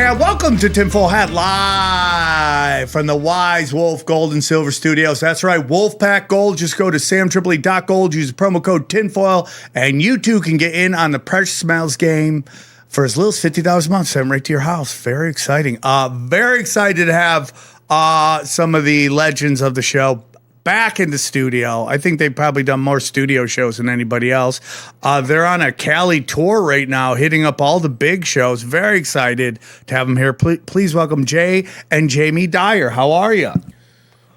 And welcome to Tinfoil Hat live from the Wise Wolf Gold and Silver Studios. That's right, Wolfpack Gold. Just go to samtripoli.gold, use the promo code Tinfoil, and you too can get in on the Precious Metals game for as little as $50 a month, sent right to your house. Very exciting. Very excited to have some of the legends of the show back in the studio. I think they've probably done more studio shows than anybody else. They're on a Cali tour right now, hitting up all the big shows. Very excited to have them here. Please welcome Jay and Jamie Dyer. How are you?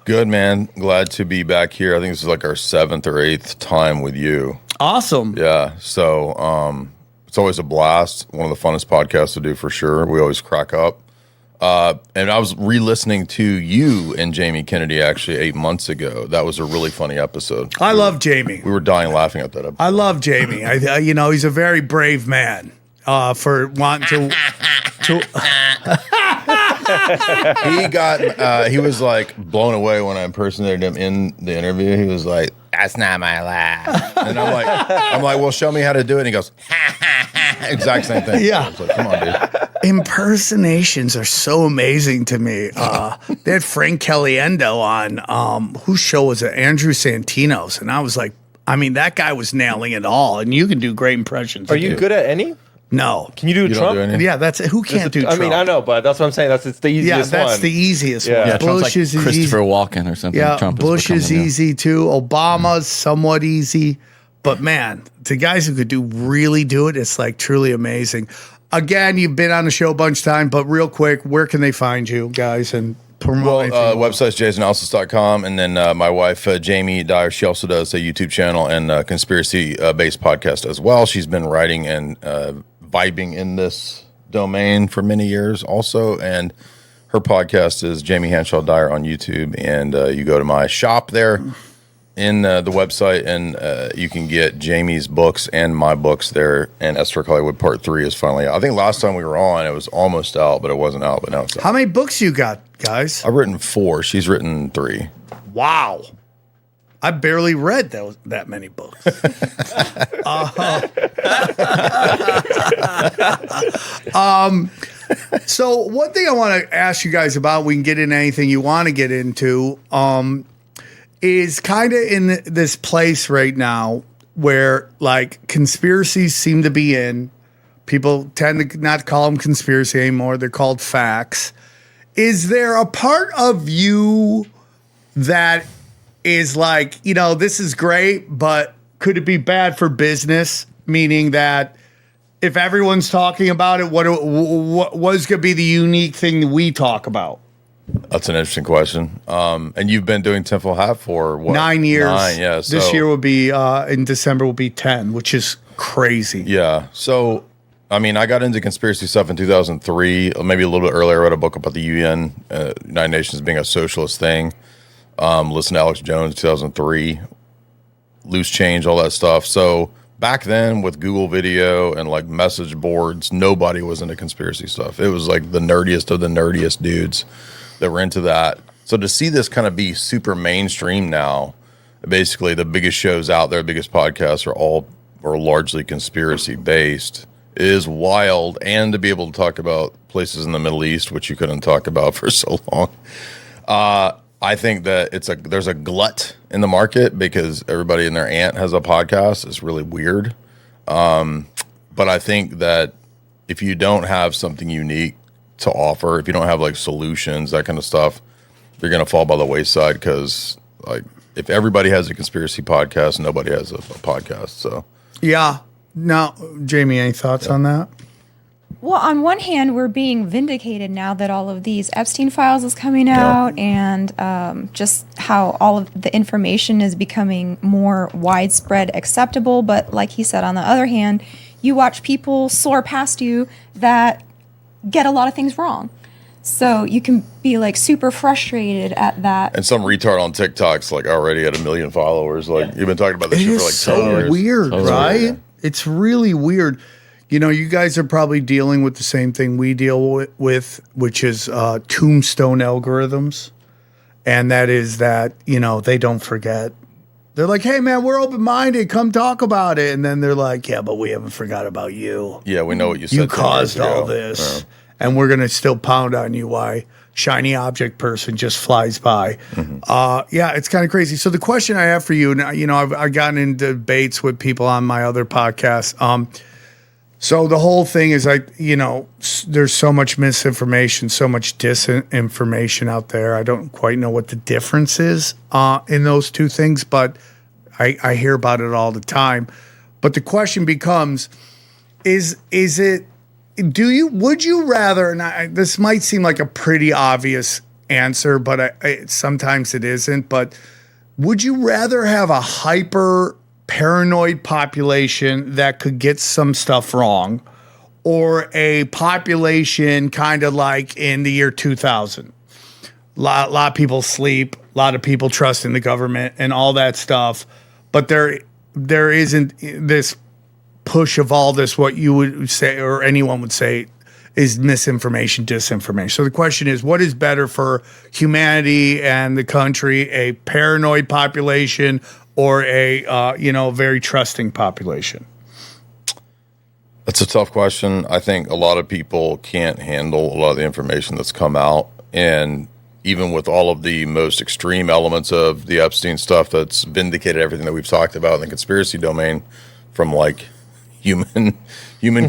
Good, man. Glad to be back here. I think this is like our 7th or 8th time with you. Awesome. Yeah. So it's always a blast. One of the funnest podcasts to do for sure. We always crack up. And I was re-listening to you and Jamie Kennedy actually 8 months ago. That was a really funny episode. I love Jamie. We were dying laughing at that episode. I love Jamie. He's a very brave man for wanting to. He was like blown away when I impersonated him in the interview. He was like, "That's not my laugh," and I'm like, "Well, show me how to do it." And he goes, exact same thing. Yeah. I was like, come on, dude. Impersonations are so amazing to me. They had Frank Caliendo on, whose show was it? Andrew Santino's. And I was like, that guy was nailing it all. And you can do great impressions. Are you good at any? No. Can you do Trump? Yeah, who can't do Trump? I know, but that's what I'm saying. It's the easiest one. Yeah, that's the easiest one. Yeah, Trump's Bush like is Christopher easy. Walken or something. Yeah, Trump Bush is easy too. Obama's somewhat easy. But man, the guys who could really do it, it's like truly amazing. Again, you've been on the show a bunch of times, but real quick, where can they find you guys and promote? Website's jaysanalysis.com, and then my wife, Jamie Dyer, she also does a YouTube channel and a conspiracy-based podcast as well. She's been writing and vibing in this domain for many years also, and her podcast is Jamie Hanshaw Dyer on YouTube, and you go to my shop there in the website, and you can get Jamie's books and my books there. And Esther Hollywood Part 3 is finally out. I think last time we were on, it was almost out, but it wasn't out. But now it's out. How many books you got, guys? I've written 4. She's written 3. Wow. I barely read that many books. So one thing I want to ask you guys about, we can get into anything you want to get into, is kind of in this place right now where like conspiracies seem to be in. People tend to not call them conspiracy anymore. They're called facts. Is there a part of you that is like, this is great, but could it be bad for business? Meaning that if everyone's talking about it, what was going to be the unique thing that we talk about? That's an interesting question. And you've been doing Tinfoil Hat for what? 9 years. 9, yeah. So, this year will be, in December will be 10, which is crazy. Yeah. So, I got into conspiracy stuff in 2003, maybe a little bit earlier. I read a book about the UN, United Nations being a socialist thing. Listened to Alex Jones, 2003, Loose Change, all that stuff. So back then with Google Video and like message boards, nobody was into conspiracy stuff. It was like the nerdiest of the nerdiest dudes that were into that. So to see this kind of be super mainstream now, basically the biggest shows out there, biggest podcasts are largely conspiracy based, is wild. And to be able to talk about places in the Middle East, which you couldn't talk about for so long, I think that there's a glut in the market because everybody and their aunt has a podcast. It's really weird. But I think that if you don't have something unique to offer, if you don't have like solutions, that kind of stuff, you're going to fall by the wayside because like if everybody has a conspiracy podcast, nobody has a podcast. So yeah. Now, Jamie, any thoughts on that? Well, on one hand, we're being vindicated now that all of these Epstein files is coming out, and just how all of the information is becoming more widespread acceptable. But like he said, on the other hand, you watch people soar past you that get a lot of things wrong. So you can be like super frustrated at that. And some retard on TikTok's like already at 1 million followers. Like you've been talking about this shit for like 10 years. It's so weird, Totally. right? Yeah. It's really weird. You guys are probably dealing with the same thing we deal with, which is tombstone algorithms. And that is that, they don't forget. They're like, hey, man, we're open-minded. Come talk about it. And then they're like, yeah, but we haven't forgot about you. Yeah, we know what you said. You caused 10 years all ago. this. and we're going to still pound on you why shiny object person just flies by. Yeah, it's kind of crazy. So the question I have for you, now, I've gotten into debates with people on my other podcast. So the whole thing is there's so much misinformation, so much disinformation out there. I don't quite know what the difference is in those two things, but I hear about it all the time. But the question becomes, would you rather, and this might seem like a pretty obvious answer, but sometimes it isn't, but would you rather have a hyper paranoid population that could get some stuff wrong, or a population kind of like in the year 2000? A lot of people sleep, a lot of people trust in the government and all that stuff, but there isn't this push of all this, what you would say, or anyone would say, is misinformation, disinformation. So the question is, what is better for humanity and the country, a paranoid population or a very trusting population? That's a tough question. I think a lot of people can't handle a lot of the information that's come out. And even with all of the most extreme elements of the Epstein stuff that's vindicated everything that we've talked about in the conspiracy domain, from like human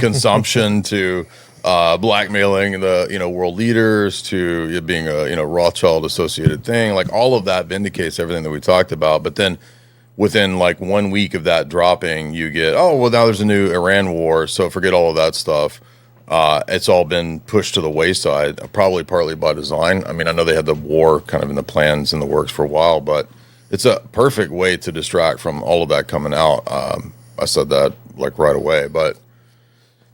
consumption to blackmailing the world leaders to it being a Rothschild associated thing, like all of that vindicates everything that we talked about. But then within like 1 week of that dropping, you get, oh, well, now there's a new Iran war, so forget all of that stuff. It's all been pushed to the wayside, probably partly by design. I mean, I know they had the war kind of in the plans in the works for a while, but it's a perfect way to distract from all of that coming out. I said that like right away, but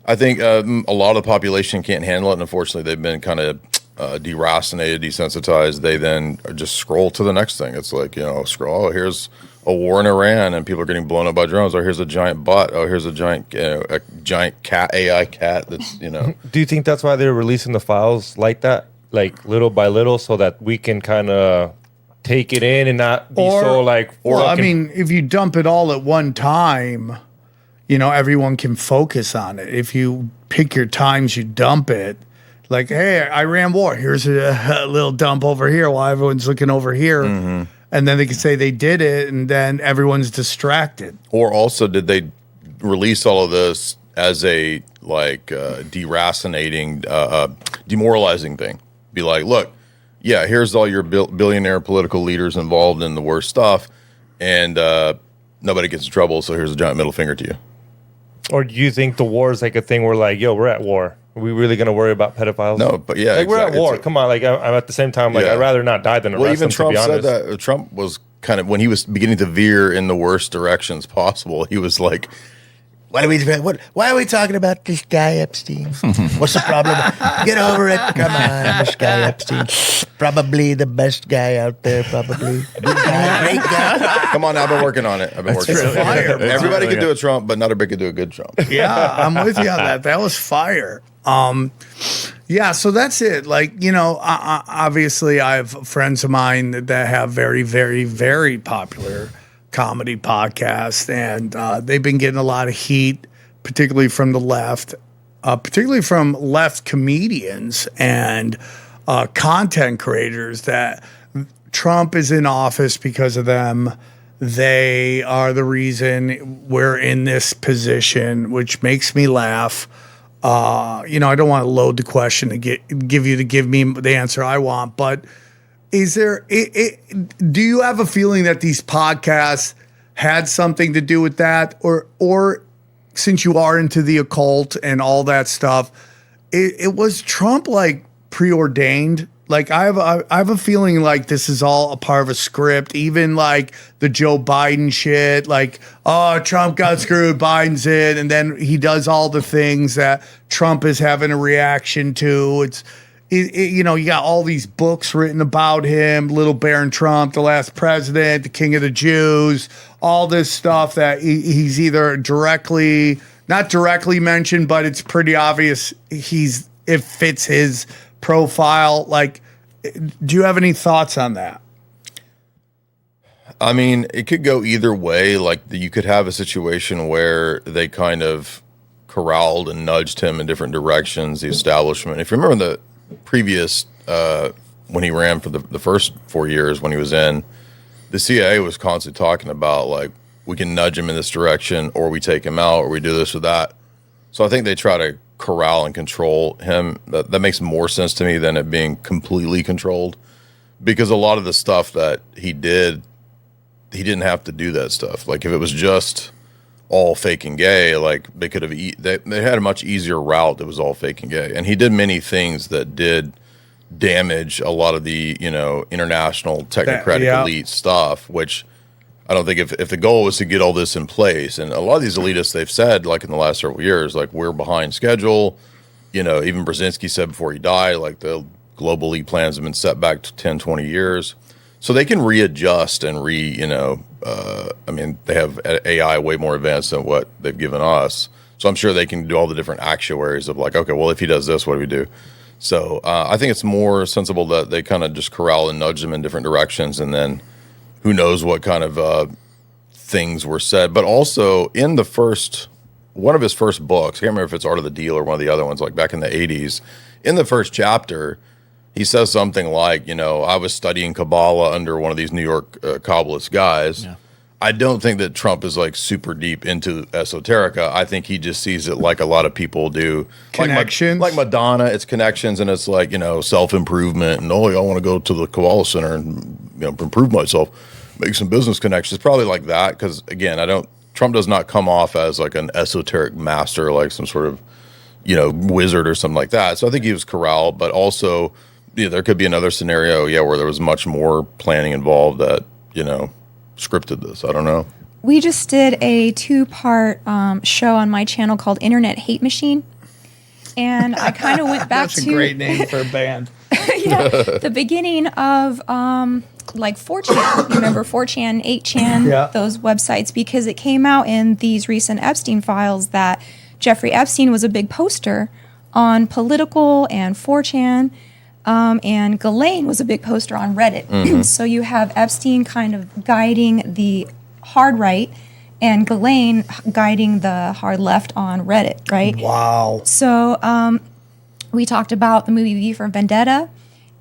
I think a lot of the population can't handle it, and unfortunately they've been kind of deracinated, desensitized. They then just scroll to the next thing. It's like, scroll, oh, here's a war in Iran and people are getting blown up by drones. Oh, here's a giant bot. Oh, here's a giant cat, AI cat that's, Do you think that's why they're releasing the files like that, like little by little, so that we can kind of take it in and not be so like... Well, I mean, if you dump it all at one time, everyone can focus on it. If you pick your times, you dump it. Like, hey, Iran war, here's a little dump over here while everyone's looking over here. Mm-hmm. And then they can say they did it, and then everyone's distracted. Or also, did they release all of this as a deracinating, demoralizing thing? Be like, look, yeah, here's all your billionaire political leaders involved in the worst stuff, and nobody gets in trouble, so here's a giant middle finger to you. Or do you think the war is like a thing where like, yo, we're at war? Are we really going to worry about pedophiles? No, but yeah. Like, we're at war. Come on. Like, I'm at the same time, like, I'd rather not die than arrest even them, Trump to be honest. said that. Trump was kind of, when he was beginning to veer in the worst directions possible, he was like, why are we talking about this guy Epstein? What's the problem? Get over it. Come on, this guy Epstein. Probably the best guy out there, probably. Good guy, great guy. Come on, I've been working on it. Everybody can do a Trump, but not everybody can do a good Trump. Yeah, I'm with you on that. That was fire. Yeah, so that's it. Like, obviously I have friends of mine that have very, very, very popular comedy podcasts, and they've been getting a lot of heat, particularly from the left, particularly from left comedians and content creators, that Trump is in office because of them. They are the reason we're in this position, which makes me laugh. I don't want to load the question to give me the answer I want, but is there? Do you have a feeling that these podcasts had something to do with that, or since you are into the occult and all that stuff, it was Trump like preordained? Like I have a feeling like this is all a part of a script. Even like the Joe Biden shit, like, oh, Trump got screwed, Biden's in, and then he does all the things that Trump is having a reaction to. You got all these books written about him, Little Baron Trump, the last president, the king of the Jews, all this stuff that he's either not directly mentioned, but it's pretty obvious it fits his profile. Like, do you have any thoughts on that? I mean, it could go either way. Like, you could have a situation where they kind of corralled and nudged him in different directions, the establishment. If you remember the previous, when he ran for the first 4 years when he was in, the CIA was constantly talking about, like, we can nudge him in this direction, or we take him out, or we do this or that. So I think they try to corral and control him. That makes more sense to me than it being completely controlled, because a lot of the stuff that he did, he didn't have to do that stuff. Like, if it was just all fake and gay, like, they could have they had a much easier route that was all fake and gay. And he did many things that did damage a lot of the, international technocratic elite stuff, which I don't think if the goal was to get all this in place, and a lot of these elitists, they've said, like, in the last several years, like, we're behind schedule. Even Brzezinski said before he died, like, the global elite plans have been set back to 10, 20 years. So they can readjust and they have AI way more advanced than what they've given us. So I'm sure they can do all the different actuaries of, like, okay, well, if he does this, what do we do? So I think it's more sensible that they kind of just corral and nudge them in different directions, and then who knows what kind of things were said. But also in one of his first books, I can't remember if it's Art of the Deal or one of the other ones, like back in the 80s, in the first chapter, he says something like, I was studying Kabbalah under one of these New York Kabbalist guys. Yeah. I don't think that Trump is, like, super deep into esoterica. I think he just sees it like a lot of people do. Connections? Like Madonna, it's connections, and it's like, self-improvement. And, I want to go to the Kabbalah Center and, improve myself, make some business connections. It's probably like that because, again, Trump does not come off as, like, an esoteric master, like some sort of, wizard or something like that. So I think he was corralled, but also there could be another scenario, where there was much more planning involved that, scripted this. I don't know. We just did a 2-part show on my channel called Internet Hate Machine. And I kind of went back That's a great name for a band. The beginning of like 4chan. You remember 4chan, 8chan, those websites, because it came out in these recent Epstein files that Jeffrey Epstein was a big poster on Political and 4chan. And Ghislaine was a big poster on Reddit. Mm-hmm. So you have Epstein kind of guiding the hard right and Ghislaine guiding the hard left on Reddit, right? Wow. So we talked about the movie V for Vendetta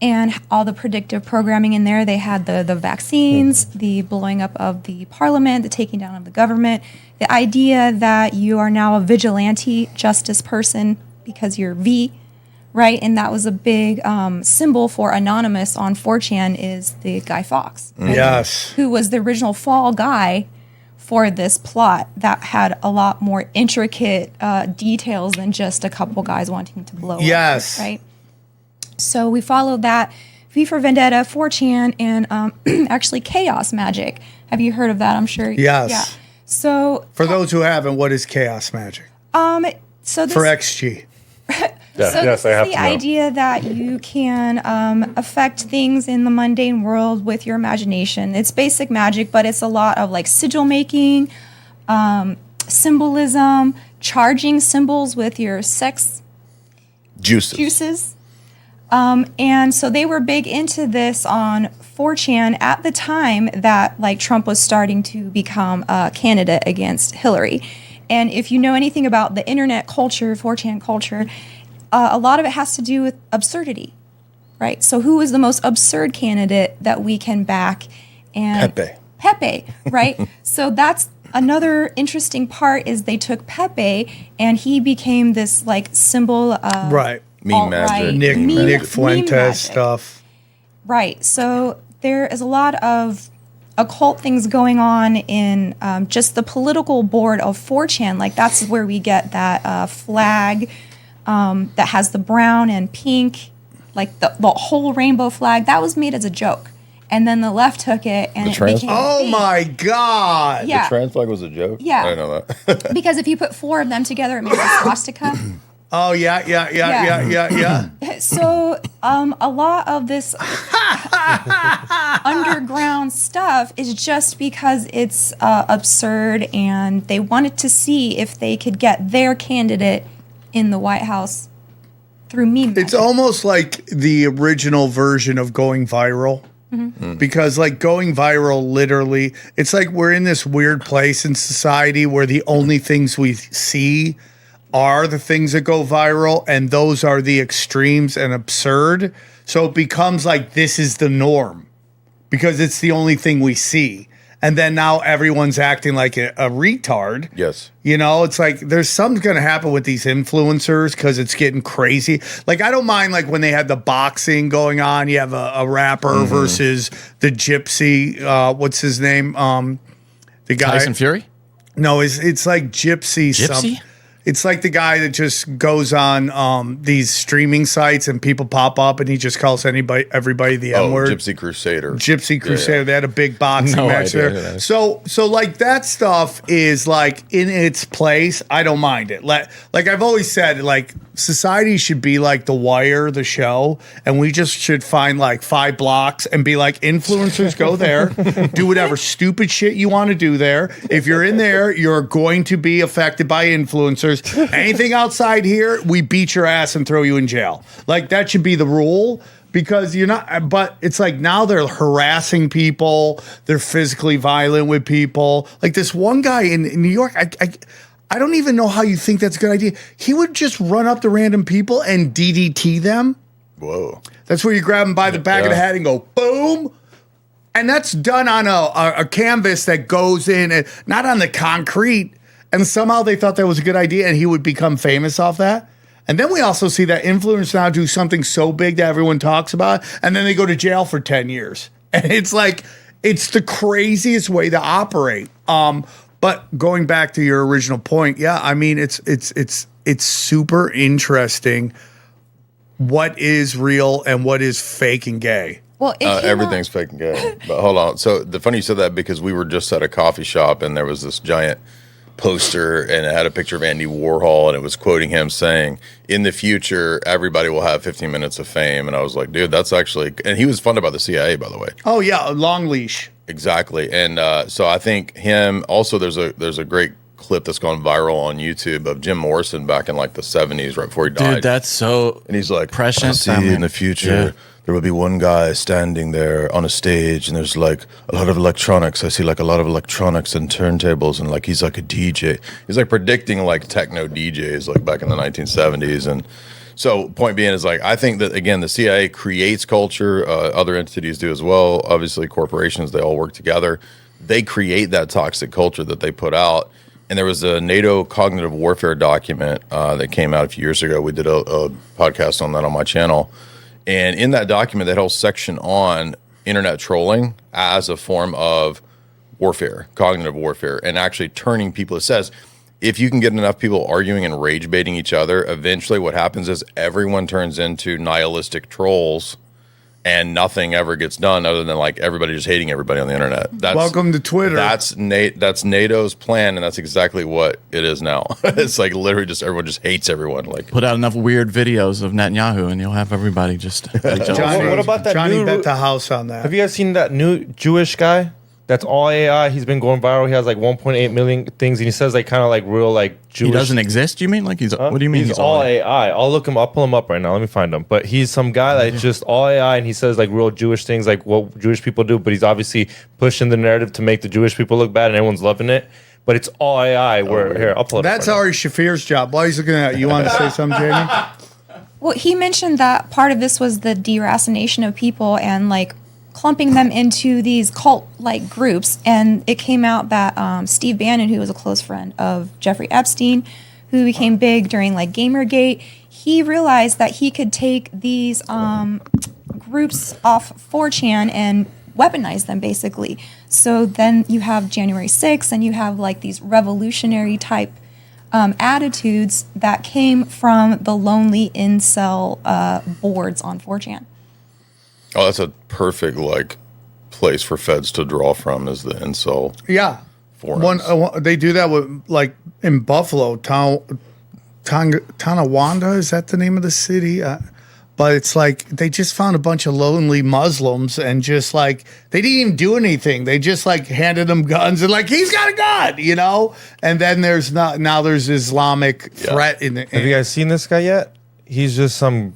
and all the predictive programming in there. They had the vaccines, the blowing up of the parliament, the taking down of the government, the idea that you are now a vigilante justice person because you're V. Right, and that was a big symbol for Anonymous on 4chan is the Guy Fawkes. Right? Yes. Who was the original fall guy for this plot that had a lot more intricate details than just a couple guys wanting to blow up, right? So we followed that. V for Vendetta, 4chan, and actually Chaos Magic. Have you heard of that? I'm sure. Yes. Yeah. So for those who haven't, what is Chaos Magic? So this, for XG. So yes, I have the to know. idea that you can affect things in the mundane world with your imagination. It's basic magic, but it's a lot of like sigil making, symbolism, charging symbols with your sex juices. And so they were big into this on 4chan at the time that like Trump was starting to become a candidate against Hillary. And if you know anything about the internet culture, 4chan culture, a lot of it has to do with absurdity, right? So who is the most absurd candidate that we can back? And Pepe, right? So that's another interesting part is they took Pepe and he became this like symbol of meme magic, Nick Fuentes stuff. Right. So there is a lot of occult things going on in just the political board of 4chan. Like that's where we get that flag that has the brown and pink, like the whole rainbow flag. That was made as a joke. And then the left took it and it became Oh my God. Yeah. The trans flag was a joke? Yeah. I didn't know that. Because if you put 4 of them together, it makes a swastika. Oh, yeah. So a lot of this underground stuff is just because it's absurd and they wanted to see if they could get their candidate in the White House through meme magic. It's almost like the original version of going viral. Mm-hmm. Because like going viral, literally, it's like we're in this weird place in society where the only things we see are the things that go viral, and those are the extremes and absurd. So it becomes like this is the norm because it's the only thing we see. And then now everyone's acting like a retard. Yes. You know, it's like there's something going to happen with these influencers because it's getting crazy. Like, I don't mind, like, when they had the boxing going on, you have a rapper versus the gypsy. What's his name? The guy. Tyson Fury? No, it's like Gypsy. Gypsy? It's like the guy that just goes on these streaming sites and people pop up and he just calls everybody the N word. Gypsy Crusader. Gypsy Crusader. They had a big boxing No match idea who that there. is. So like that stuff is like in its place. I don't mind it. Like I've always said, like society should be like The Wire, the show, and we just should find like 5 blocks and be like, influencers go there, do whatever stupid shit you want to do there. If you're in there, you're going to be affected by influencers. Anything outside here, we beat your ass and throw you in jail. Like that should be the rule. Because you're not, but it's like now they're harassing people. They're physically violent with people. Like this one guy in New York, I don't even know how you think that's a good idea. He would just run up to random people and DDT them. Whoa. That's where you grab them by the back of the head and go boom. And that's done on a canvas that goes in, and not on the concrete. And somehow they thought that was a good idea and he would become famous off that. And then we also see that influencers now do something so big that everyone talks about, and then they go to jail for 10 years. And it's like, it's the craziest way to operate. But going back to your original point, yeah, I mean, it's super interesting what is real and what is fake and gay. Well, Everything's fake and gay. But hold on. So the funny you said that because we were just at a coffee shop and there was this giant poster and it had a picture of Andy Warhol and it was quoting him saying, in the future, everybody will have 15 minutes of fame. And I was like, dude, that's actually, and he was funded by the CIA, by the way. Oh yeah, a long leash. Exactly. And so I think him, also there's a great clip that's gone viral on YouTube of Jim Morrison back in like the 70s, right before he died. Dude, that's so And he's like, prescient. I see in the future, there will be one guy standing there on a stage and there's like a lot of electronics. I see like a lot of electronics and turntables and like he's like a DJ. He's like predicting like techno DJs like back in the 1970s. And so point being is like, I think that again, the CIA creates culture. Other entities do as well. Obviously corporations, they all work together. They create that toxic culture that they put out. And there was a NATO cognitive warfare document that came out a few years ago. We did a podcast on that on my channel. And in that document, that whole section on internet trolling as a form of warfare, cognitive warfare, and actually turning people, it says, if you can get enough people arguing and rage baiting each other, eventually what happens is everyone turns into nihilistic trolls and nothing ever gets done other than like everybody just hating everybody on the internet. Welcome to Twitter. That's NATO's plan, and that's exactly what it is now. It's like literally just everyone just hates everyone. Like Put out enough weird videos of Netanyahu, and you'll have everybody just. Johnny, What about that Johnny new- bet the house on that. Have you guys seen that new Jewish guy? That's all AI. He's been going viral. He has like 1.8 million things, and he says like kind of like real like Jewish. He doesn't exist. You mean like he's? What do you mean? He's all AI. I'll look him. I'll pull him up right now. Let me find him. But he's some guy that's just all AI, and he says like real Jewish things, like what Jewish people do. But he's obviously pushing the narrative to make the Jewish people look bad, and everyone's loving it. But it's all AI. Where here, I'll pull it That's up. Ari Shafir's job. While he's looking at it, you want to say something, Jamie? Well, he mentioned that part of this was the deracination of people and like clumping them into these cult-like groups. And it came out that Steve Bannon, who was a close friend of Jeffrey Epstein, who became big during like Gamergate, he realized that he could take these groups off 4chan and weaponize them basically. So then you have January 6th and you have like these revolutionary type attitudes that came from the lonely incel boards on 4chan. Oh, that's a perfect like place for feds to draw from is the incel. Yeah. Forums. They do that with like in Buffalo, Tonawanda, is that the name of the city? But it's like they just found a bunch of lonely Muslims and just like they didn't even do anything. They just like handed them guns and like he's got a gun, you know. And then there's there's Islamic threat in it. Have you guys seen this guy yet? He's just some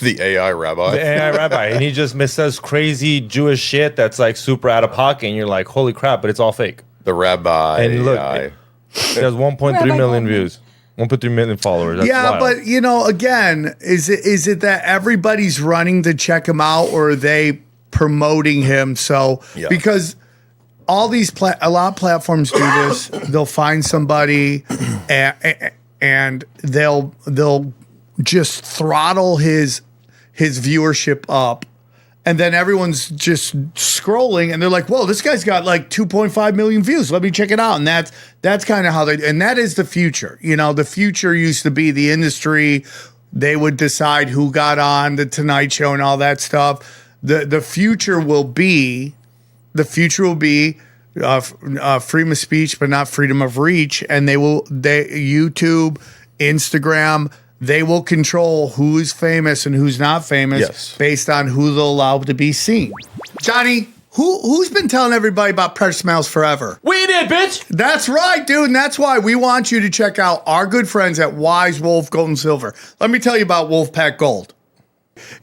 The AI rabbi. the AI rabbi, and he just says crazy Jewish shit that's like super out of pocket, and you're like, holy crap! But it's all fake. The rabbi. And look, AI. He has 1.3 Rabbi million Goldman. views. 1.3 million followers. That's yeah, wild. but you know, again, is it that everybody's running to check him out, or are they promoting him? So because all these a lot of platforms do this, they'll find somebody and they'll just throttle his viewership up. And then everyone's just scrolling, and they're like, "Whoa, this guy's got like 2.5 million views. Let me check it out." And that's kind of how and that is the future. You know, the future used to be the industry. They would decide who got on the Tonight Show and all that stuff. The future will be freedom of speech, but not freedom of reach. And YouTube, Instagram. They will control who is famous and who's not famous based on who they'll allow to be seen. Johnny, who's been telling everybody about Precious Metals forever? We did, bitch! That's right, dude. And that's why we want you to check out our good friends at Wise Wolf Gold and Silver. Let me tell you about Wolfpack Gold.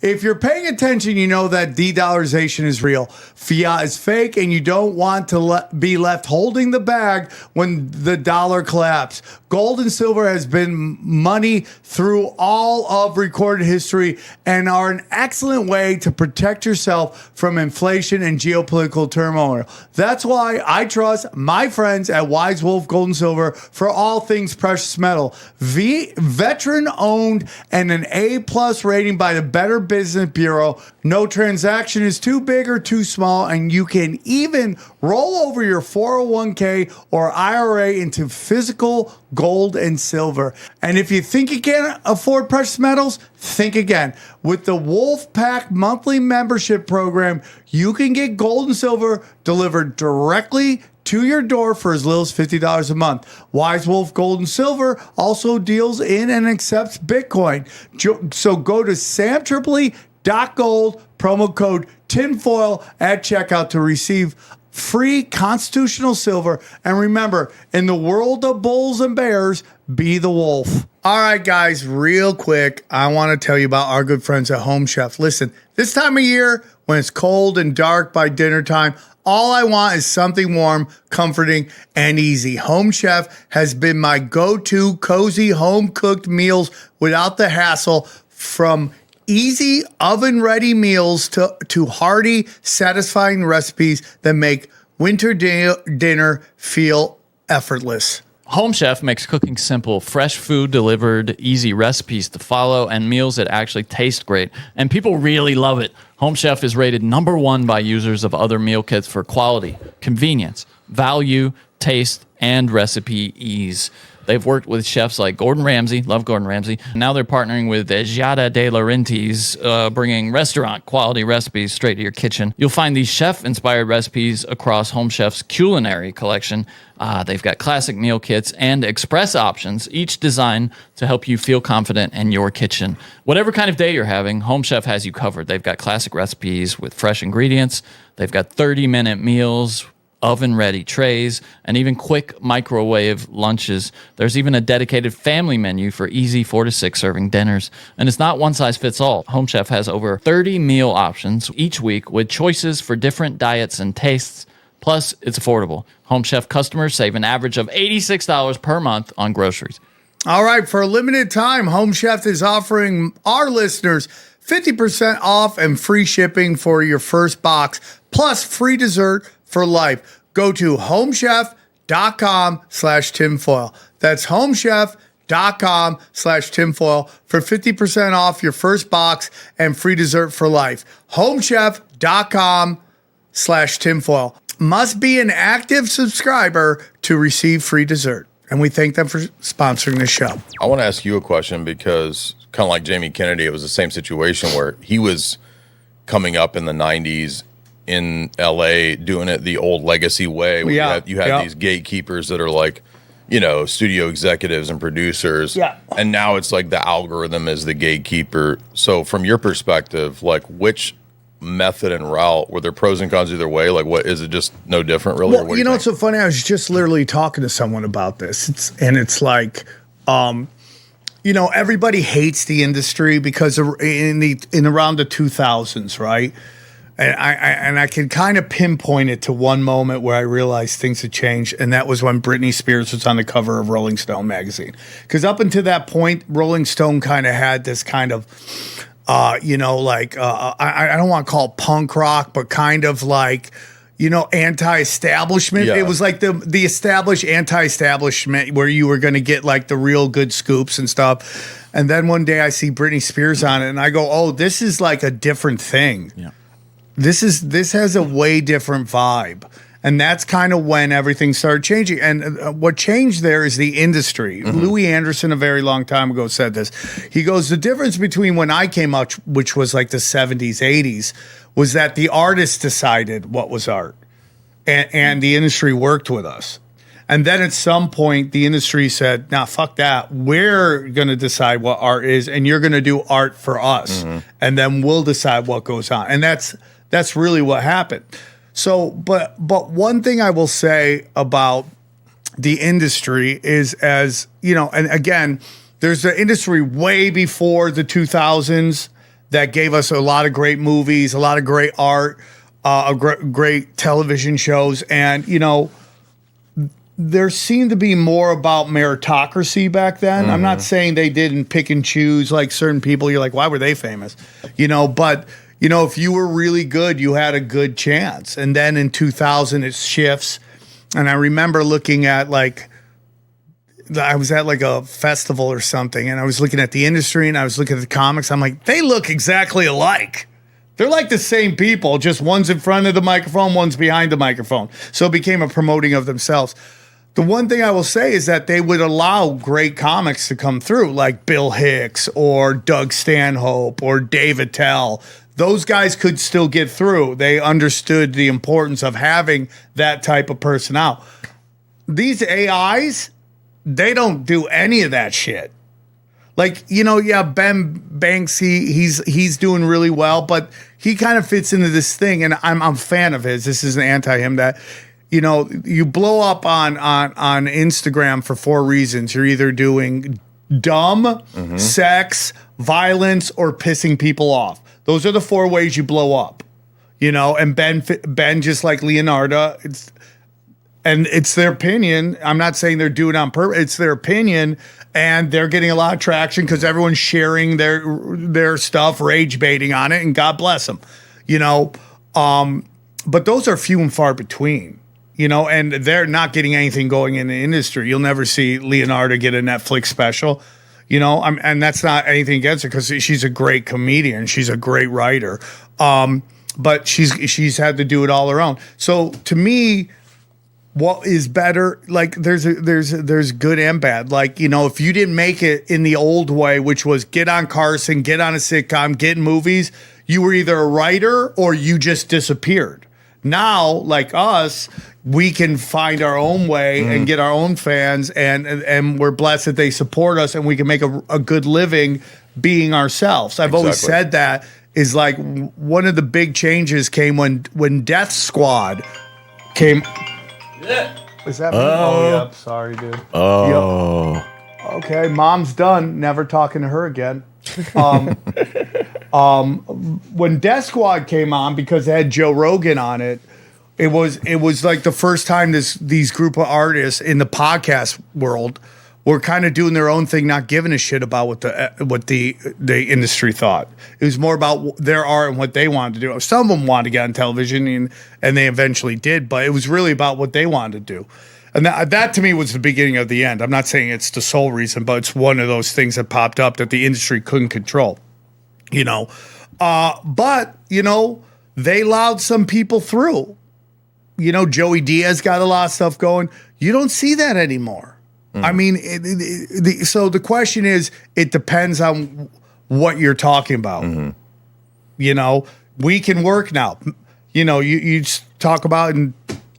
If you're paying attention, you know that de-dollarization is real. Fiat is fake, and you don't want to be left holding the bag when the dollar collapses. Gold and silver has been money through all of recorded history and are an excellent way to protect yourself from inflation and geopolitical turmoil. That's why I trust my friends at Wise Wolf Gold and Silver for all things precious metal. Veteran-owned and an A+ rating by the Better Business Bureau. No transaction is too big or too small, and you can even roll over your 401k or IRA into physical gold and silver. And if you think you can't afford precious metals, think again. With the Wolfpack monthly membership program, you can get gold and silver delivered directly to your door for as little as $50 a month. Wise Wolf Gold and Silver also deals in and accepts Bitcoin. So go to samtripoli.gold, promo code tinfoil at checkout to receive free constitutional silver. And remember, in the world of bulls and bears, be the wolf. All right, guys, real quick, I want to tell you about our good friends at Home Chef. Listen, this time of year, when it's cold and dark by dinner time, all I want is something warm, comforting, and easy. Home Chef has been my go-to cozy home-cooked meals without the hassle, from easy oven-ready meals to hearty, satisfying recipes that make winter dinner feel effortless. Home Chef makes cooking simple, fresh food delivered, easy recipes to follow, and meals that actually taste great. And people really love it. Home Chef is rated #1 by users of other meal kits for quality, convenience, value, taste, and recipe ease. They've worked with chefs like Gordon Ramsay, love Gordon Ramsay. Now they're partnering with Giada De Laurentiis, bringing restaurant quality recipes straight to your kitchen. You'll find these chef-inspired recipes across Home Chef's culinary collection. They've got classic meal kits and express options, each designed to help you feel confident in your kitchen. Whatever kind of day you're having, Home Chef has you covered. They've got classic recipes with fresh ingredients. They've got 30-minute meals, oven-ready trays, and even quick microwave lunches. There's even a dedicated family menu for easy 4 to 6 serving dinners. And it's not one size fits all. Home Chef has over 30 meal options each week with choices for different diets and tastes. Plus, it's affordable. Home Chef customers save an average of $86 per month on groceries. All right, for a limited time, Home Chef is offering our listeners 50% off and free shipping for your first box, plus free dessert for life. Go to homechef.com/tinfoil. That's homechef.com/tinfoil for 50% off your first box and free dessert for life. homechef.com/tinfoil. Must be an active subscriber to receive free dessert. And we thank them for sponsoring the show. I want to ask you a question, because kind of like Jamie Kennedy, it was the same situation where he was coming up in the 90s in LA doing it the old legacy way. Where you had these gatekeepers that are like, you know, studio executives and producers. Yeah. And now it's like the algorithm is the gatekeeper. So from your perspective, like, which method and route, were there pros and cons either way? Like, what is it, just no different really? Well, you know, it's so funny. I was just literally talking to someone about this. It's like, you know, everybody hates the industry because in around the 2000s, right? And I can kind of pinpoint it to one moment where I realized things had changed, and that was when Britney Spears was on the cover of Rolling Stone magazine. Because up until that point, Rolling Stone kind of had this kind of, I don't want to call it punk rock, but kind of like, anti-establishment. Yeah. It was like the established anti-establishment where you were going to get like the real good scoops and stuff. And then one day I see Britney Spears on it, and I go, "Oh, this is like a different thing." Yeah. This has a way different vibe. And that's kind of when everything started changing. And what changed there is the industry. Louis Anderson, a very long time ago, said this. He goes, the difference between when I came out, which was like the 70s, 80s, was that the artists decided what was art. And the industry worked with us. And then at some point, the industry said, nah, fuck that. We're going to decide what art is, and you're going to do art for us. And then we'll decide what goes on. And that's really what happened. So, but one thing I will say about the industry is, as you know, and again, there's the industry way before the 2000s that gave us a lot of great movies, a lot of great art, great television shows, and there seemed to be more about meritocracy back then. I'm not saying they didn't pick and choose like certain people. You're like, why were they famous? But if you were really good, you had a good chance. And then in 2000, it shifts. And I remember looking at I was at like a festival or something, and I was looking at the industry and I was looking at the comics. I'm like, they look exactly alike. They're like the same people, just one's in front of the microphone, one's behind the microphone. So it became a promoting of themselves. The one thing I will say is that they would allow great comics to come through, like Bill Hicks or Doug Stanhope or Dave Attell. Those guys could still get through. They understood the importance of having that type of person out. These AIs, they don't do any of that shit. Like, Ben Banks, he's doing really well, but he kind of fits into this thing, and I'm a fan of his. This isn't anti-him, that you blow up on Instagram for 4 reasons. You're either doing dumb, sex, violence, or pissing people off. Those are the 4 ways you blow up, and Ben, just like Leonardo, it's their opinion. I'm not saying they're doing it on purpose. It's their opinion, and they're getting a lot of traction because everyone's sharing their stuff, rage baiting on it, and God bless them, but those are few and far between, and they're not getting anything going in the industry. You'll never see Leonardo get a Netflix special. And that's not anything against her because she's a great comedian. She's a great writer. But she's had to do it all her own. So to me, what is better? Like there's good and bad. Like, if you didn't make it in the old way, which was get on Carson, get on a sitcom, get in movies, you were either a writer or you just disappeared. Now, like us, we can find our own way and get our own fans, and we're blessed that they support us, and we can make a good living being ourselves. I've always said that is like one of the big changes came when Death Squad came. Yeah. Is that me? Oh, yep. Sorry, dude. Oh. Yep. Okay, Mom's done. Never talking to her again. When Death Squad came on, because it had Joe Rogan on it, it was like the first time these group of artists in the podcast world were kind of doing their own thing, not giving a shit about what the industry thought. It was more about their art and what they wanted to do. Some of them wanted to get on television, and they eventually did, but it was really about what they wanted to do. And that to me was the beginning of the end. I'm not saying it's the sole reason, but it's one of those things that popped up that the industry couldn't control. But they allowed some people through. Joey Diaz got a lot of stuff going. You don't see that anymore. I mean, so the question is, it depends on what you're talking about. We can work now. You talk about, and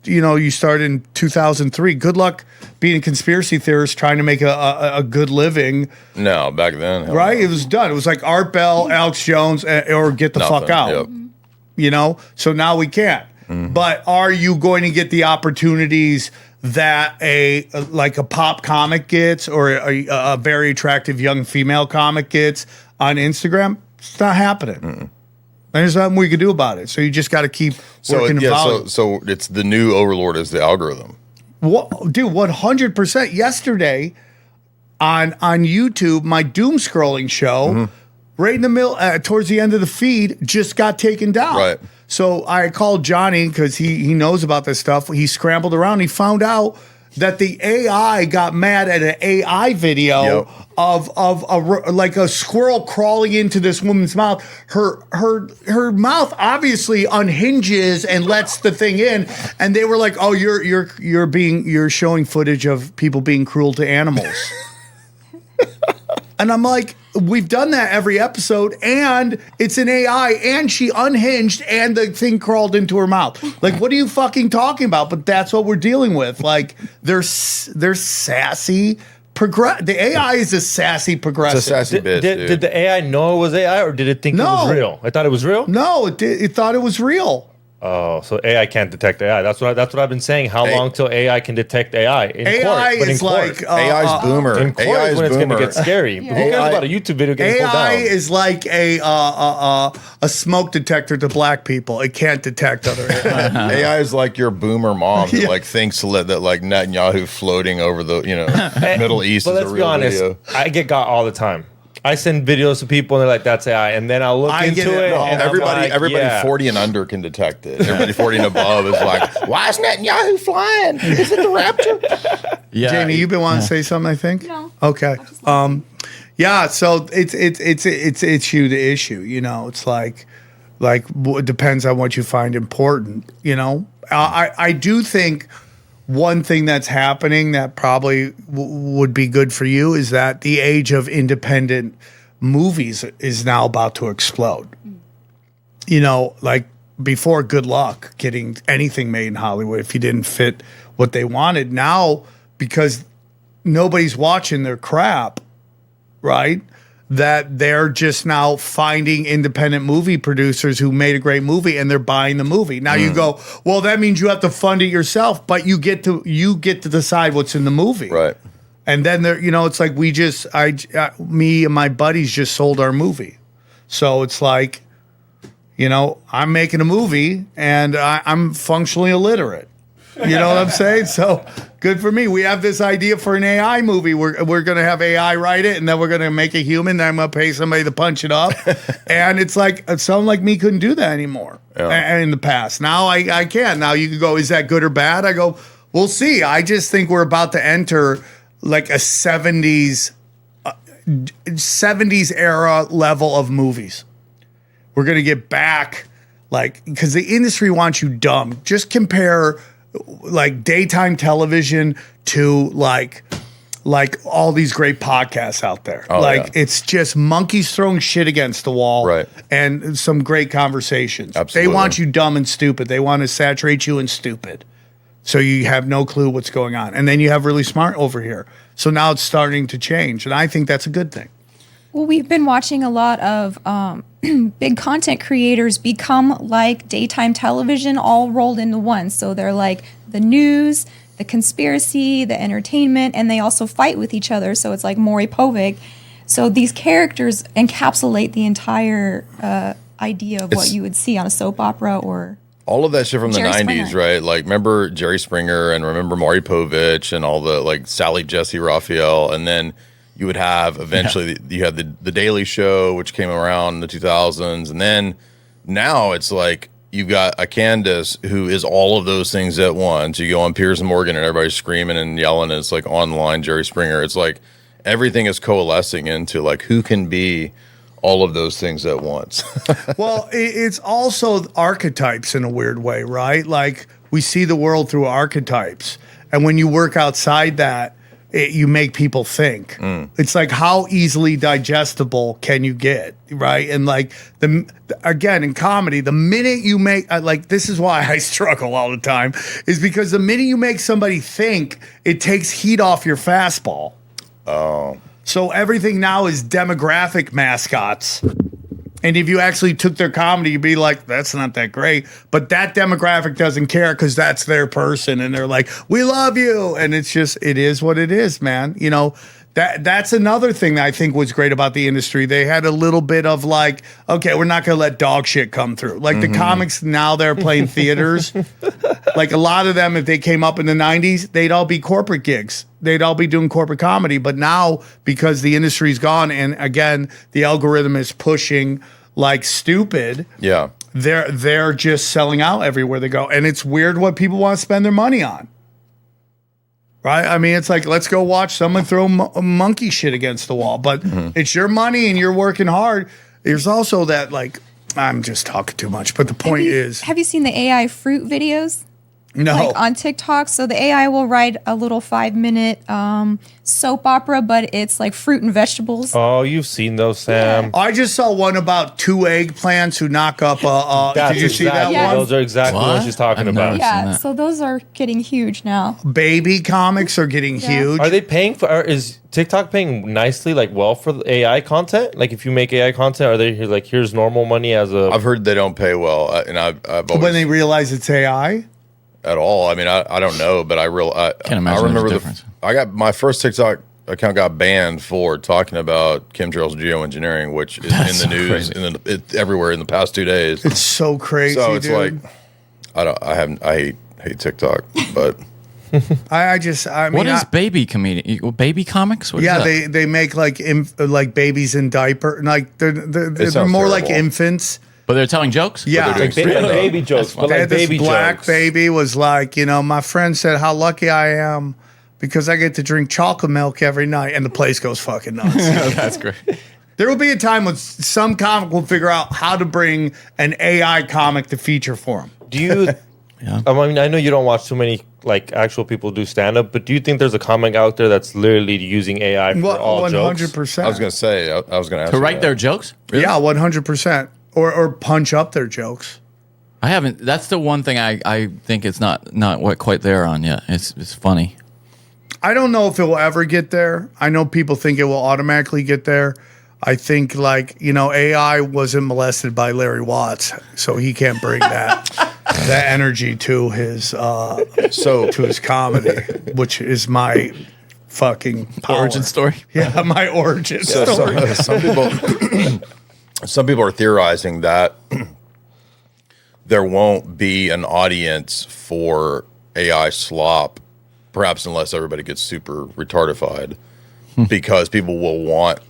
you started in 2003. Good luck being a conspiracy theorist trying to make a good living. No, back then. Right? No. It was done. It was like Art Bell, Alex Jones, or get the fuck out. Yep. So now we can't. But are you going to get the opportunities that a pop comic gets, or a very attractive young female comic gets on Instagram? It's not happening. And there's nothing we can do about it. So you just got to keep working the volume. So it's the new overlord is the algorithm. What, dude, 100%. Yesterday on YouTube, my doom scrolling show, right in the middle, towards the end of the feed, just got taken down. Right. So I called Johnny because he knows about this stuff. He scrambled around. He found out that the AI got mad at an AI video of a squirrel crawling into this woman's mouth. Her mouth obviously unhinges and lets the thing in, and they were like, "Oh, you're showing footage of people being cruel to animals." And I'm like, we've done that every episode, and it's an AI, and she unhinged, and the thing crawled into her mouth. Like, what are you fucking talking about? But that's what we're dealing with. Like, they're sassy. The AI is a sassy progressive. It's a sassy bitch, dude. Did the AI know it was AI, or did it think it was real? I thought it was real. No, it thought it was real. Oh, so AI can't detect AI. That's what I've been saying. How long till AI can detect AI? In AI court, is like AI's boomer. In court AI is is when it's going to boomer. get scary. Who cares about a YouTube video getting pulled AI down? is like a smoke detector to black people. It can't detect other AI. AI is like your boomer mom that like thinks that like Netanyahu floating over the Middle East But is a let's be real honest, video. I get got all the time. I send videos to people and they're like, "That's AI," and then I'll look I get into it. it. No, and I'm Everybody like, yeah. 40 and under can detect it. Everybody 40 and above is like, why is Netanyahu flying? Is it the rapture? Yeah, Jamie, you've been wanting to say something, I think? No. Okay. Yeah, so it's issue to issue, it's like it depends on what you find important, I do think one thing that's happening that probably would be good for you is that the age of independent movies is now about to explode. Like before, good luck getting anything made in Hollywood if you didn't fit what they wanted. Now, because nobody's watching their crap, right? That they're just now finding independent movie producers who made a great movie and they're buying the movie. Now you go, well, that means you have to fund it yourself, but you get to decide what's in the movie. Right. And then there, it's like me and my buddies just sold our movie. So it's like, I'm making a movie and I'm functionally illiterate. You know what I'm saying? So good for me. We have this idea for an AI movie. We're going to have AI write it, and then we're going to make a human. Then I'm going to pay somebody to punch it up. And it's like someone like me couldn't do that anymore in the past. Now I can. Now you can go, is that good or bad? I go, we'll see. I just think we're about to enter like a 70s era level of movies. We're going to get back, because the industry wants you dumb. Just compare like daytime television to like all these great podcasts out there. It's just monkeys throwing shit against the wall, Right. And some great conversations. Absolutely. They want you dumb and stupid. They want to saturate you in stupid. So you have no clue what's going on. And then you have really smart over here. So now it's starting to change. And I think that's a good thing. Well, we've been watching a lot of big content creators become like daytime television all rolled into one. So they're like the news, the conspiracy, the entertainment, and they also fight with each other. So it's like Maury Povich. So these characters encapsulate the entire idea of what you would see on a soap opera or... All of that shit from the Jerry 90s, Springer. right? Like, remember Jerry Springer and remember Maury Povich and all the, like, Sally Jesse Raphael. And then you would have eventually, you had the Daily Show, which came around in the 2000s. And then now it's like you've got a Candace who is all of those things at once. You go on Piers and Morgan and everybody's screaming and yelling. And it's like online Jerry Springer. It's like everything is coalescing into, like, who can be all of those things at once. Well, it's also archetypes in a weird way, right? Like we see the world through archetypes. And when you work outside that, you make people think. It's like, how easily digestible can you get, right? And like, again, in comedy, the minute you make, this is why I struggle all the time, is because the minute you make somebody think, it takes heat off your fastball. Oh. So everything now is demographic mascots. And if you actually took their comedy, you'd be like, that's not that great. But that demographic doesn't care because that's their person. And they're like, we love you. And it's just, it is what it is, man. That's another thing that I think was great about the industry. They had a little bit of like, okay, we're not going to let dog shit come through. Like the comics now, they're playing theaters. Like a lot of them, if they came up in the 90s, they'd all be corporate gigs. They'd all be doing corporate comedy. But now, because the industry's gone, and again, the algorithm is pushing like stupid. Yeah. They're just selling out everywhere they go. And it's weird what people want to spend their money on. Right? I mean, it's like, let's go watch someone throw monkey shit against the wall. But it's your money and you're working hard. There's also that, like, I'm just talking too much. But the point is. Have you seen the AI fruit videos? No. Like on TikTok. So the AI will write a little 5-minute soap opera, but it's like fruit and vegetables. Oh, you've seen those, Sam. I just saw one about 2 eggplants who knock up That's did you see that exactly- Yeah. one? Those are exactly what she's talking I've never about. seen Yeah, that. so those are getting huge now. Baby comics are getting huge. Are they paying for? Is TikTok paying nicely, like well for the AI content? Like if you make AI content, are they like here's normal money as a? I've heard they don't pay well, and I've always, When they realize it's AI? at all. I mean, I don't know, but I Can't imagine I there's a remember difference. I got my first TikTok account got banned for talking about chemtrails geoengineering, which is That's in the so news crazy. and everywhere in the past 2 days. It's so crazy. So it's dude. like I hate TikTok, but I mean, What is baby comedian? Baby comics? What is yeah, that? they make like babies in diaper, like they're sounds more like terrible. infants. But they're telling jokes? Yeah, they're doing Like baby jokes, but they like had this baby black jokes. baby was like, my friend said how lucky I am because I get to drink chocolate milk every night, and the place goes fucking nuts. That's great. There will be a time when some comic will figure out how to bring an AI comic to feature for him. Do you? Yeah. I mean, I know you don't watch too many like actual people do stand up, but do you think there's a comic out there that's literally using AI for all jokes? 100%. I was gonna say I was gonna ask To you write that. their jokes? Really? Yeah, 100%. Or punch up their jokes. I haven't. That's the one thing I think it's not what quite there on yet. It's funny. I don't know if it will ever get there. I know people think it will automatically get there. I think AI wasn't molested by Larry Watts, so he can't bring that energy to his comedy, which is my fucking power. Origin story. Yeah, my origin So story. some people are theorizing that there won't be an audience for AI slop, perhaps unless everybody gets super retardified, because people will want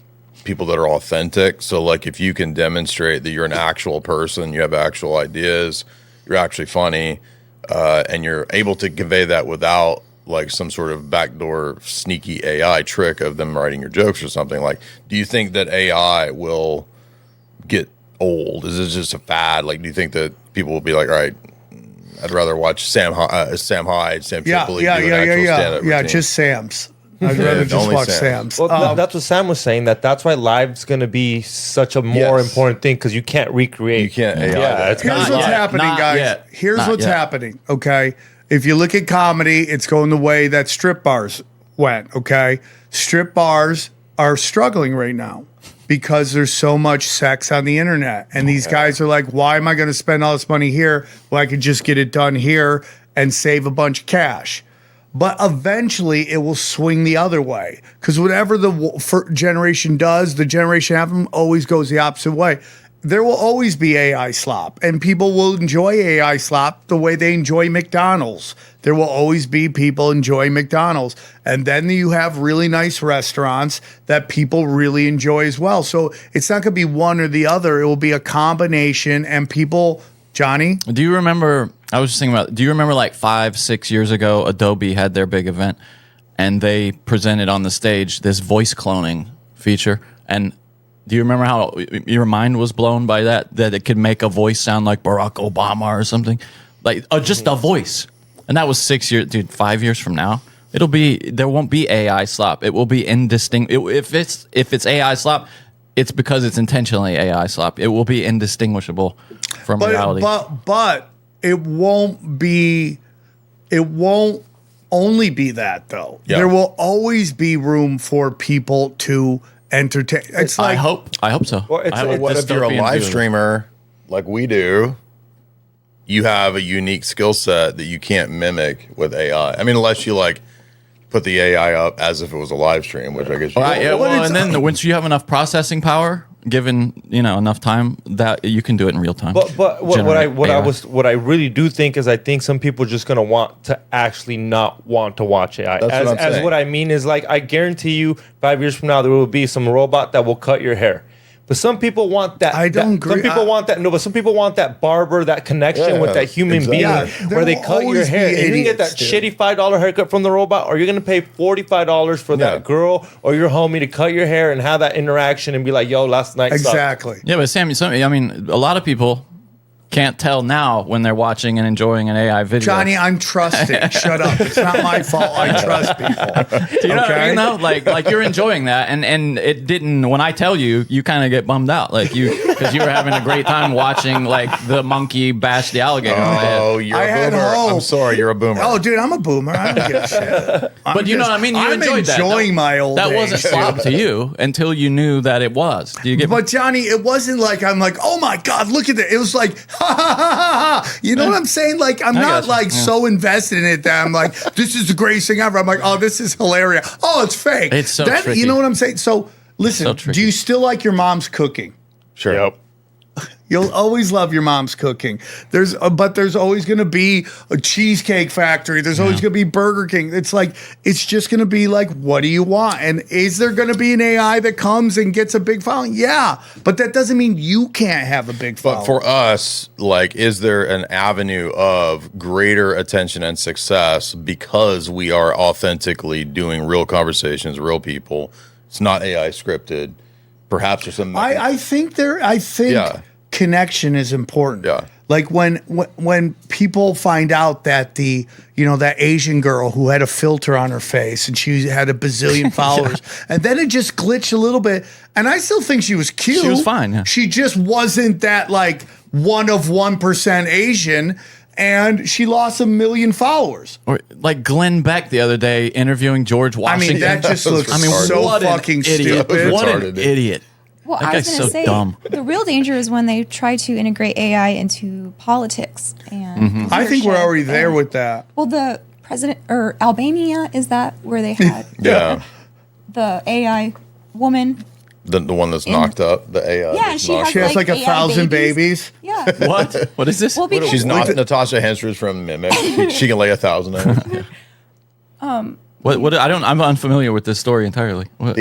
people that are authentic. So like if you can demonstrate that you're an actual person, you have actual ideas, you're actually funny, and you're able to convey that without like some sort of backdoor sneaky AI trick of them writing your jokes or something, like, do you think that AI will get old? Is it just a fad? Like, do you think that people will be like, all right, I'd rather watch Sam Hyde, Sam Yeah, Tripoli do an actual stand-up yeah, routine. just Sam's. I'd rather just only watch Sam's. Sam's. Well, that's what Sam was saying. That's why live's going to be such a more Yes. important thing because you can't recreate. You can't AI Yeah, that. it's Here's Not what's yet. happening, Not guys. yet. Here's Not what's yet. happening, okay? If you look at comedy, it's going the way that strip bars went, okay? Strip bars are struggling right now because there's so much sex on the internet. And these guys are like, why am I going to spend all this money here? Well, I could just get it done here and save a bunch of cash. But eventually it will swing the other way because whatever the generation does, the generation after them always goes the opposite way. There will always be AI slop, and people will enjoy AI slop the way they enjoy McDonald's. There will always be people enjoying McDonald's. And then you have really nice restaurants that people really enjoy as well. So it's not going to be one or the other. It will be a combination, and people, Johnny? Do you remember? I was just thinking about. Do you remember like 5-6 years ago, Adobe had their big event, and they presented on the stage this voice cloning feature. And do you remember how your mind was blown by that? That it could make a voice sound like Barack Obama or something, like just a voice. And that was 6 years, dude. 5 years from now, there won't be AI slop. It will be indistinct. If it's AI slop, it's because it's intentionally AI slop. It will be indistinguishable from reality. But it won't be. It won't only be that though. Yeah. There will always be room for people to entertain. It's I like hope so. Well, it's- I have a What if you're a dystopian live view. streamer like we do? You have a unique skill set that you can't mimic with AI. I mean, unless you like put the AI up as if it was a live stream, which I guess you Right, yeah, What well, is- and then once you have enough processing power, given enough time, that you can do it in real time. But Generate AI. what I really do think is I think some people are just gonna want to actually not want to watch AI. That's what I'm As saying. what I mean is like I guarantee you 5 years from now there will be some robot that will cut your hair. But some people want that. I don't agree. Some people want that. No, but some people want that barber, that connection Yeah, with that human exactly. being, Yeah, there where they will cut your always hair. be And you can get idiots, that dude. shitty $5 haircut from the robot, or you're gonna pay $45 for Yeah. that girl or your homie to cut your hair and have that interaction and be like, "Yo, last night sucked." Exactly. Yeah, but Sam, I mean, a lot of people can't tell now when they're watching and enjoying an AI video. Johnny, I'm trusting. Shut up. It's not my fault. I trust people. Do you know what I okay? mean, though? Like you're enjoying that, and it didn't. When I tell you, you kind of get bummed out, like because you were having a great time watching like the monkey bash the alligator. on the head. Oh, you're I a had boomer. hope. I'm sorry, you're a boomer. Oh, dude, I'm a boomer. I don't give a shit. But you know what I mean? You I'm enjoyed that. enjoying my old That age, wasn't dude. slop to you until you knew that it was. Do you get? But Johnny, it wasn't like I'm like, oh my God, look at it. It was like, ha ha ha ha ha. You know what I'm saying? Like I'm I not gotcha. like Yeah. so invested in it that I'm like, this is the greatest thing ever. I'm like, oh, this is hilarious. Oh, it's fake. It's so That- tricky. You know what I'm saying? So listen, So tricky. do you still like your mom's cooking? Sure. Yep. You'll always love your mom's cooking. But there's always going to be a Cheesecake Factory. There's always going to be Burger King. It's like it's just going to be like, what do you want? And is there going to be an AI that comes and gets a big following? Yeah, but that doesn't mean you can't have a big following. But for us, like, is there an avenue of greater attention and success because we are authentically doing real conversations, real people? It's not AI scripted. Perhaps there's some. I think Yeah. connection is important. Yeah. Like when people find out that that Asian girl who had a filter on her face and she had a bazillion followers, and then it just glitched a little bit, and I still think she was cute. She was fine, yeah. She just wasn't that like 1% Asian, and she lost 1 million followers. Or like Glenn Beck the other day interviewing George I Washington. mean, that just That was looks I mean, so what an fucking idiot. stupid. What an Retarded. idiot. Well, That I was guy's going to so say dumb. the real danger is when they try to integrate AI into politics and I think we're leadership already there and- with that. Well, the president or Albania, is that where they had Yeah. the AI woman? The one that's knocked up, the AI. Yeah, that's she knocked has She has like AI 1,000 babies. Yeah. What? What is this? Well, because She's not Natasha Henstridge from Mimic. She can lay 1,000 in. What? I'm unfamiliar with this story entirely. What?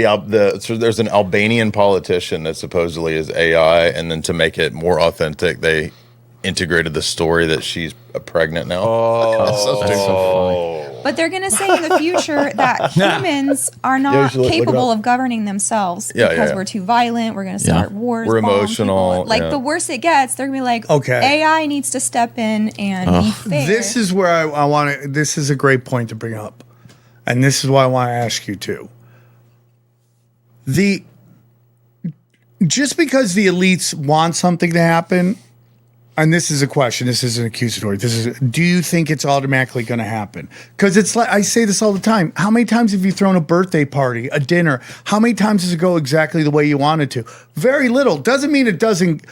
So there's an Albanian politician that supposedly is AI, and then to make it more authentic, they integrated the story that she's pregnant now. That's so funny. But they're going to say in the future that humans are you not should look it capable up. of governing themselves Yeah, because yeah. we're too violent. We're going to start wars. We're bomb emotional, people. Like yeah. the worse it gets, they're going to be like, Okay. AI needs to step in and be fair. This is where I want to. This is a great point to bring up, and this is why I want to ask you too. Just because the elites want something to happen, and this is a question. This isn't accusatory. Do you think it's automatically going to happen? Because it's like I say this all the time. How many times have you thrown a birthday party, a dinner? How many times does it go exactly the way you want it to? Very little. Doesn't mean it doesn't.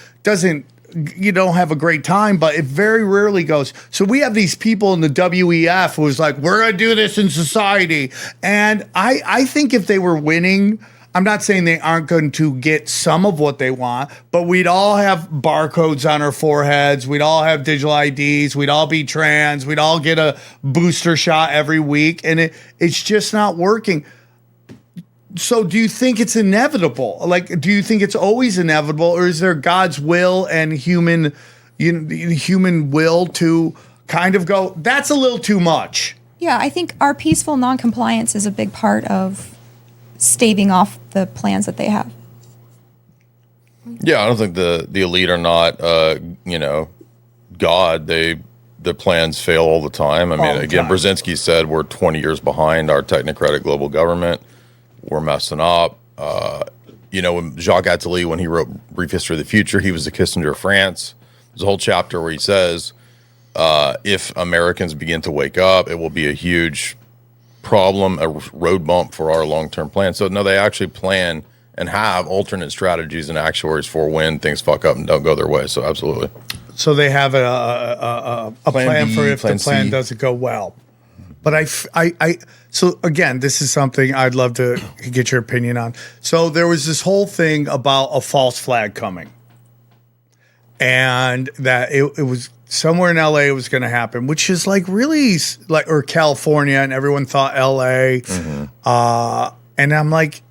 You don't have a great time, but it very rarely goes. So we have these people in the WEF who's like, we're going to do this in society. And I think if they were winning, I'm not saying they aren't going to get some of what they want, but we'd all have barcodes on our foreheads. We'd all have digital IDs. We'd all be trans. We'd all get a booster shot every week. And it's just not working. So do you think it's inevitable? Like, do you think it's always inevitable, or is there God's will and human will to kind of go, that's a little too much? Yeah, I think our peaceful non-compliance is a big part of staving off the plans that they have. Yeah, I don't think the elite are not, God. The plans fail all the time. I mean, the again, time. Brzezinski said we're 20 years behind our technocratic global government. We're messing up. When Jacques Attali, when he wrote Brief History of the Future, he was the Kissinger of France. There's a whole chapter where he says, if Americans begin to wake up, it will be a huge problem, a road bump for our long-term plan. So, no, they actually plan and have alternate strategies and actuaries for when things fuck up and don't go their way. So, absolutely. So they have a Plan plan B, for if plan the plan C. doesn't go well. But so again, this is something I'd love to get your opinion on. So there was this whole thing about a false flag coming, and that it was somewhere in LA it was going to happen, which is like really like, or California, and everyone thought LA. And I'm like,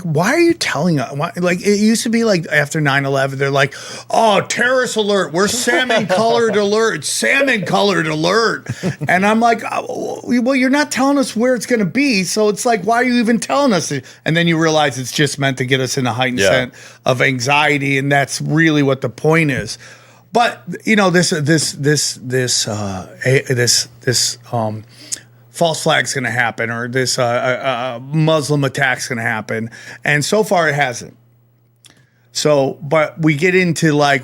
why are you telling us? Why, like, it used to be like after 9/11, they're like, oh, terrorist alert. We're salmon colored alert. Salmon colored alert. And I'm like, oh, well, you're not telling us where it's going to be. So it's like, why are you even telling us? And then you realize it's just meant to get us in a heightened sense of anxiety. And that's really what the point is. But, you know, this false flag's going to happen, or this Muslim attack's going to happen. And so far it hasn't. So, but we get into like,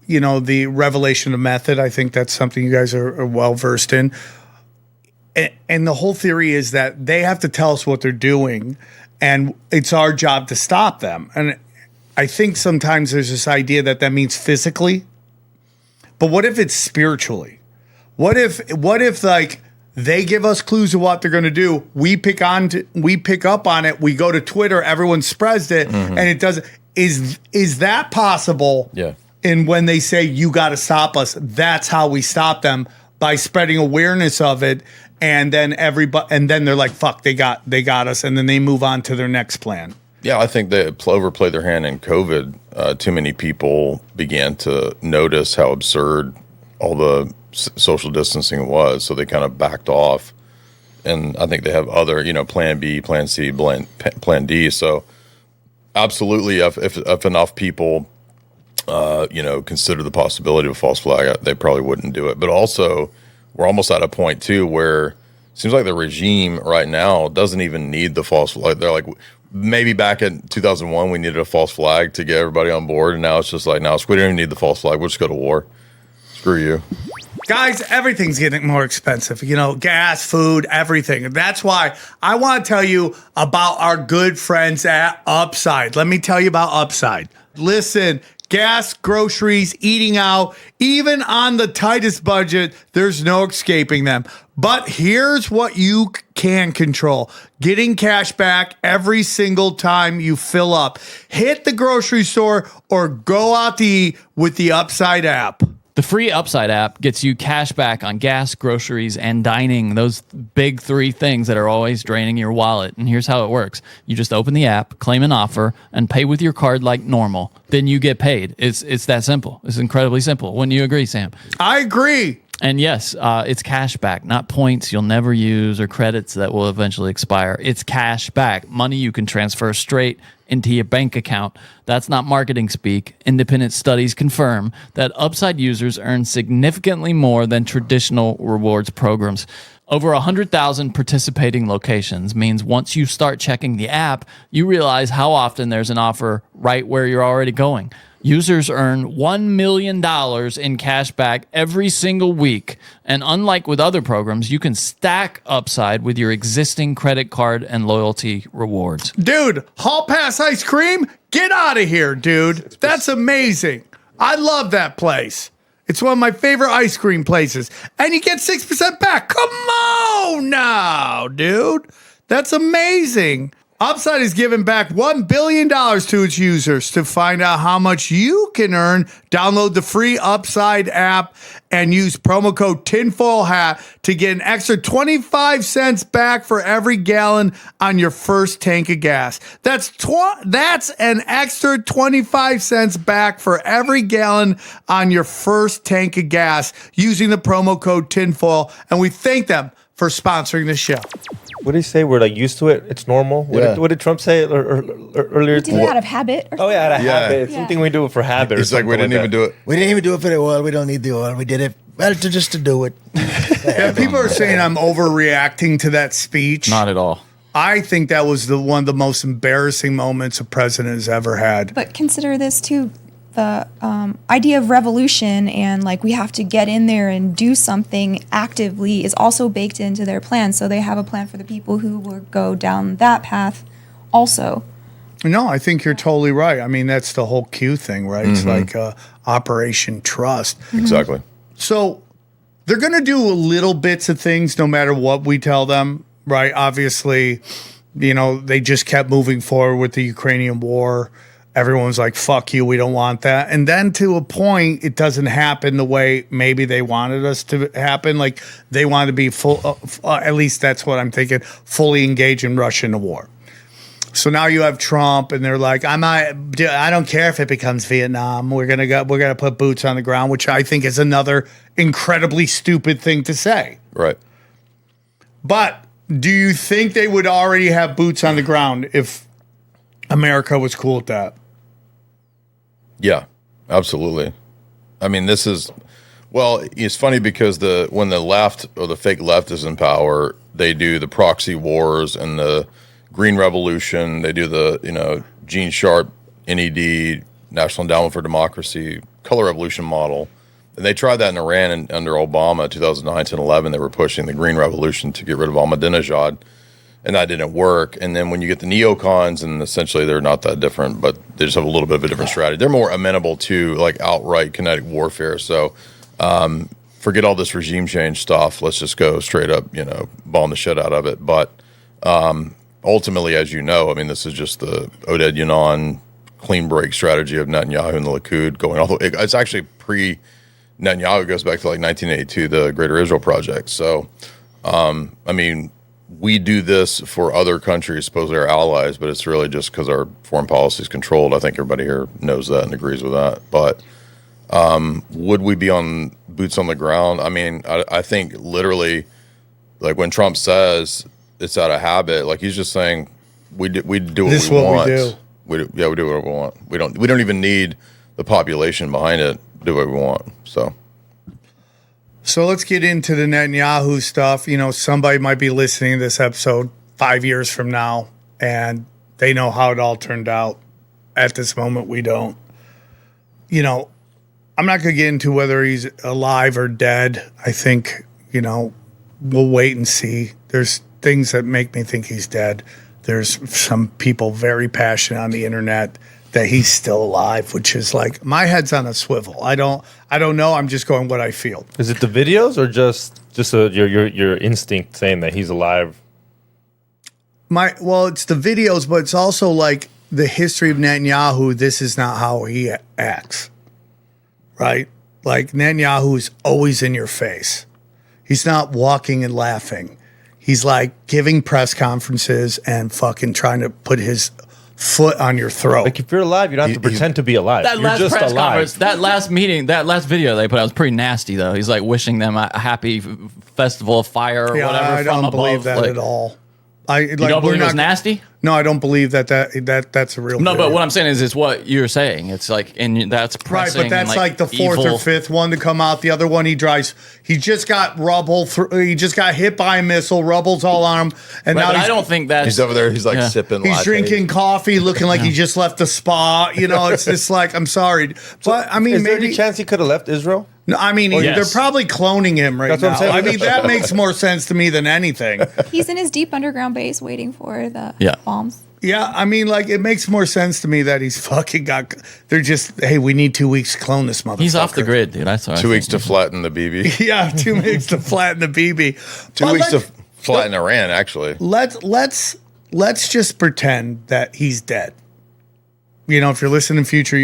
you know, the revelation of method. I think that's something you guys are well versed in. And the whole theory is that they have to tell us what they're doing, and it's our job to stop them. And I think sometimes there's this idea that means physically, but what if it's spiritually? What if like, they give us clues of what they're going to do. We pick up on it. We go to Twitter. Everyone spreads it, and it doesn't. Is that possible? Yeah. And when they say you got to stop us, that's how we stop them, by spreading awareness of it, and then they're like, "Fuck, they got us," and then they move on to their next plan. Yeah, I think they overplayed their hand in COVID. Too many people began to notice how absurd all the social distancing was, so they kind of backed off. And I think they have other, you know, plan B, plan C, plan D. So absolutely, if enough people, you know, consider the possibility of a false flag, they probably wouldn't do it. But also, we're almost at a point too where it seems like the regime right now doesn't even need the false flag. They're like, maybe back in 2001 we needed a false flag to get everybody on board, and now it's just like, no, we don't even need the false flag. We'll just go to war. Screw you. Guys, everything's getting more expensive. You know, gas, food, everything. That's why I want to tell you about our good friends at Upside. Let me tell you about Upside. Listen, gas, groceries, eating out, even on the tightest budget, there's no escaping them. But here's what you can control: getting cash back every single time you fill up. Hit the grocery store or go out to eat with the Upside app. The free Upside app gets you cash back on gas, groceries, and dining. Those big three things that are always draining your wallet. And here's how it works. You just open the app, claim an offer, and pay with your card like normal. Then you get paid. It's that simple. It's incredibly simple. Wouldn't you agree, Sam? I agree. And yes, it's cash back, not points you'll never use or credits that will eventually expire. It's cash back, money you can transfer straight into your bank account. That's not marketing speak. Independent studies confirm that Upside users earn significantly more than traditional rewards programs. Over 100,000 participating locations means once you start checking the app, you realize how often there's an offer right where you're already going. Users earn $1 million in cash back every single week. And unlike with other programs, you can stack Upside with your existing credit card and loyalty rewards. Dude, Hall Pass ice cream? Get out of here, dude. That's amazing. I love that place. It's one of my favorite ice cream places. And you get 6% back. Come on now, dude. That's amazing. Upside is giving back $1 billion to its users. To find out how much you can earn, download the free Upside app and use promo code TINFOILHAT to get an extra 25 cents back for every gallon on your first tank of gas. That's an extra 25 cents back for every gallon on your first tank of gas using the promo code TINFOIL. And we thank them for sponsoring the show. What did he say? We're like used to it. It's normal. What did Trump say earlier? We did it out of habit. Or out of Yeah. habit. It's something we do it for habit. It's like we didn't even do it. We didn't even do it for the oil. We don't need the oil. We did it just to do it. Yeah, people are saying I'm overreacting to that speech. Not at all. I think that was one of the most embarrassing moments a president has ever had. But consider this too, the idea of revolution and like we have to get in there and do something actively is also baked into their plan. So they have a plan for the people who will go down that path also. No, I think you're totally right. I mean, that's the whole Q thing, right? It's like Operation Trust. Exactly. So they're going to do little bits of things no matter what we tell them, right? Obviously, they just kept moving forward with the Ukrainian war. Everyone's like, fuck you, we don't want that. And then to a point, it doesn't happen the way maybe they wanted us to happen. Like they want to be full, at least that's what I'm thinking, fully engaged in Russia in the war. So now you have Trump, and they're like, I don't care if it becomes Vietnam. We're gonna put boots on the ground, which I think is another incredibly stupid thing to say. Right. But do you think they would already have boots on the ground if America was cool with that? Yeah, absolutely. I mean, it's funny because when the left or the fake left is in power, they do the proxy wars and the Green Revolution. They do the, Gene Sharp, NED, National Endowment for Democracy, Color Revolution model. And they tried that in Iran and under Obama, 2009 to 11. They were pushing the Green Revolution to get rid of Ahmadinejad. And that didn't work. And then when you get the neocons, and essentially they're not that different, but they just have a little bit of a different strategy. They're more amenable to like outright kinetic warfare. So forget all this regime change stuff. Let's just go straight up, bomb the shit out of it. But ultimately, as you know, I mean, this is just the Oded Yanon clean break strategy of Netanyahu and the Likud going all the way. It's actually pre-Netanyahu. It goes back to like 1982, the Greater Israel Project. So, I mean, we do this for other countries, supposedly our allies, but it's really just because our foreign policy is controlled. I think everybody here knows that and agrees with that. But would we be on boots on the ground? I mean, I think literally, like when Trump says it's out of habit, like he's just saying we do what This we is what want. we do. We do what we want. We don't even need the population behind it to do what we want. So let's get into the Netanyahu stuff. Somebody might be listening to this episode 5 years from now, and they know how it all turned out. At this moment, we don't. I'm not going to get into whether he's alive or dead. I think, we'll wait and see. There's things that make me think he's dead. There's some people very passionate on the internet that he's still alive, which is like my head's on a swivel. I don't know. I'm just going what I feel. Is it the videos or just your instinct saying that he's alive? It's the videos, but it's also like the history of Netanyahu. This is not how he acts, right? Like Netanyahu's always in your face. He's not walking and laughing. He's like giving press conferences and fucking trying to put his foot on your throat. Like if you're alive, you don't have to pretend to be alive. That You're last just press alive. conference, that last meeting, that last video they put out was pretty nasty, though. He's like wishing them a happy festival of fire or whatever. I don't from believe above. that Like, at all. You don't believe it was nasty? No, I don't believe that's a real. No, video. but what I'm saying is, it's what you're saying. It's like, and that's Right, pressing. but that's and like the fourth evil. or fifth one to come out. The other one he drives. He just got rubble. He just got hit by a missile. Rubble's all on him, and Right, now but he's, I don't think that's. He's over there. He's like sipping. he's lattes. drinking coffee, looking like he just left the spa. It's just like I'm sorry, but I mean, Is there maybe. any chance he could have left Israel? No, I mean, Yes. they're probably cloning him right That's what now. I'm saying. I mean, that makes more sense to me than anything. He's in his deep underground base waiting for the Yeah. bombs. Yeah, I mean, like, it makes more sense to me that he's fucking got. They're just, hey, we need 2 weeks to clone this motherfucker. He's off the grid, dude. That's all. 2 weeks to flatten the BB. Yeah, 2 weeks to flatten the BB. 2 But weeks to flatten Iran, actually. let's just pretend that he's dead. If you're listening in future,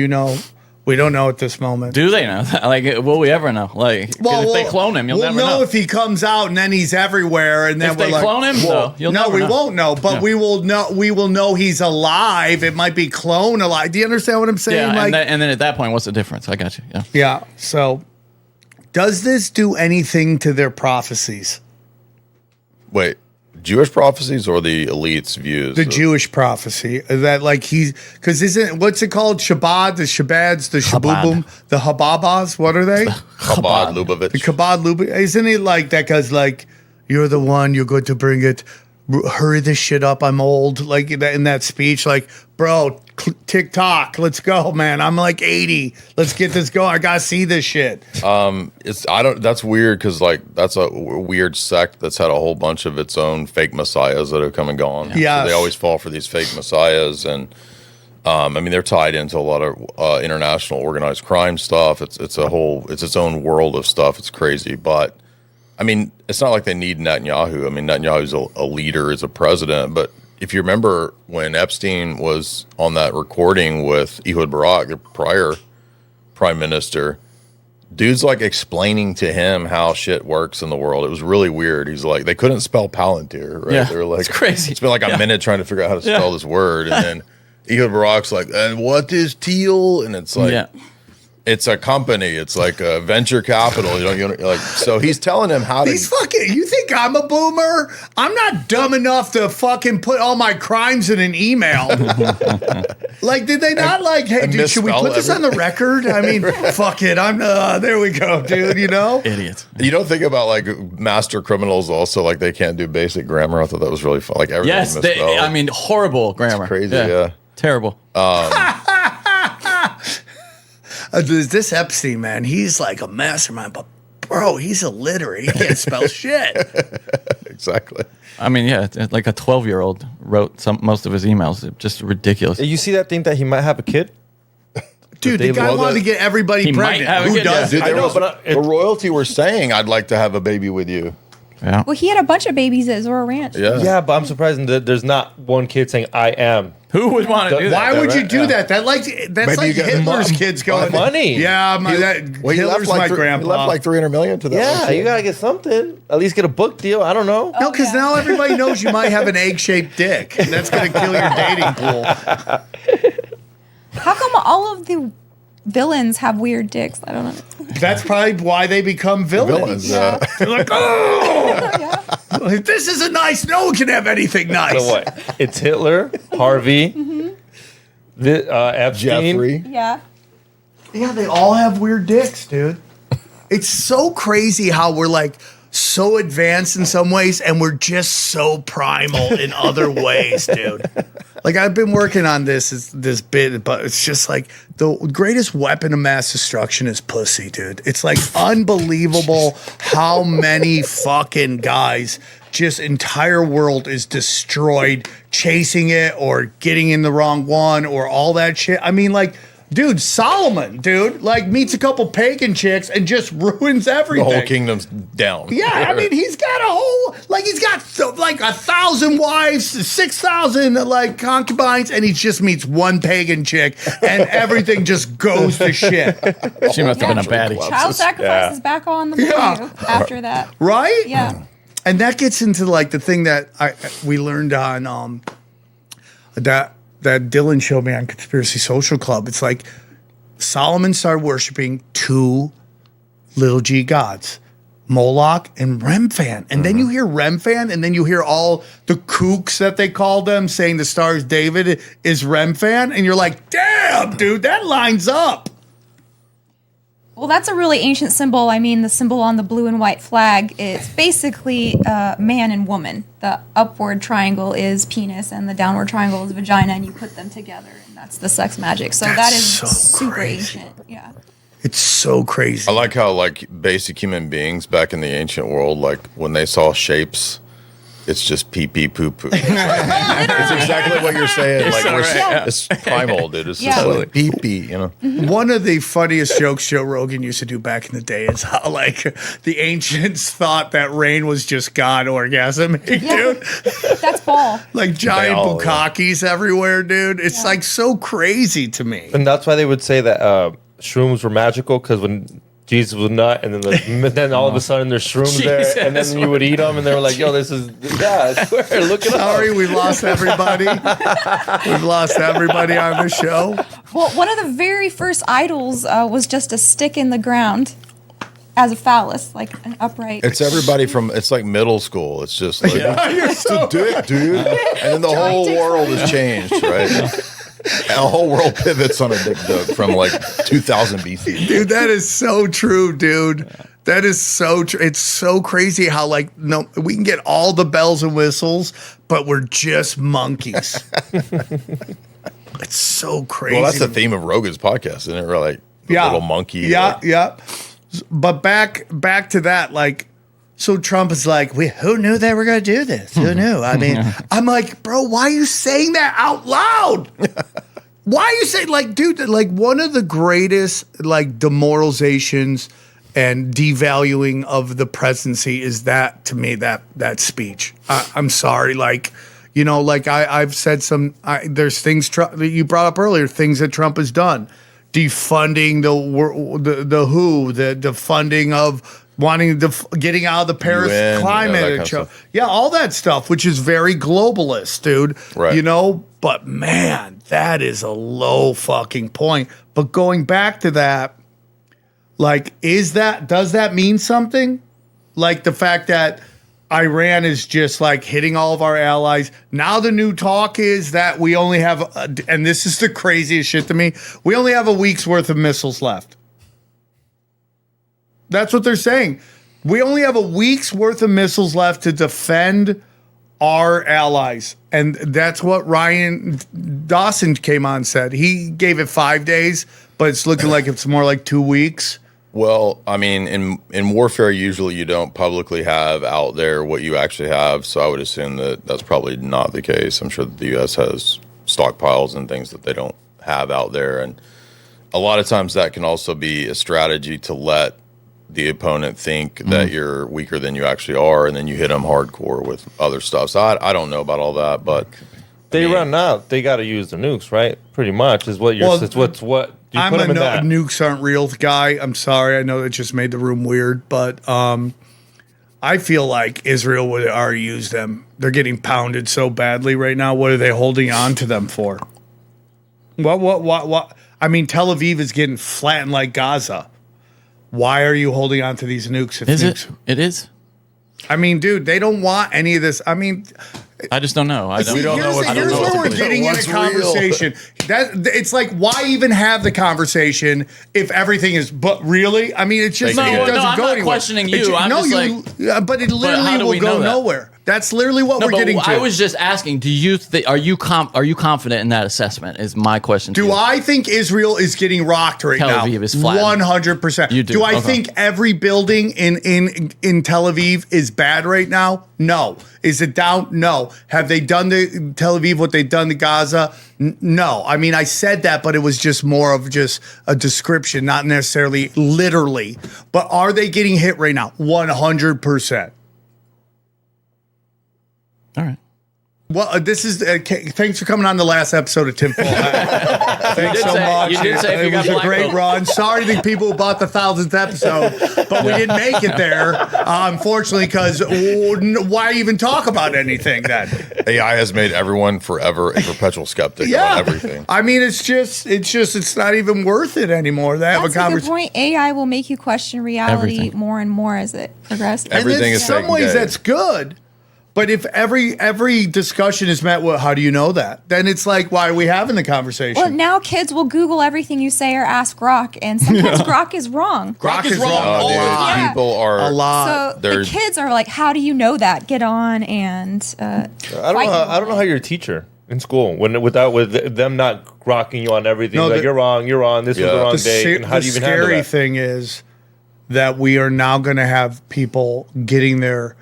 we don't know at this moment. Do they know that? Like, will we ever know? Like, 'cause if they clone him, you'll we'll never know. if he comes out and then he's everywhere, and then If we're they like, clone him, though, you'll no, never we know. won't know, but Yeah. we will know. We will know he's alive. It might be clone alive. Do you understand what I'm saying? Yeah, like, and then at that point, what's the difference? I got you. Yeah. yeah. So, does this do anything to their prophecies? Wait, Jewish prophecies or the elites' views? The Jewish prophecy is that like because isn't what's it called? Shabbat, the Shabads, the Shabubum, the Hababas. What are they? Chabad Lubavitch. The Kabod Lubin. Isn't it like that guy's like, you're the one, you're going to bring it. Hurry this shit up. I'm old. Like in that speech, like, bro, TikTok, let's go, man. I'm like 80. Let's get this going. I gotta see this shit. That's weird because like that's a weird sect that's had a whole bunch of its own fake messiahs that have come and gone. Yes. So they always fall for these fake messiahs, and I mean they're tied into a lot of international organized crime stuff. It's its own world of stuff. It's crazy, but I mean, it's not like they need Netanyahu. I mean, Netanyahu's a leader, is a president. But if you remember when Epstein was on that recording with Ehud Barak, the prior prime minister, dude's like explaining to him how shit works in the world. It was really weird. He's like, they couldn't spell Palantir, right? Yeah, They were like, it's crazy. It's been like a minute trying to figure out how to spell this word. And then Ehud Barak's like, and what is teal? And it's like, it's a company. It's like a venture capital. You know, like, so he's telling him how to. He's fucking. You think I'm a boomer? I'm not dumb enough to fucking put all my crimes in an email. Like, did they not hey, dude, should we put this on the record? I mean, fuck it. I'm. There we go, dude. You know, Idiots. You don't think about like master criminals also, like they can't do basic grammar. I thought that was really fun. Like everything's misspelled. I mean, horrible grammar. It's crazy, yeah. Terrible. this Epstein, man, he's like a mastermind, but bro, he's illiterate. He can't spell shit. Exactly. I mean, yeah, like a 12-year-old wrote most of his emails. It's just ridiculous. You see that thing that he might have a kid? Dude, the guy wanted to get everybody He might pregnant. have a Who kid, does? Dude, I know, but the royalty were saying, I'd like to have a baby with you. Yeah. Well, he had a bunch of babies at Zora Ranch. Yeah. Yeah, but I'm surprised that there's not one kid saying I am. Who would want to do that? Why would right? you do that? That's Maybe like you got Hitler's kids going money. Yeah, He Hitler's my he grandpa. left like 300 million to that. Yeah, one kid. you gotta get something. At least get a book deal. I don't know. No, because now everybody knows you might have an egg-shaped dick, and that's going to kill your dating pool. How come all of the villains have weird dicks? I don't know. That's probably why they become villains. Yeah. They're like, oh, Yeah. this isn't nice. No one can have anything nice. So what? It's Hitler, Harvey, Epstein. Jeffrey. Yeah. Yeah, they all have weird dicks, dude. It's so crazy how we're like so advanced in some ways and we're just so primal in other ways, dude. Like I've been working on this bit, but it's just like the greatest weapon of mass destruction is pussy, dude. It's like unbelievable how many fucking guys just entire world is destroyed chasing it or getting in the wrong one or all that shit. I mean, like, dude, Solomon, dude, like meets a couple pagan chicks and just ruins The everything. whole kingdom's down. Yeah, I mean, he's got a whole, like, he's got like 1,000 wives, 6,000 like concubines, and he just meets one pagan chick, and everything just goes to shit, She must have been a baddie. Child sacrifice is back on the menu after that. right? Yeah. And that gets into like the thing that we learned on that Dylan showed me on Conspiracy Social Club. It's like Solomon started worshiping two little g gods, Moloch and Remphan. And then you hear Remphan, and then you hear all the kooks that they call them saying the Star is David is Remphan. And you're like, damn, dude, that lines up. Well, that's a really ancient symbol. I mean, the symbol on the blue and white flag is basically man and woman. The upward triangle is penis, and the downward triangle is vagina, and you put them together, and that's the sex magic. So That's that is so super crazy. ancient. Yeah. It's so crazy. I like how like basic human beings back in the ancient world, like when they saw shapes, it's just pee pee poo poo. It's exactly what you're saying. Like it's primal, dude. It's just Yeah. like pee pee, you know. One of the funniest jokes Joe Rogan used to do back in the day is how like the ancients thought that rain was just God orgasming, Yeah. dude. That's ball. Like giant all, bukkakis everywhere, dude. It's Yeah. like so crazy to me. And that's why they would say that shrooms were magical, because when Jesus was nut, and then all of a sudden there's shrooms there, and Jesus. then you would eat them, and they were like, "Yo, this is I swear, look it Sorry, up." we've lost everybody. We've lost everybody on the show. Well, one of the very first idols was just a stick in the ground as a phallus, like an upright. It's everybody from it's like middle school. It's just like You're it's a dick, dude. And then the whole dick world has changed, right? And the whole world pivots on a dick joke from like 2000 BC. Dude, that is so true, dude. That is so true. It's so crazy how like no, we can get all the bells and whistles, but we're just monkeys. It's so crazy. Well, that's the theme of Rogan's podcast, isn't it? We're like the little monkey. Yeah, like- yeah. But back to that, like, so Trump is like, who knew they were going to do this? Who knew? I mean, I'm like, bro, why are you saying that out loud? Why are you saying, like, dude, like one of the greatest like demoralizations and devaluing of the presidency is that, to me, that speech. I'm sorry, like, you know, like I've said there's things that you brought up earlier, things that Trump has done, defunding the funding of wanting getting out of the Paris UN, climate, all that stuff, which is very globalist, dude. Right. You know, but man, that is a low fucking point. But going back to that, like, does that mean something? Like the fact that Iran is just like hitting all of our allies. Now the new talk is that we only have, and this is the craziest shit to me, we only have a week's worth of missiles left. That's what they're saying. We only have a week's worth of missiles left to defend our allies. And that's what Ryan Dawson came on and said. He gave it 5 days, but it's looking like it's more like 2 weeks. Well, I mean, in warfare, usually you don't publicly have out there what you actually have. So I would assume that that's probably not the case. I'm sure that the U.S. has stockpiles and things that they don't have out there. And a lot of times that can also be a strategy to let the opponent think that you're weaker than you actually are. And then you hit them hardcore with other stuff. So I don't know about all that, but They run out. They got to use the nukes, right? Pretty much is what you're. What you I'm put them in that. nukes aren't real guy. I'm sorry. I know that just made the room weird, but I feel like Israel would already use them. They're getting pounded so badly right now. What are they holding on to them for? What? I mean, Tel Aviv is getting flattened like Gaza. Why are you holding on to these nukes? Is it? It is. I mean, dude, they don't want any of this. I mean, I just don't know. here's know where we're getting in a conversation. It's like, why even have the conversation if everything is? But really, I mean, it's just No, it no, doesn't I'm go not anywhere. questioning you. I'm no, just but it how literally do will we go know that? nowhere. That's literally what No, we're but getting to. I was just asking. Do you are you confident in that assessment? Is my question. Do I think Israel is getting rocked right Tel now? Aviv is flattened. 100%. You do? Do I Okay. think every building in Tel Aviv is bad right now? No. Is it down? No. Have they done to Tel Aviv what they've done to Gaza? No. I mean, I said that, but it was just more of just a description, not necessarily literally. But are they getting hit right now? 100%. All right. Well, this is thanks for coming on the last episode of Tim Full Hat. Thanks so much. You did say if you it got was a black great belt. run. Sorry to the people who bought the 1,000th episode, but we didn't make it there, unfortunately, because why even talk about anything then? AI has made everyone forever a perpetual skeptic about everything. I mean, it's not even worth it anymore to have That's a a good conversation. point. AI will make you question reality Everything. more and more as it progresses. Everything in is some taken ways day. that's good. But if every discussion is met with, how do you know that? Then it's like, why are we having the conversation? Well, now kids will Google everything you say or ask Grok, and sometimes Grok is wrong. Grok is wrong Oh, a dude, lot. Yeah. people are A lot. So the there's- kids are like, "How do you know that? Get on and." I don't know how you're a teacher in school with them not grokking you on everything. No, Like the- you're wrong. This was the wrong date. And how do you even handle scary that? thing is that we are now going to have people getting their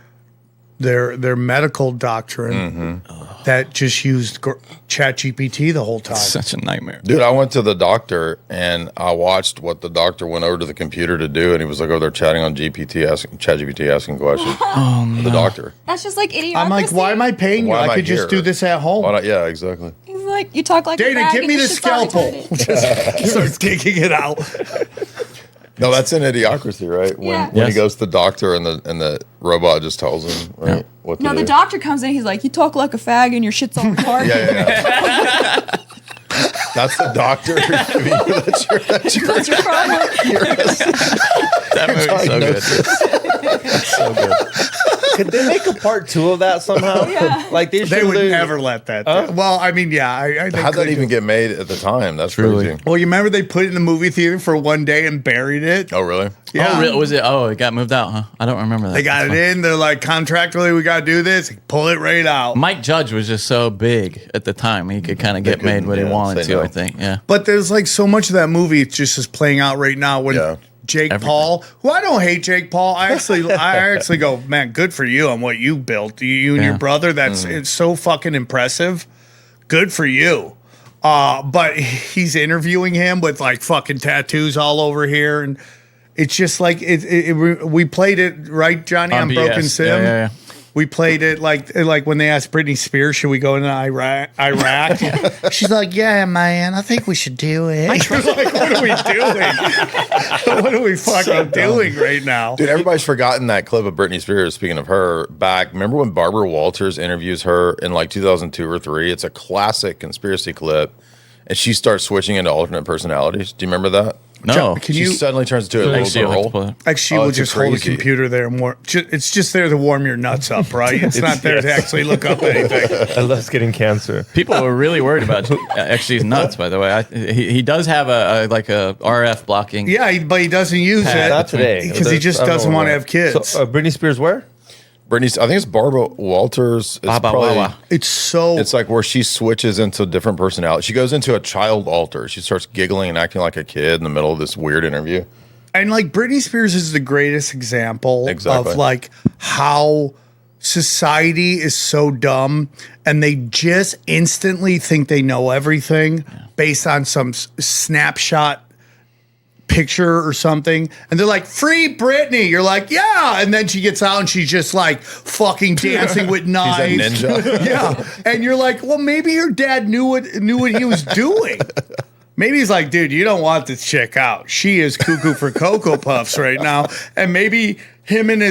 medical doctrine that just used ChatGPT the whole time. Such a nightmare. Dude, I went to the doctor and I watched what the doctor went over to the computer to do, and he was like over there chatting on ChatGPT asking questions. The doctor. That's just like idiocracy. I'm like, why am I paying you? Why am I I could just here? do this at home. Why not? Yeah, exactly. He's like, you talk like a Dana, fag give and me your the shit's not scalpel. retarded. Just start digging it out. No, that's in Idiocracy, right? When Yeah. when Yes. he goes to the doctor and the robot just tells him right what to No, do. the doctor comes in. He's like, you talk like a fag and your shit's all retarded. Yeah. That's the doctor. That's your problem. That movie's so good. Could they make a part 2 of that somehow? Yeah. Like they They should would literally- never let that. Well, I mean, yeah. I think How'd that they even do. get made at the time? That's Truly. crazy. Well, you remember they put it in the movie theater for one day and buried it? Oh, really? Yeah. Oh, was it? Oh, it got moved out, huh? I don't remember that. They got it in. They're like, contractually, we got to do this. Pull it right out. Mike Judge was just so big at the time. He could kind of get made what he couldn't, wanted say to, no. I think. Yeah. But there's like so much of that movie. It's just playing out right now when Yeah. Jake Everything. Paul, who I don't hate Jake Paul. I actually go, man, good for you on what you built. You and your Yeah. brother. It's so fucking impressive. Good for you. But he's interviewing him with like fucking tattoos all over here. And It's just like we played it, right, Johnny, on BS. Broken Sim. Yeah. We played it like when they asked Britney Spears, should we go into Iraq? She's like, yeah, man, I think we should do it. You're like, what are we doing? What are we fucking doing right now? Dude, everybody's forgotten that clip of Britney Spears. Speaking of her, back. Remember when Barbara Walters interviews her in like 2002 or 3? It's a classic conspiracy clip, and she starts switching into alternate personalities. Do you remember that? No. Can She you suddenly turns into a little Actually, I'll have to girl. play it. actually Oh, will it's just hold a crazy. computer there and it's just there to warm your nuts up, right? It's not there to actually look up anything. I love getting cancer. People were really worried about XG's nuts, by the way. He does have a RF blocking. Yeah, but he doesn't use Not it today. because he just I don't doesn't know want to why. have kids. So, Britney Spears, where? Britney's, I think it's Barbara Walters. It's Baba probably- Wawa. It's like where she switches into different personalities. She goes into a child alter. She starts giggling and acting like a kid in the middle of this weird interview. And like Britney Spears is the greatest example Exactly. of like how society is so dumb and they just instantly think they know everything based on some snapshot picture or something. And they're like, free Britney. You're like, yeah. And then she gets out and she's just like fucking dancing with knives. ninja. Yeah. And you're like, well, maybe your dad knew what he was doing. Maybe he's like, dude, you don't want this chick out. She is cuckoo for Cocoa Puffs right now. And maybe him and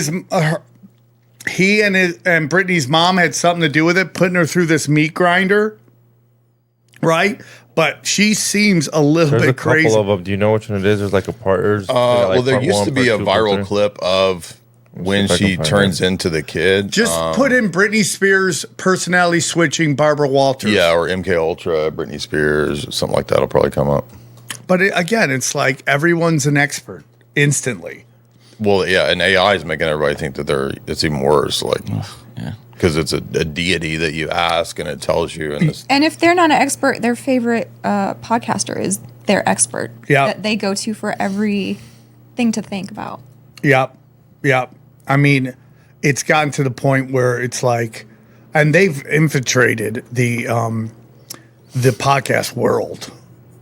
he and Brittany's mom had something to do with it, putting her through this meat grinder, right? But she seems a little There's a bit couple crazy. of them. Do you know which one it is? There's like a part. Well, there used to be a viral clip of when if I can she find turns it. into the kid. Just put in Britney Spears personality switching Barbara Walters. Yeah, or MK Ultra, Britney Spears, something like that'll probably come up. But again, it's like everyone's an expert instantly. Well, yeah, and AI is making everybody think that it's even worse, like Yeah. because it's a deity that you ask and it tells you. And this, And if they're not an expert, their favorite podcaster is their expert Yeah. that they go to for everything to think about. Yep. I mean, it's gotten to the point where it's like, and they've infiltrated the podcast world.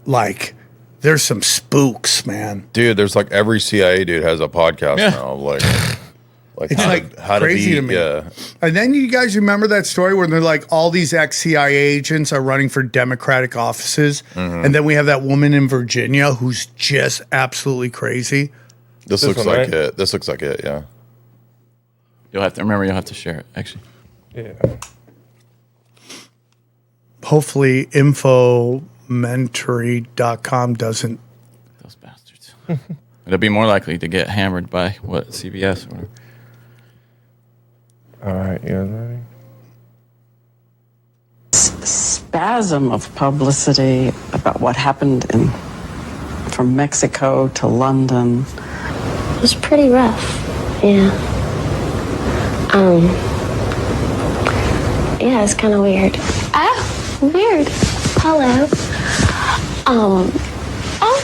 Like, there's some spooks, man. dude, there's like every CIA dude has a podcast Yeah. now. Like It's like crazy to me. Yeah, And then you guys remember that story where they're like, all these ex-CIA agents are running for Democratic offices, and then we have that woman in Virginia who's just absolutely crazy. this looks one, like right? it. This looks like it. Yeah. You'll have to share it, actually. Yeah. Hopefully, infomentary.com doesn't. Those bastards. It'll be more likely to get hammered by CBS or All right. You guys ready? Spasm of publicity about what happened from Mexico to London. It was pretty rough. Yeah. Yeah, it's kind of weird. Oh, weird. Hello. Oh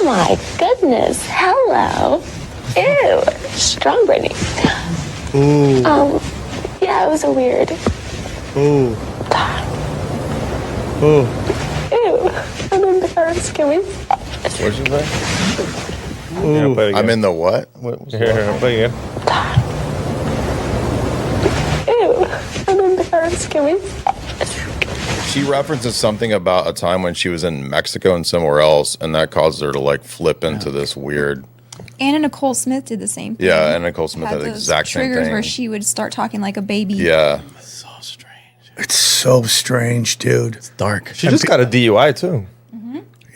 my goodness. Hello. Ew. Strong Brittany. Ooh. Yeah, it was a weird. Ooh. Ooh. Ew. I'm embarrassed. Can we? What'd you say? Yeah, play it I'm again. in the what? What was Here, that? play it again. Ew. I'm embarrassed. Can we? She references something about a time when she was in Mexico and somewhere else, and that caused her to like flip into this weird. Anna Nicole Smith did the same thing. Yeah, and Nicole Smith had the those exact same triggers thing. where she would start talking like a baby. Yeah, so strange. It's so strange, dude. Dark. She just got a DUI too.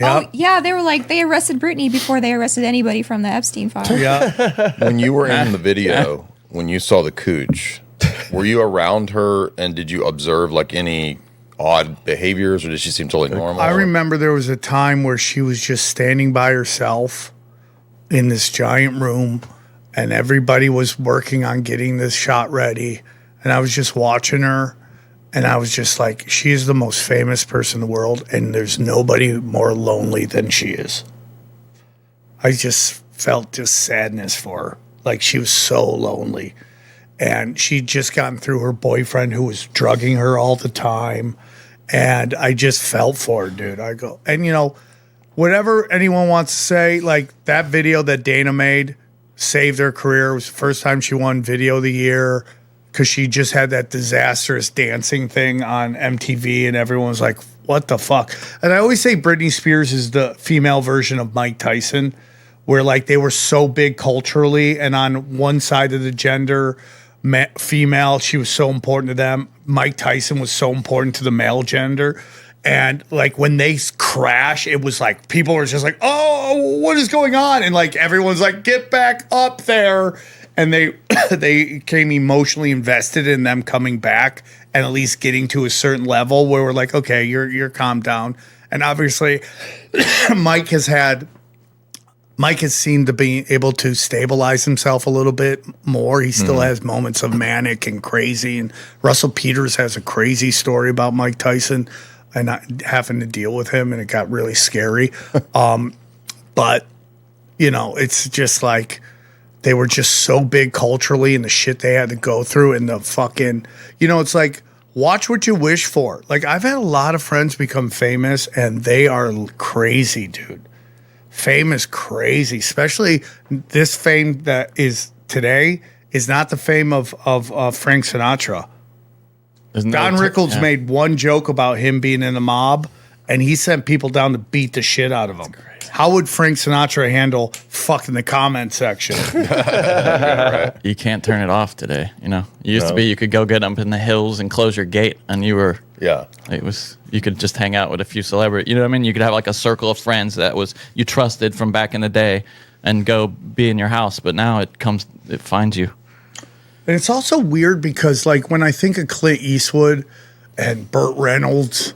Oh, yeah, they were like, they arrested Britney before they arrested anybody from the Epstein file. Yeah. when you were in the video, when you saw the cooch, were you around her and did you observe like any odd behaviors, or did she seem totally normal? I remember there was a time where she was just standing by herself in this giant room and everybody was working on getting this shot ready. And I was just watching her and I was just like, she is the most famous person in the world and there's nobody more lonely than she is. I just felt just sadness for her. Like she was so lonely. And she'd just gotten through her boyfriend who was drugging her all the time. And I just felt for her, dude. I go, and you know, whatever anyone wants to say, like that video that Dana made, saved her career. It was the first time she won Video of the Year because she just had that disastrous dancing thing on MTV, and everyone was like, what the fuck? And I always say Britney Spears is the female version of Mike Tyson, where like they were so big culturally, and on one side of the gender, female, she was so important to them. Mike Tyson was so important to the male gender. And like when they crash, it was like people were just like, oh, what is going on? And like everyone's like, get back up there. And they became emotionally invested in them coming back and at least getting to a certain level where we're like, okay, you're calmed down. And obviously Mike has seemed to be able to stabilize himself a little bit more. He still has moments of manic and crazy. And Russell Peters has a crazy story about Mike Tyson and not having to deal with him, and it got really scary. But, you know, it's just like they were just so big culturally, and the shit they had to go through, and the fucking, you know, it's like, watch what you wish for. Like, I've had a lot of friends become famous, and they are crazy, dude. Fame is crazy, especially this fame that is today is not the fame of Frank Sinatra. Don Rickles made one joke about him being in the mob, and he sent people down to beat the shit out of him. How would Frank Sinatra handle fucking the comment section? You can't turn it off today. You know, it used to be you could go get up in the hills and close your gate, and you were you could just hang out with a few celebrities. You know what I mean? You could have like a circle of friends that was you trusted from back in the day, and go be in your house. But now it finds you. And it's also weird because, like, when I think of Clint Eastwood and Burt Reynolds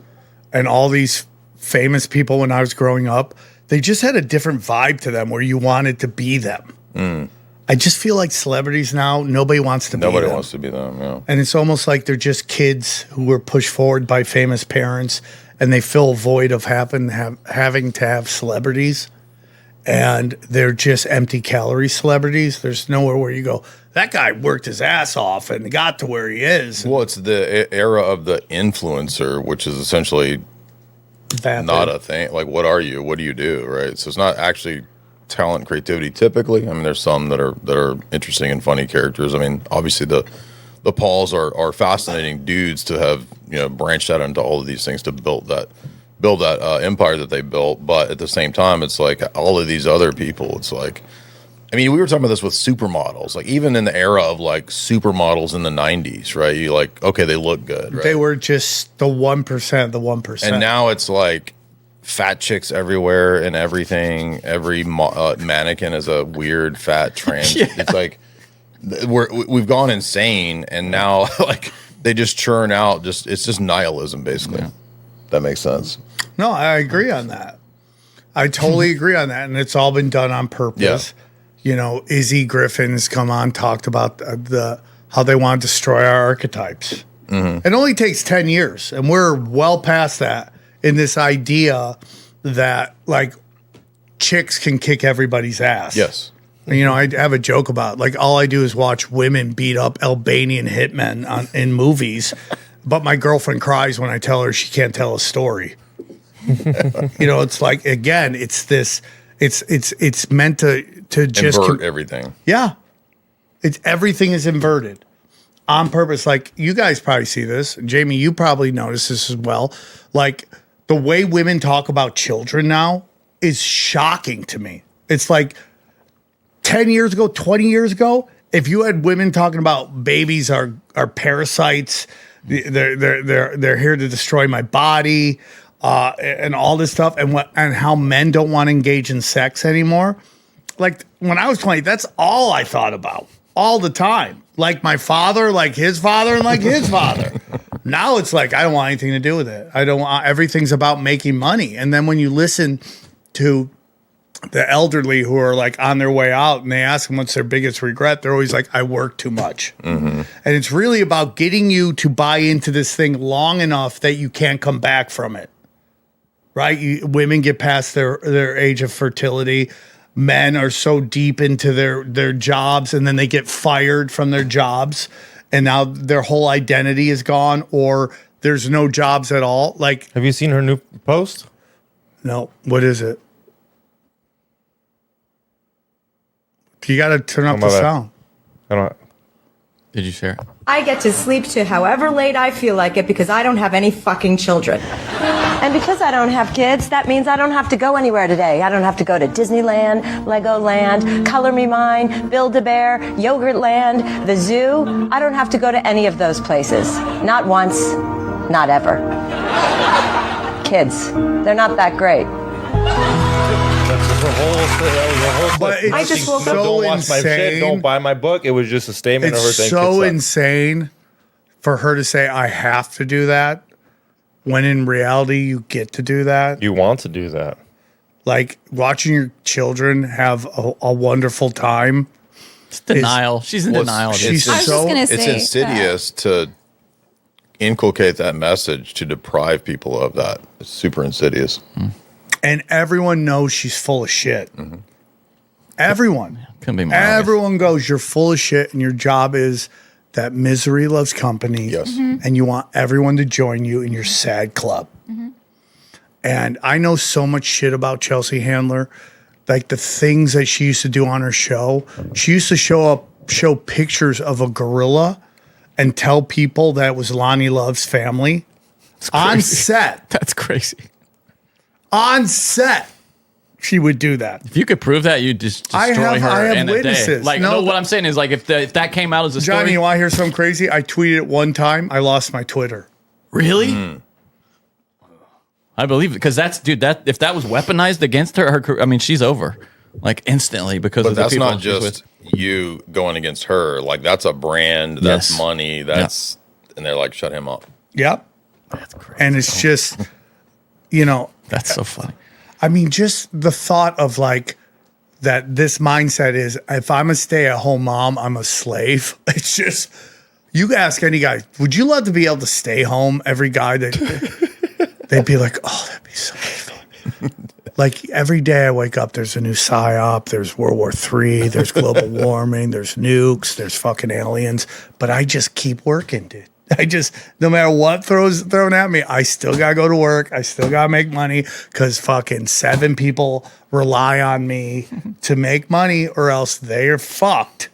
and all these famous people when I was growing up, they just had a different vibe to them where you wanted to be them. I just feel like celebrities now, nobody wants to be them. Nobody wants to be them, yeah. And it's almost like they're just kids who were pushed forward by famous parents, and they fill a void of having to have celebrities. And they're just empty calorie celebrities. There's nowhere where you go, that guy worked his ass off and got to where he is. Well, it's the era of the influencer, which is essentially not a thing. Like, what are you? What do you do? Right. So it's not actually talent and creativity typically. I mean, there's some that are interesting and funny characters. I mean, obviously the Pauls are fascinating dudes to have, you know, branched out into all of these things to build that empire that they built. But at the same time, it's like all of these other people, it's like, I mean, we were talking about this with supermodels, like even in the era of like supermodels in the 90s, right? You like, okay, they look good, right? They were just the 1%. And now it's like fat chicks everywhere and everything. Every mannequin is a weird fat trans. It's like we've gone insane, and now like they just churn out. It's just nihilism, basically. Yeah. That makes sense. No, I agree on that. I totally agree on that, and it's all been done on purpose. Yeah. You know, Izzy Griffin's come on, talked about how they want to destroy our archetypes. It only takes 10 years, and we're well past that in this idea that, like, chicks can kick everybody's ass. Yes. And, you know, I have a joke about, like, all I do is watch women beat up Albanian hitmen in movies, but my girlfriend cries when I tell her she can't tell a story. You know, it's like, again, it's this, it's meant to just invert everything. Yeah. Everything is inverted on purpose. Like, you guys probably see this. Jamie, you probably notice this as well. Like, the way women talk about children now is shocking to me. It's like 10 years ago, 20 years ago, if you had women talking about babies are parasites, they're here to destroy my body, and all this stuff, and how men don't want to engage in sex anymore. Like, when I was 20, that's all I thought about all the time. Like my father, like his father, and like his father. Now it's like, I don't want anything to do with it. Everything's about making money. And then when you listen to the elderly who are like on their way out and they ask them what's their biggest regret, they're always like, I work too much. And it's really about getting you to buy into this thing long enough that you can't come back from it. Right? Women get past their age of fertility. Men are so deep into their jobs, and then they get fired from their jobs, and now their whole identity is gone, or there's no jobs at all. Like, have you seen her new post? No. What is it? You got to turn up my the bad. sound. I don't. Did you share it? I get to sleep to however late I feel like it because I don't have any fucking children. And because I don't have kids, that means I don't have to go anywhere today. I don't have to go to Disneyland, Legoland, Color Me Mine, Build-A-Bear, Yogurtland, the zoo. I don't have to go to any of those places. Not once, not ever. Kids, they're not that great. But it's I just woke up. so Don't watch my shit. insane. Don't buy my book. It was just a statement of her It's saying so kids suck. insane for her to say, I have to do that, when in reality, you get to do that. You want to do that. Like, watching your children have a wonderful time. It's denial. She's in Well, denial. she's I was so- just gonna It's say insidious to inculcate that message to deprive people of that. It's super insidious. And everyone knows she's full of shit. Everyone. Couldn't be more obvious. Everyone goes, you're full of shit, and your job is that misery loves company. Yes. And you want everyone to join you in your sad club. And I know so much shit about Chelsea Handler. Like the things that she used to do on her show. She used to show pictures of a gorilla and tell people that it was Lonnie Love's family on crazy. set. That's crazy. On set, she would do that. If you could prove that, you'd just destroy I her have in a day. witnesses. Like, No, no, what I'm saying is, like, if that came out as a Johnny, story, you want to hear something crazy? I tweeted it one time. I lost my Twitter. really, I believe it because that's that if that was weaponized against her, I mean, she's over like instantly because But of the that's people not she's just with. you going against her. Like, that's a brand. That's Yes. money. That's, and they're like, shut him up. Yep. That's crazy. And it's just, That's so funny. I mean, just the thought of like that this mindset is if I'm a stay-at-home mom, I'm a slave. It's just, you ask any guy, would you love to be able to stay home? Every guy that they'd be like, oh, that'd be so much fun. Like every day I wake up, there's a new psyop, there's World War III, there's global warming, there's nukes, there's fucking aliens. But I just keep working, dude. I just, no matter what thrown at me, I still gotta go to work. I still gotta make money because fucking 7 people rely on me to make money, or else they're fucked.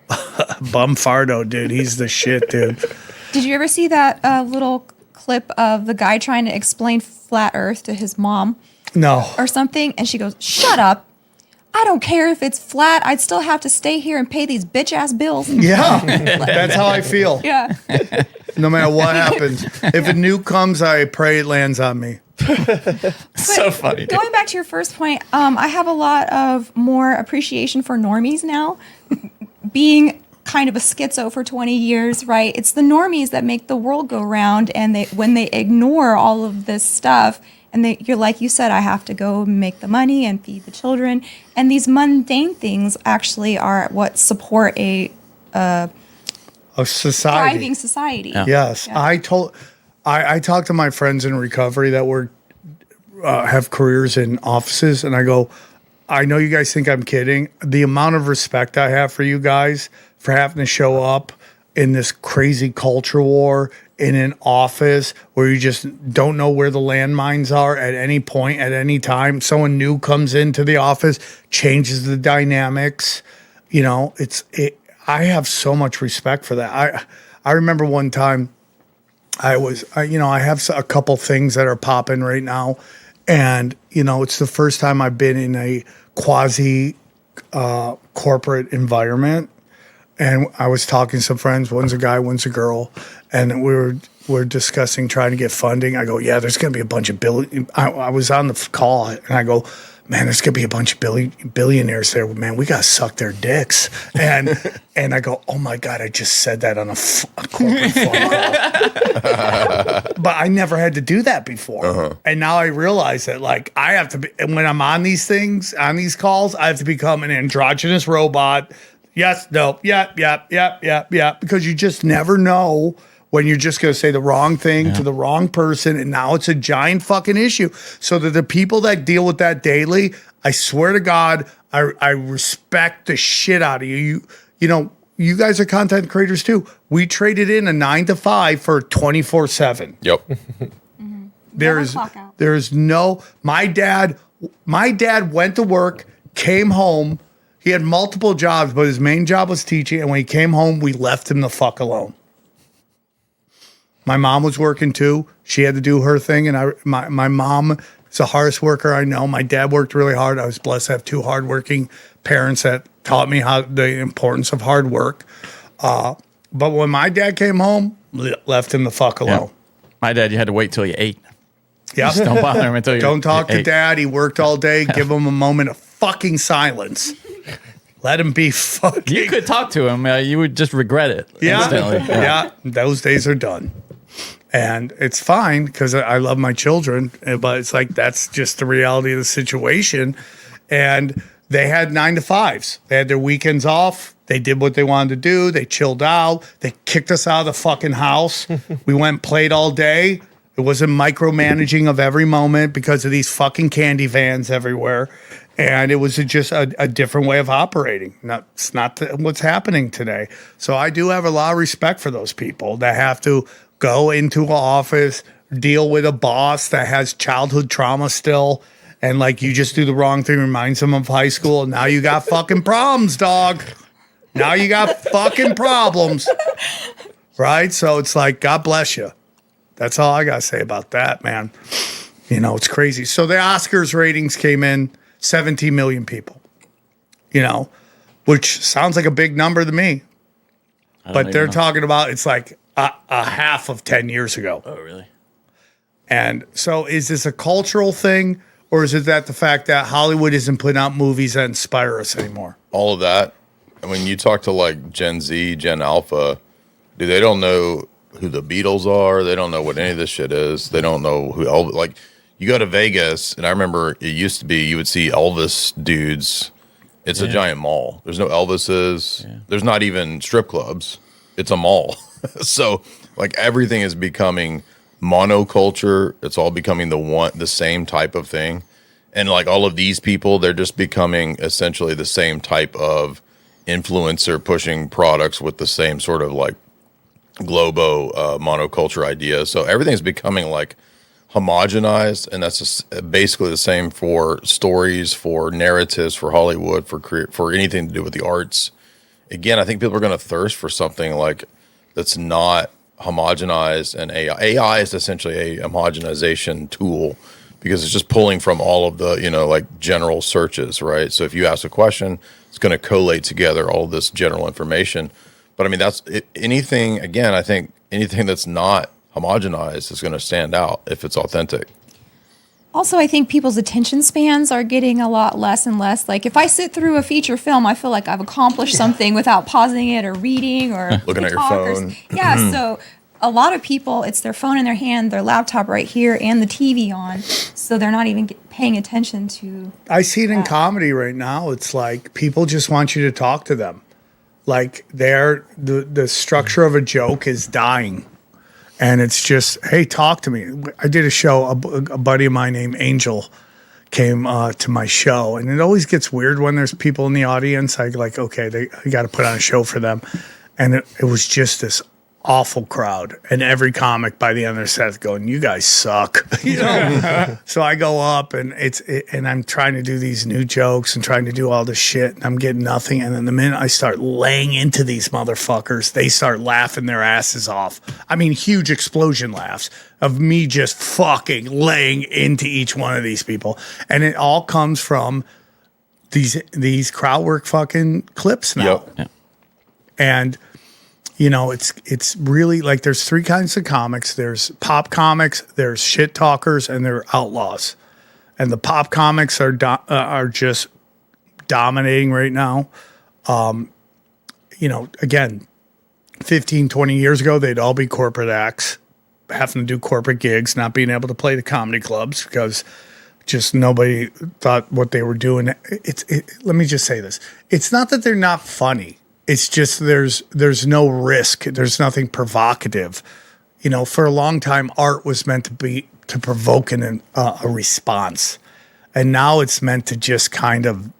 Bumfardo, dude, he's the shit, dude. Did you ever see that little clip of the guy trying to explain flat Earth to his mom No, or something? And she goes, "Shut up. I don't care if it's flat. I'd still have to stay here and pay these bitch ass bills." yeah, that's how I feel. Yeah. No matter what happens, if a nuke comes, I pray it lands on me. So funny. Dude. Going back to your first point, I have a lot of more appreciation for normies now. Being kind of a schizo for 20 years, right? It's the normies that make the world go round, and when they ignore all of this stuff, and you're like you said, I have to go make the money and feed the children, and these mundane things actually are what support a Society. thriving society. Yeah. Yes, Yeah. I talk to my friends in recovery that have careers in offices, and I go, I know you guys think I'm kidding. The amount of respect I have for you guys for having to show up in this crazy culture war in an office where you just don't know where the landmines are at any point, at any time. Someone new comes into the office, changes the dynamics. I have so much respect for that. I remember one time I have a couple things that are popping right now. And, it's the first time I've been in a quasi corporate environment. And I was talking to some friends, one's a guy, one's a girl. And we're discussing trying to get funding. I go, yeah, there's going to be a bunch of I was on the call and I go, man, there's going to be a bunch of billionaires there. Man, we got to suck their dicks. And I go, oh my God, I just said that on a corporate phone call. But I never had to do that before. Uh-huh. And now I realize that I have to be, and when I'm on these things, on these calls, I have to become an androgynous robot. Yes, no, yeah. Because you just never know when you're just going to say the wrong thing to the wrong person, and now it's a giant fucking issue. So that the people that deal with that daily, I swear to God, I respect the shit out of you. You guys are content creators too. We traded in a 9 to 5 for 24/7. Yep. There's no. My dad went to work, came home. He had multiple jobs, but his main job was teaching. And when he came home, we left him the fuck alone. My mom was working too. She had to do her thing. And my mom is the hardest worker I know. My dad worked really hard. I was blessed to have two hardworking parents that taught me the importance of hard work. But when my dad came home, left him the fuck alone. Yeah. My dad, you had to wait till you ate. Yeah. Don't bother him until you Don't talk to ate. dad. He worked all day. Give him a moment of fucking silence. Let him be fucking. You could talk to him. You would just regret it instantly. Yeah. Those days are done. And it's fine because I love my children, but it's like that's just the reality of the situation. And they had 9 to 5s. They had their weekends off. They did what they wanted to do. They chilled out. They kicked us out of the fucking house. We went and played all day. It wasn't micromanaging of every moment because of these fucking candy vans everywhere. And it was just a different way of operating. It's not what's happening today. So I do have a lot of respect for those people that have to go into an office, deal with a boss that has childhood trauma still, and like you just do the wrong thing, reminds them of high school, and now you got fucking problems, dog. Now you got fucking problems. Right? So it's like, God bless you. That's all I got to say about that, man. You know, it's crazy. So the Oscars ratings came in 17 million people, you know, which sounds like a big number to me. But they're talking about it's like a half of 10 years ago. Oh, really? And so is this a cultural thing, or is it that the fact that Hollywood isn't putting out movies that inspire us anymore? All of that. And when you talk to like Gen Z, Gen Alpha, dude, they don't know who the Beatles are. They don't know what any of this shit is. They don't know who Elvis, like you go to Vegas, and I remember it used to be you would see Elvis dudes. It's a giant mall. There's no Elvises. Yeah. There's not even strip clubs. It's a mall. So like everything is becoming monoculture. It's all becoming the same type of thing. And like all of these people, they're just becoming essentially the same type of influencer pushing products with the same sort of like globo monoculture idea. So everything's becoming like homogenized, and that's just basically the same for stories, for narratives, for Hollywood, for anything to do with the arts. Again, I think people are going to thirst for something like that's not homogenized, and AI is essentially a homogenization tool because it's just pulling from all of the, you know, like general searches, right? So if you ask a question, it's going to collate together all this general information. But I mean, that's anything, again, I think anything that's not homogenized is going to stand out if it's authentic. Also, I think people's attention spans are getting a lot less and less. Like if I sit through a feature film, I feel like I've accomplished something without pausing it or reading or looking at your phone. Yeah, so a lot of people, it's their phone in their hand, their laptop right here, and the TV on, so they're not even paying attention to. I see it in comedy right now. It's like people just want you to talk to them. Like the structure of a joke is dying. And it's just, hey, talk to me. I did a show, a buddy of mine named Angel came to my show. And it always gets weird when there's people in the audience. I like, okay, I got to put on a show for them. And it was just this awful crowd. And every comic by the end of their set going, you guys suck. You know? So I go up and and I'm trying to do these new jokes and trying to do all this shit. And I'm getting nothing. And then the minute I start laying into these motherfuckers, they start laughing their asses off. I mean, huge explosion laughs of me just fucking laying into each one of these people. And it all comes from these crowd work fucking clips now. Yep. And you know, it's really like there's three kinds of comics. There's pop comics, there's shit talkers, and there are outlaws. And the pop comics are just dominating right now. You know, again, 15, 20 years ago, they'd all be corporate acts, having to do corporate gigs, not being able to play the comedy clubs because just nobody thought what they were doing. Let me just say this. It's not that they're not funny. It's just there's no risk. There's nothing provocative. You know, for a long time, art was meant to provoke a response, and now it's meant to just kind of,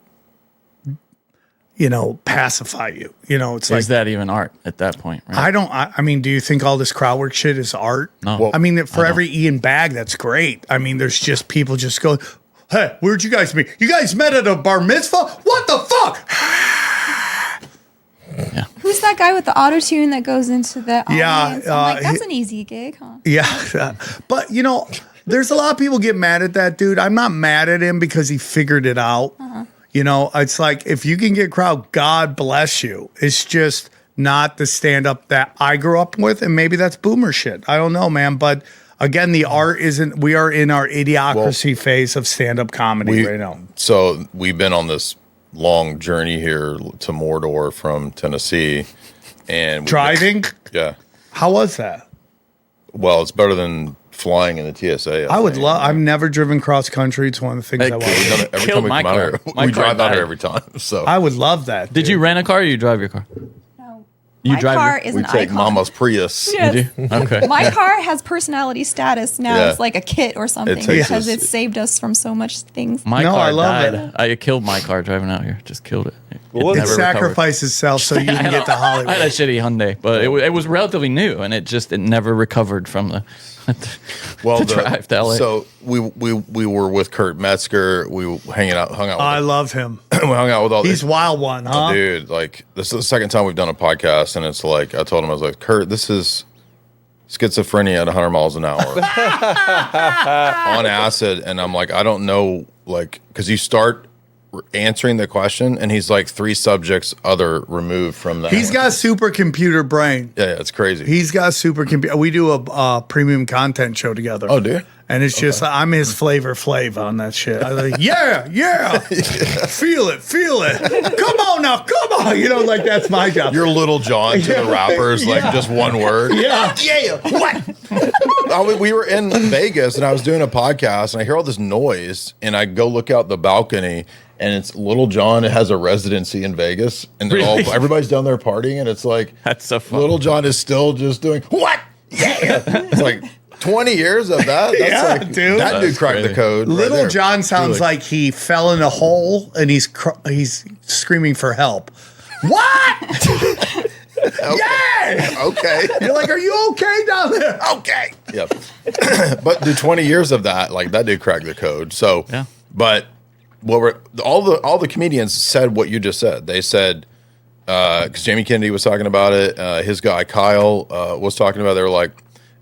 you know, pacify you. You know, it's Is that even art at that point? Right? I mean, do you think all this crowd work shit is art? No. Well, I mean, for every Ian Bag, that's great. I mean, there's just people just going, hey, where'd you guys meet? You guys met at a bar mitzvah? What the fuck? who's that guy with the auto tune that goes into the audience? I'm like, that's he- an easy gig, huh? Yeah, but you know, there's a lot of people get mad at that dude. I'm not mad at him because he figured it out. You know, it's like if you can get crowd, God bless you. It's just not the stand up that I grew up with, and maybe that's boomer shit. I don't know, man. But again, the art isn't. We are in our idiocracy phase of stand up comedy right now. So we've been on this long journey here to Mordor from Tennessee, and Driving? Yeah. How was that? Well, it's better than flying in the TSA. I would love. I've never driven cross country. It's one of the things I want. We've done it every Killed time we my come out car. here. My We car drive out died. here every time. So I would love that. Did you rent a car or you drive your car? No. You My drive car your- is we an take icon. Mama's Prius. Yes. Okay. My car has personality status now. Yeah. It's like a kit or something takes because us- it saved us from so much things. My No, car I love died. it. I killed my car driving out here. Just killed it. What was It never recovered. sacrificed itself so you can get to I had a Hollywood. shitty Hyundai, but it was relatively new, and it never recovered from the Well, the drive to LA. So we were with Kurt Metzger. We hung out. I With love him. we hung out with all He's these. wild one, huh? Dude, like this is the second time we've done a podcast, and it's like I told him I was like, Kurt, this is schizophrenia at 100 miles an hour on acid, and I'm like, I don't know, like, because you start answering the question, and he's like 3 subjects other removed from that. He's got supercomputer brain. yeah, it's crazy. He's got supercomputer. We do a premium content show together. Oh, dude. And it's just I'm his Flavor Flav on that shit. I'm like, yeah, feel it. Come on now, come on. You know, like that's my job. You're Little John to the rappers, like just one word. yeah. We were in Vegas, and I was doing a podcast, and I hear all this noise, and I go look out the balcony, and it's Little John has a residency in Vegas, and they're Really? everybody's down there partying, and it's like That's so fun. Little John is still just doing what? Yeah, it's like 20 years of that. That's Yeah, like, dude. That dude That's cracked the crazy. code. right Little there. John sounds Truly. like he fell in a hole and he's screaming for help. What? Yeah. Okay. You're like, are you okay down there? Okay. Yep. But do 20 years of that, like that dude cracked the code. So, Yeah. but all the comedians said what you just said. They said, because Jamie Kennedy was talking about it, his guy Kyle was talking about it. They were like,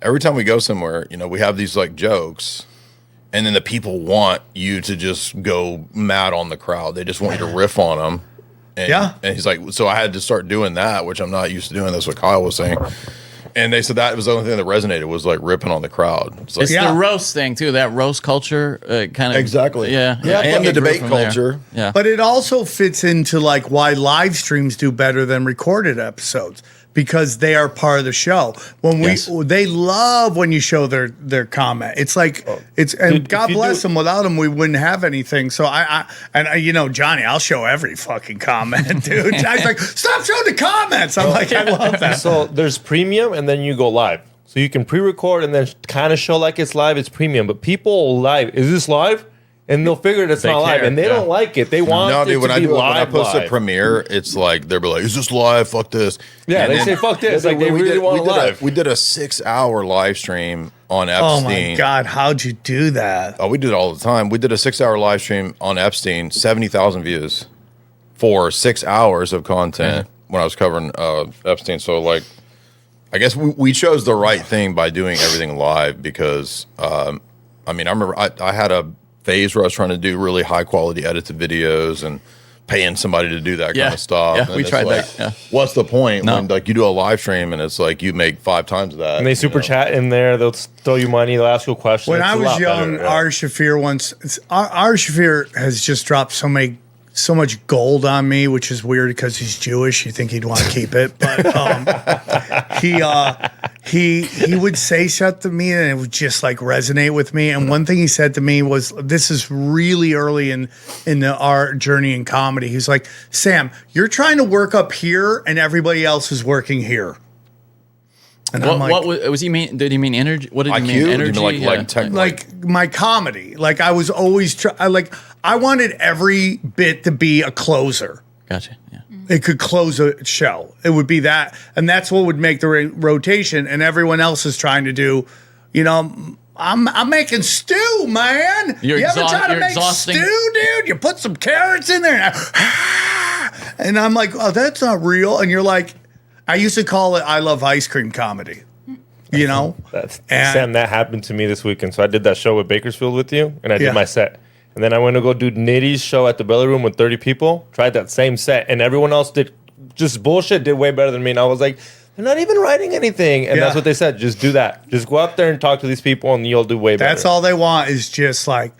every time we go somewhere, you know, we have these like jokes, and then the people want you to just go mad on the crowd. They just want you to riff on them. And, Yeah. And he's like, so I had to start doing that, which I'm not used to doing. That's what Kyle was saying. And they said that was the only thing that resonated was like ripping on the crowd. It's like, It's Yeah. the roast thing too. That roast culture, kind of Exactly. Yeah, Yeah, I and the grew debate from there. culture. Yeah, But it also fits into like why live streams do better than recorded episodes because they are part of the show. When Yes. they love when you show their comment. It's like it's and Dude, God if you bless do- them. Without them, we wouldn't have anything. So you know, Johnny, I'll show every fucking comment, dude. Johnny's like, stop showing the comments. I'm like, I love that. So there's premium, and then you go live. So you can pre-record and then kind of show like it's live. It's premium, but people live. Is this live? And they'll figure it's They not live, care, and they yeah. don't like it. They want No, it dude, when to I be do it, when I live. post a live. premiere, it's like they'll be like, "Is this live? Fuck this." Yeah, And they then- say fuck this. Like they we really did- want we it did live. We did a 6-hour live stream on Oh Epstein. my God, how'd you do that? Oh, we did it all the time. We did a 6-hour live stream on Epstein, 70,000 views for 6 hours of content when I was covering Epstein. So, like, I guess we chose the right thing by doing everything live because, I mean, I remember I had a phase where I was trying to do really high quality edited videos and paying somebody to do that Yeah. kind of stuff. Yeah, And we it's tried like, that, yeah. What's the point No. when like you do a live stream and it's like you make 5 times that? And they super chat in there. They'll throw you money. They'll ask you a question. When It's I a was lot young, better, yeah. Ari Shafir Ari Shafir has just dropped so much gold on me, which is weird because he's Jewish. You think he'd want to keep it, but he would say stuff to me and it would just like resonate with me. And one thing he said to me was, "This is really early in our journey in comedy." He's like, "Sam, you're trying to work up here, and everybody else is working here." And I'm what was he mean? Did he mean energy? What did he IQ? mean? Do you Energy? mean like tech- like my comedy. Like I was always I wanted every bit to be a closer. Gotcha. Yeah. It could close a show. It would be that, and that's what would make the rotation. And everyone else is trying to do, you know. I'm making stew, man. You're you ever try to you're make exhausting. stew, dude? You put some carrots in there, and I'm like, oh, that's not real. And you're like, I used to call it I love ice cream comedy. You know? Sam, that happened to me this weekend. So I did that show with Bakersfield with you, and I did my set. And then I went to go do Nitty's show at the Belly Room with 30 people, tried that same set, and everyone else did just bullshit, did way better than me. And I was like, they're not even writing anything. And that's what they said. Just do that. Just go up there and talk to these people, and you'll do way better. That's all they want is just like,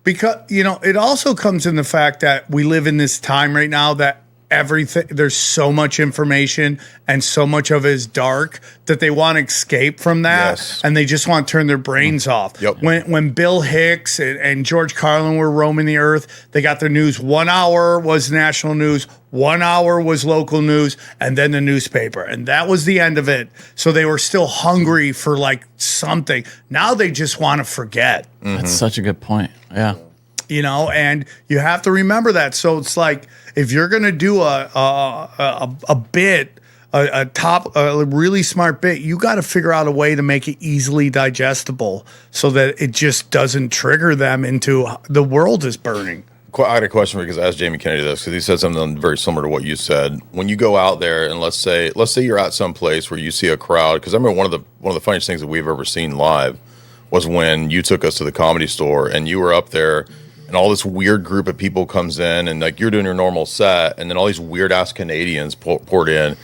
because, you know, it also comes in the fact that we live in this time right now that there's so much information and so much of it is dark that they want to escape from that, and they just want to turn their brains off. Yep. When Bill Hicks and George Carlin were roaming the earth, they got their news. 1 hour was national news, 1 hour was local news, and then the newspaper, and that was the end of it. So they were still hungry for like something. Now they just want to forget. That's such a good point. Yeah. You know, and you have to remember that. So it's like, if you're going to do a bit, a really smart bit, you got to figure out a way to make it easily digestible so that it just doesn't trigger them into the world is burning. I had a question for you because I asked Jamie Kennedy this because he said something very similar to what you said. When you go out there and let's say you're at some place where you see a crowd, because I remember one of the funniest things that we've ever seen live was when you took us to the Comedy Store and you were up there. And all this weird group of people comes in, and like you're doing your normal set, and then all these weird ass Canadians poured in,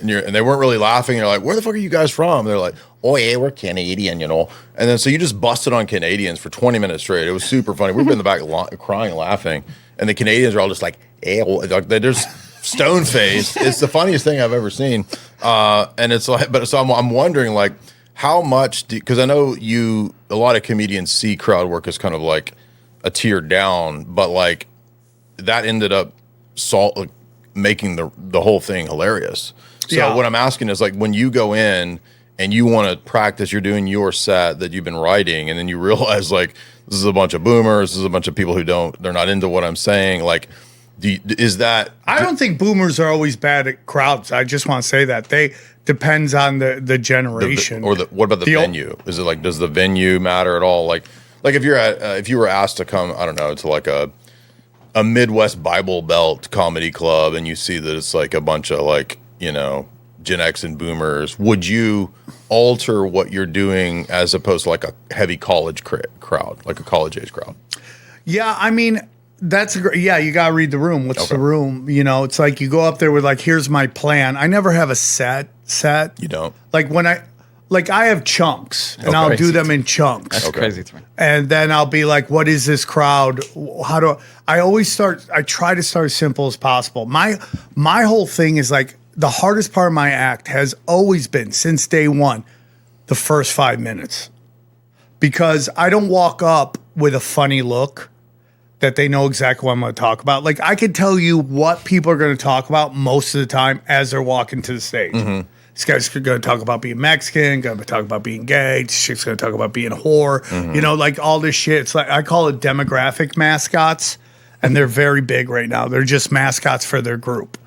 and they weren't really laughing. You're like, "Where the fuck are you guys from?" They're like, "Oh yeah, we're Canadian, you know." And then so you just busted on Canadians for 20 minutes straight. It was super funny. We've been in the back crying, laughing, and the Canadians are all just like, "Eh," like they're just stone faced. It's the funniest thing I've ever seen, and it's like, but so I'm wondering like how much because I know a lot of comedians see crowd work as kind of like a tier down, but like that ended up making the whole thing hilarious. So what I'm asking is like when you go in and you want to practice, you're doing your set that you've been writing, and then you realize like this is a bunch of boomers, this is a bunch of people they're not into what I'm saying. Like, I don't think boomers are always bad at crowds. I just want to say that depends on the generation. What about the venue? Is it like does the venue matter at all? Like if you were asked to come, I don't know, to like a Midwest Bible Belt comedy club, and you see that it's like a bunch of like, you know, Gen X and boomers, would you alter what you're doing as opposed to like a heavy college crowd, like a college age crowd? Yeah, I mean, that's you got to read the room. What's the room? You know, it's like you go up there with like, here's my plan. I never have a set. You don't? Like I have chunks, and I'll do them in chunks. That's crazy to me. And then I'll be like, what is this crowd? I try to start as simple as possible. My whole thing is like, the hardest part of my act has always been, since day one, the first 5 minutes. Because I don't walk up with a funny look that they know exactly what I'm going to talk about. Like, I can tell you what people are going to talk about most of the time as they're walking to the stage. Mm-hmm. This guy's going to talk about being Mexican, going to talk about being gay. This chick's going to talk about being a whore. Mm-hmm. You know, like all this shit. It's like, I call it demographic mascots, and they're very big right now. They're just mascots for their group.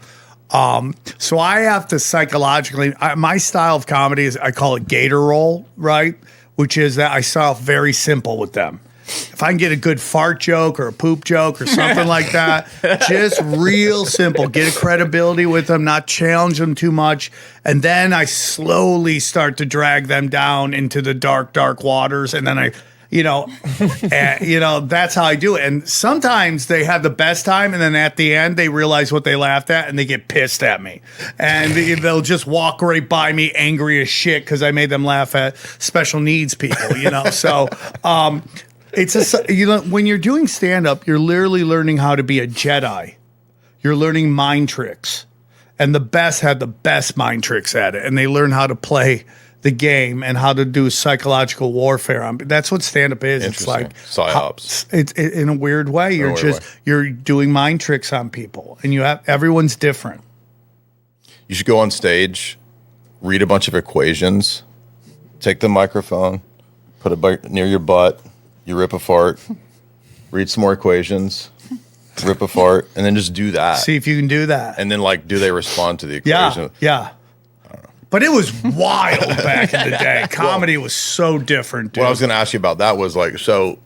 So I have to psychologically, my style of comedy is, I call it gator roll, right? Which is that I start off very simple with them. If I can get a good fart joke or a poop joke or something like that, just real simple, get a credibility with them, not challenge them too much. And then I slowly start to drag them down into the dark, dark waters. And then that's how I do it. And sometimes they have the best time, and then at the end they realize what they laughed at, and they get pissed at me, and they'll just walk right by me, angry as shit, because I made them laugh at special needs people. You know, so when you're doing stand up, you're literally learning how to be a Jedi. You're learning mind tricks, and the best have the best mind tricks at it, and they learn how to play the game and how to do psychological warfare. That's what stand-up is. It's like psyops. It's in a weird way. You're doing mind tricks on people, and everyone's different. You should go on stage, read a bunch of equations, take the microphone, put it near your butt, you rip a fart, read some more equations, rip a fart, and then just do that. See if you can do that. And then do they respond to the equation? Yeah. But it was wild back in the day. Comedy was so different, dude. What I was going to ask you about that was so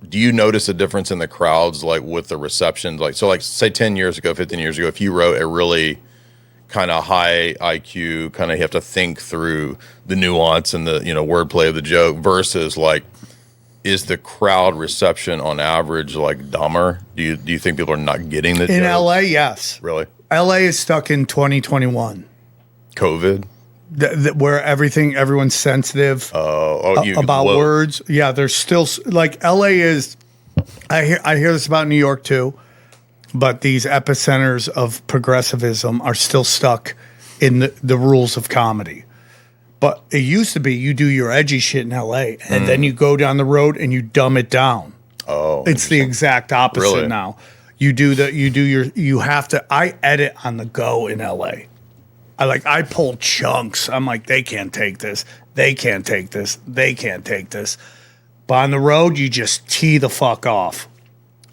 do you notice a difference in the crowds, with the reception? Say 10 years ago, 15 years ago, if you wrote a really kind of high IQ, kind of you have to think through the nuance and the wordplay of the joke versus like, is the crowd reception on average like dumber? Do you think people are not getting the In jokes? LA? Yes. Really? LA is stuck in 2021. COVID? Where everyone's sensitive about words. Yeah, there's still like LA is. I hear this about New York too, but these epicenters of progressivism are still stuck in the rules of comedy. But it used to be you do your edgy shit in LA, and then you go down the road and you dumb it down. Oh, it's the exact opposite Really? now. You have to. I edit on the go in LA. I pull chunks. I'm like, they can't take this. They can't take this. They can't take this. But on the road, you just tee the fuck off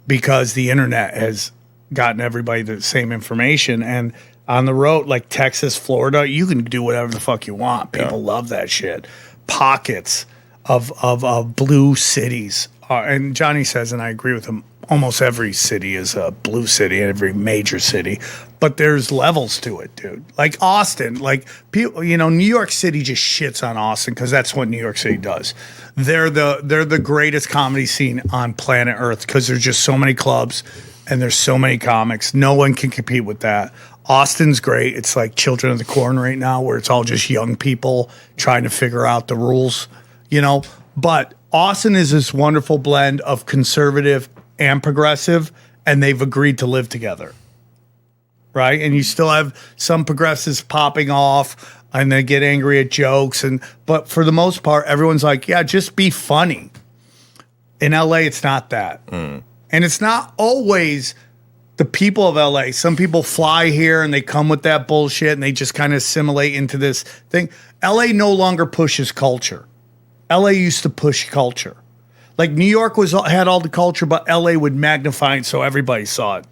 because the internet has gotten everybody the same information. And on the road, like Texas, Florida, you can do whatever the fuck you want. People love that shit. Pockets of blue cities. And Johnny says, and I agree with him, almost every city is a blue city, every major city. But there's levels to it, dude. Like Austin, like people, New York City just shits on Austin because that's what New York City does. They're the greatest comedy scene on planet Earth because there's just so many clubs and there's so many comics. No one can compete with that. Austin's great. It's like Children of the Corn right now, where it's all just young people trying to figure out the rules, But Austin is this wonderful blend of conservative and progressive, and they've agreed to live together. Right? And you still have some progressives popping off and they get angry at jokes. But for the most part, everyone's like, yeah, just be funny. In LA, it's not that. And it's not always the people of LA. Some people fly here and they come with that bullshit and they just kind of assimilate into this thing. LA no longer pushes culture. LA used to push culture. Like New York had all the culture, but LA would magnify it so everybody saw it.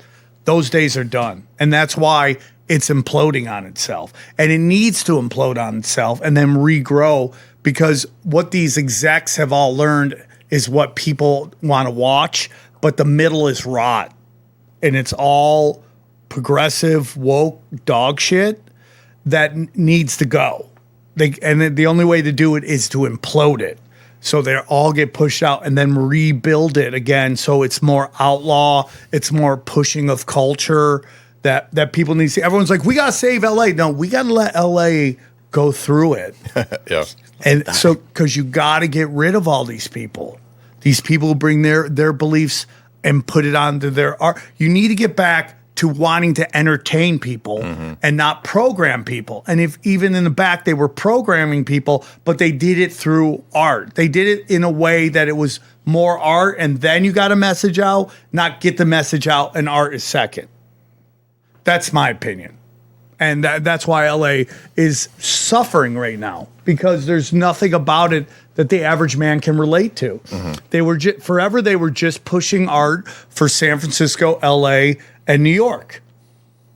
Those days are done. And that's why it's imploding on itself. And it needs to implode on itself and then regrow, because what these execs have all learned is what people want to watch, but the middle is rot. And it's all progressive, woke dog shit that needs to go. The only way to do it is to implode it. So they all get pushed out and then rebuild it again. So it's more outlaw. It's more pushing of culture that people need to see. Everyone's like, we got to save LA. No, we got to let LA go through it. Yeah. And so, because you got to get rid of all these people. These people who bring their beliefs and put it onto their art. You need to get back to wanting to entertain people and not program people. And if even in the back they were programming people, but they did it through art. They did it in a way that it was more art, and then you got a message out, not get the message out and art is second. That's my opinion. And that's why LA is suffering right now, because there's nothing about it that the average man can relate to. They were forever they were just pushing art for San Francisco, LA, and New York.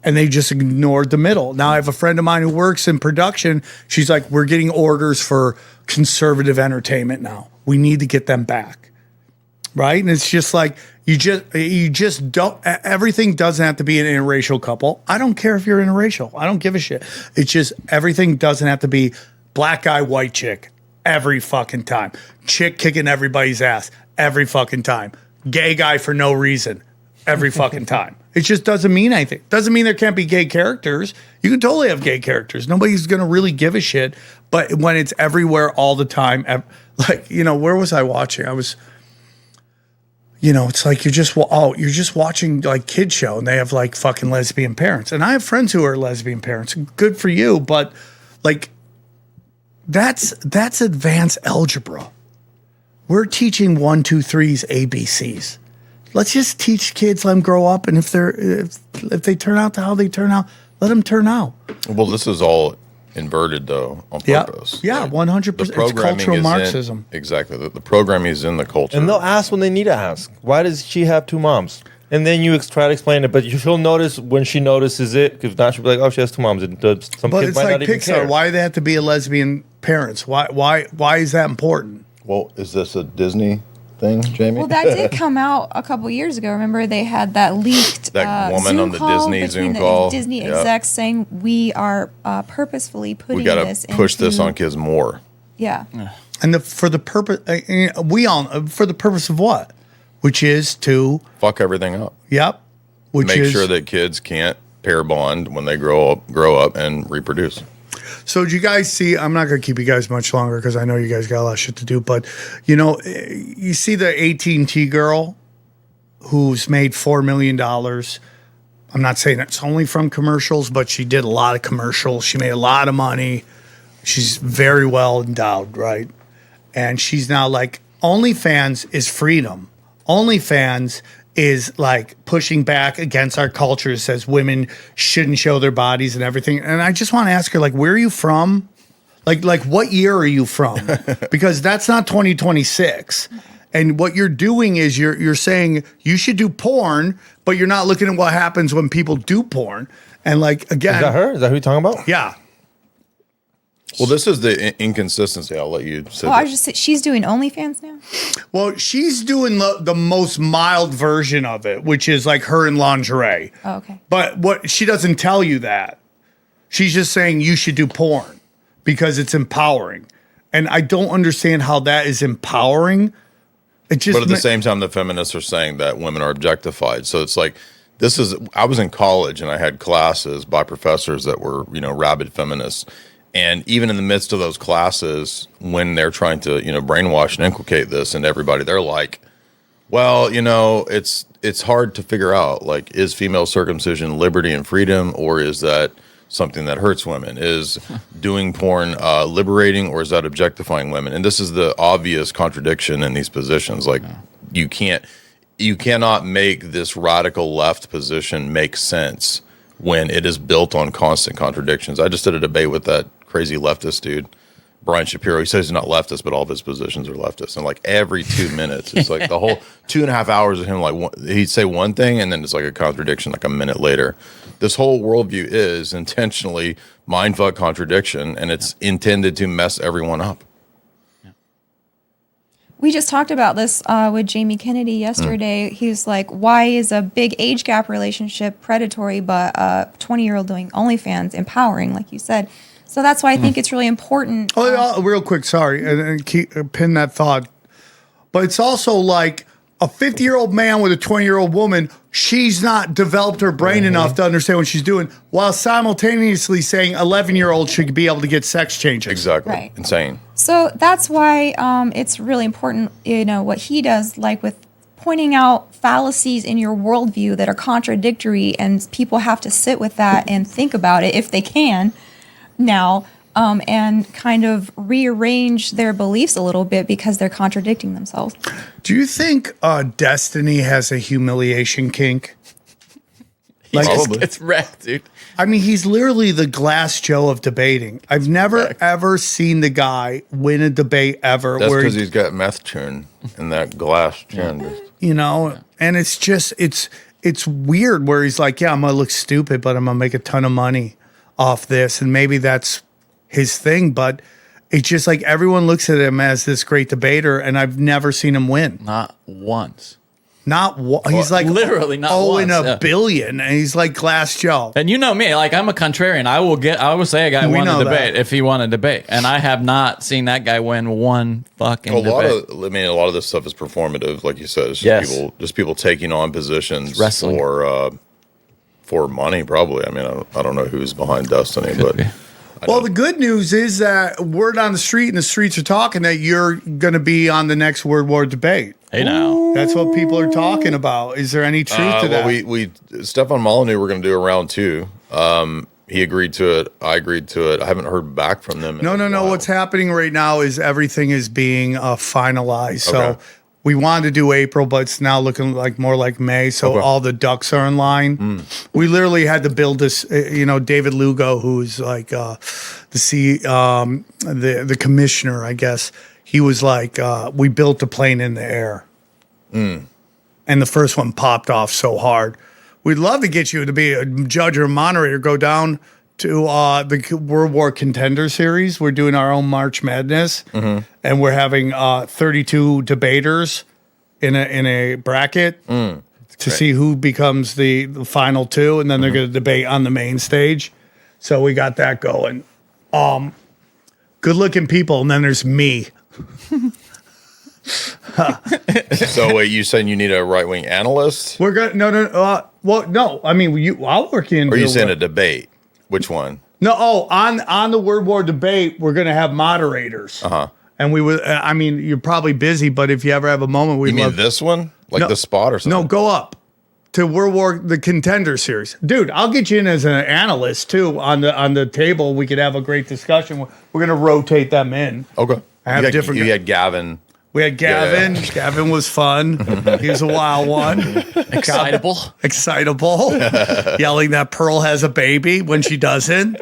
And they just ignored the middle. Now I have a friend of mine who works in production. She's like, we're getting orders for conservative entertainment now. We need to get them back. Right? And it's just like, you just don't, everything doesn't have to be an interracial couple. I don't care if you're interracial. I don't give a shit. It's just, everything doesn't have to be black guy, white chick every fucking time. Chick kicking everybody's ass every fucking time. Gay guy for no reason every fucking time. It just doesn't mean anything. Doesn't mean there can't be gay characters. You can totally have gay characters. Nobody's going to really give a shit. But when it's everywhere all the time, where was I watching? I was, it's like you're just watching like kids show and they have like fucking lesbian parents. And I have friends who are lesbian parents. Good for you. But like, that's advanced algebra. We're teaching 1, 2, 3's ABCs. Let's just teach kids, let them grow up, and if they turn out to how they turn out, let them turn out. Well, this is all inverted though on purpose. Yeah, 100%. It's cultural Marxism. Exactly. The programming is in the culture. And they'll ask when they need to ask. Why does she have 2 moms? And then you try to explain it, but she'll notice when she notices it, because now she'll be like, oh, she has 2 moms. And some but kids it's might like not even Pixar. care. Why do they have to be a lesbian parents? Why is that important? Well, is this a Disney thing, Jamie? Well, that did come out a couple years ago. Remember, they had that leaked That woman Zoom on the call Disney between Zoom the call. Disney Yeah. execs saying we are purposefully putting We got this to push this into- on kids more. Yeah. And for the purpose, for the purpose of what? Which is to, Fuck everything up. yep. Which Make is, sure that kids can't pair bond when they grow up and reproduce. So do you guys see, I'm not going to keep you guys much longer because I know you guys got a lot of shit to do, but you see the AT&T girl who's made $4 million. I'm not saying it's only from commercials, but she did a lot of commercials. She made a lot of money. She's very well endowed, right? And she's now like, OnlyFans is freedom. OnlyFans is like pushing back against our culture, says women shouldn't show their bodies and everything. And I just want to ask her, like, where are you from? Like what year are you from? Because that's not 2026. And what you're doing is you're saying you should do porn, but you're not looking at what happens when people do porn. And like, again, Is that her? Is that who you're talking about? yeah. Well, this is the inconsistency. I'll let you say Well, I that. was just saying, she's doing OnlyFans now. Well, she's doing the most mild version of it, which is like her in lingerie. Oh, okay. But what she doesn't tell you that. She's just saying you should do porn because it's empowering. And I don't understand how that is empowering. It just But at the same time, the feminists are saying that women are objectified. So it's like, I was in college and I had classes by professors that were, rabid feminists. And even in the midst of those classes, when they're trying to, brainwash and inculcate this into everybody, they're like, well, it's hard to figure out, like, is female circumcision liberty and freedom, or is that something that hurts women? Is doing porn liberating, or is that objectifying women? And this is the obvious contradiction in these positions. Like, you cannot make this radical left position make sense when it is built on constant contradictions. I just did a debate with that crazy leftist dude, Brian Shapiro. He says he's not leftist, but all of his positions are leftist. And like every 2 minutes, it's like the whole 2.5 hours of him, like he'd say one thing and then it's like a contradiction like a minute later. This whole worldview is intentionally mindfuck contradiction, and it's intended to mess everyone up. We just talked about this with Jamie Kennedy yesterday. He was like, why is a big age gap relationship predatory, but a 20-year-old doing OnlyFans empowering, like you said? So that's why I think it's really important. Real quick, sorry, and pin that thought. But it's also like a 50-year-old man with a 20-year-old woman, she's not developed her brain enough to understand what she's doing, while simultaneously saying 11-year-olds should be able to get sex changes. Exactly. Right. Insane. So that's why it's really important, what he does, like with pointing out fallacies in your worldview that are contradictory, and people have to sit with that and think about it if they can now, and kind of rearrange their beliefs a little bit because they're contradicting themselves. Do you think Destiny has a humiliation kink? Like Probably. it's wrecked, dude. I mean, he's literally the Glass Joe of debating. I've never ever seen the guy win a debate ever. That's where because he's got meth chin and that glass chin. and it's just it's weird where he's like, yeah, I'm gonna look stupid, but I'm gonna make a ton of money off this, and maybe that's his thing. But it's just like everyone looks at him as this great debater, and I've never seen him win. Not once. He's like literally not in once, a billion, and he's like Glass Joe. And you know me, like I'm a contrarian. I will say a guy We won a know debate that. if he won a debate, and I have not seen that guy win one fucking A lot debate. of this stuff is performative, like you said. It's Yes. just people taking on positions wrestling. for money, probably. I mean, I don't know who's behind Destiny, but Well, the good news is that word on the street, and the streets are talking that you're going to be on the next World War debate. Hey now, That's what people are talking about. Is there any truth to that? well, we Stefan Molyneux, we're going to do a round two. He agreed to it. I agreed to it. I haven't heard back from them. No. What's happening right now is everything is being finalized. So Okay. we wanted to do April, but it's now looking like more like May. So Okay. all the ducks are in line. We literally had to build this. David Lugo, who's like the commissioner, I guess. He was like, we built the plane in the air, and the first one popped off so hard. We'd love to get you to be a judge or a moderator. Go down to the World War Contender Series. We're doing our own March Madness, and we're having 32 debaters in a bracket to see who becomes the final two, and then they're going to debate on the main stage. So we got that going. Good looking people, and then there's me. So wait, you saying you need a right wing analyst? We're going no. I mean, I'll work in. Or are you saying a debate? Which one? No. Oh, on the Word War debate, we're going to have moderators. And we would. I mean, you're probably busy, but if you ever have a moment, we. You mean this one, like the spot or something? No, go up to World War the Contender Series, dude. I'll get you in as an analyst too on the table. We could have a great discussion. We're going to rotate them in. Okay. I have different. You had Gavin. We had Gavin. Yeah. Gavin was fun. He was a wild one. Excitable. Yelling that Pearl has a baby when she doesn't.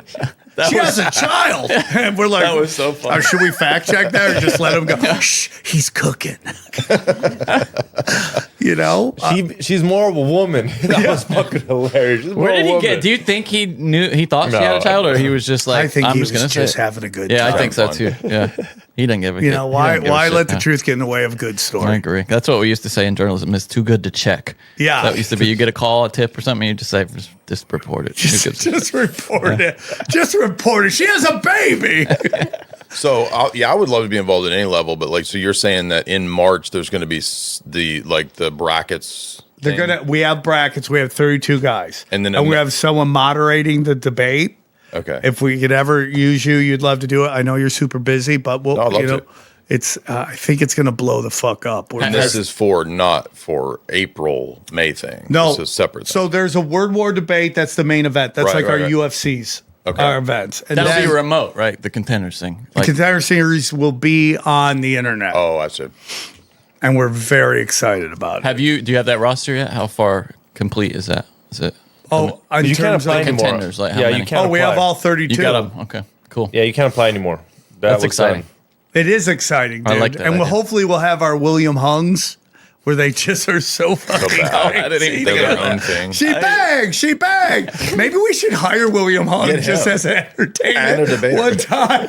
She has a child. And we're like, that was so fun. Should we fact check that or just let him go? Shh, he's cooking. You know? She's more of a woman. That was fucking hilarious. Where did he get? Do you think he thought she had a child, or he was just like, I think he was gonna just having a good time. Yeah, I think so too. Yeah. He didn't give a You know, why let the truth get in the way of a good story? I agree. That's what we used to say in journalism. It's too good to check. Yeah. That used to be, you get a call, a tip or something, you just say, just report it. Just report it. Just report it. She has a baby. So, I would love to be involved at any level, but like, so you're saying that in March, there's going to be the brackets. We have brackets. We have 32 guys. And we have someone moderating the debate. Okay. If we could ever use you, you'd love to do it. I know you're super busy, but it's. I think it's going to blow the fuck up. And this is not for April, May thing. No, this is separate. So there's a Word War debate. That's the main event. That's our UFCs. Our events. And that'll be remote, right? The Contenders thing. The Contender Series will be on the internet. Oh, I see. And we're very excited about it. Do you have that roster yet? How far complete is that? Is it? Oh, in terms of contenders, like how many? You can't. We have all 32. You got them. Okay, cool. Yeah, you can't apply anymore. That's exciting. It is exciting, dude. I like that. And hopefully we'll have our William Hungs, where they just are so fucking I didn't even think of their own thing. She banged. Maybe we should hire William Hung just as an entertainment one time.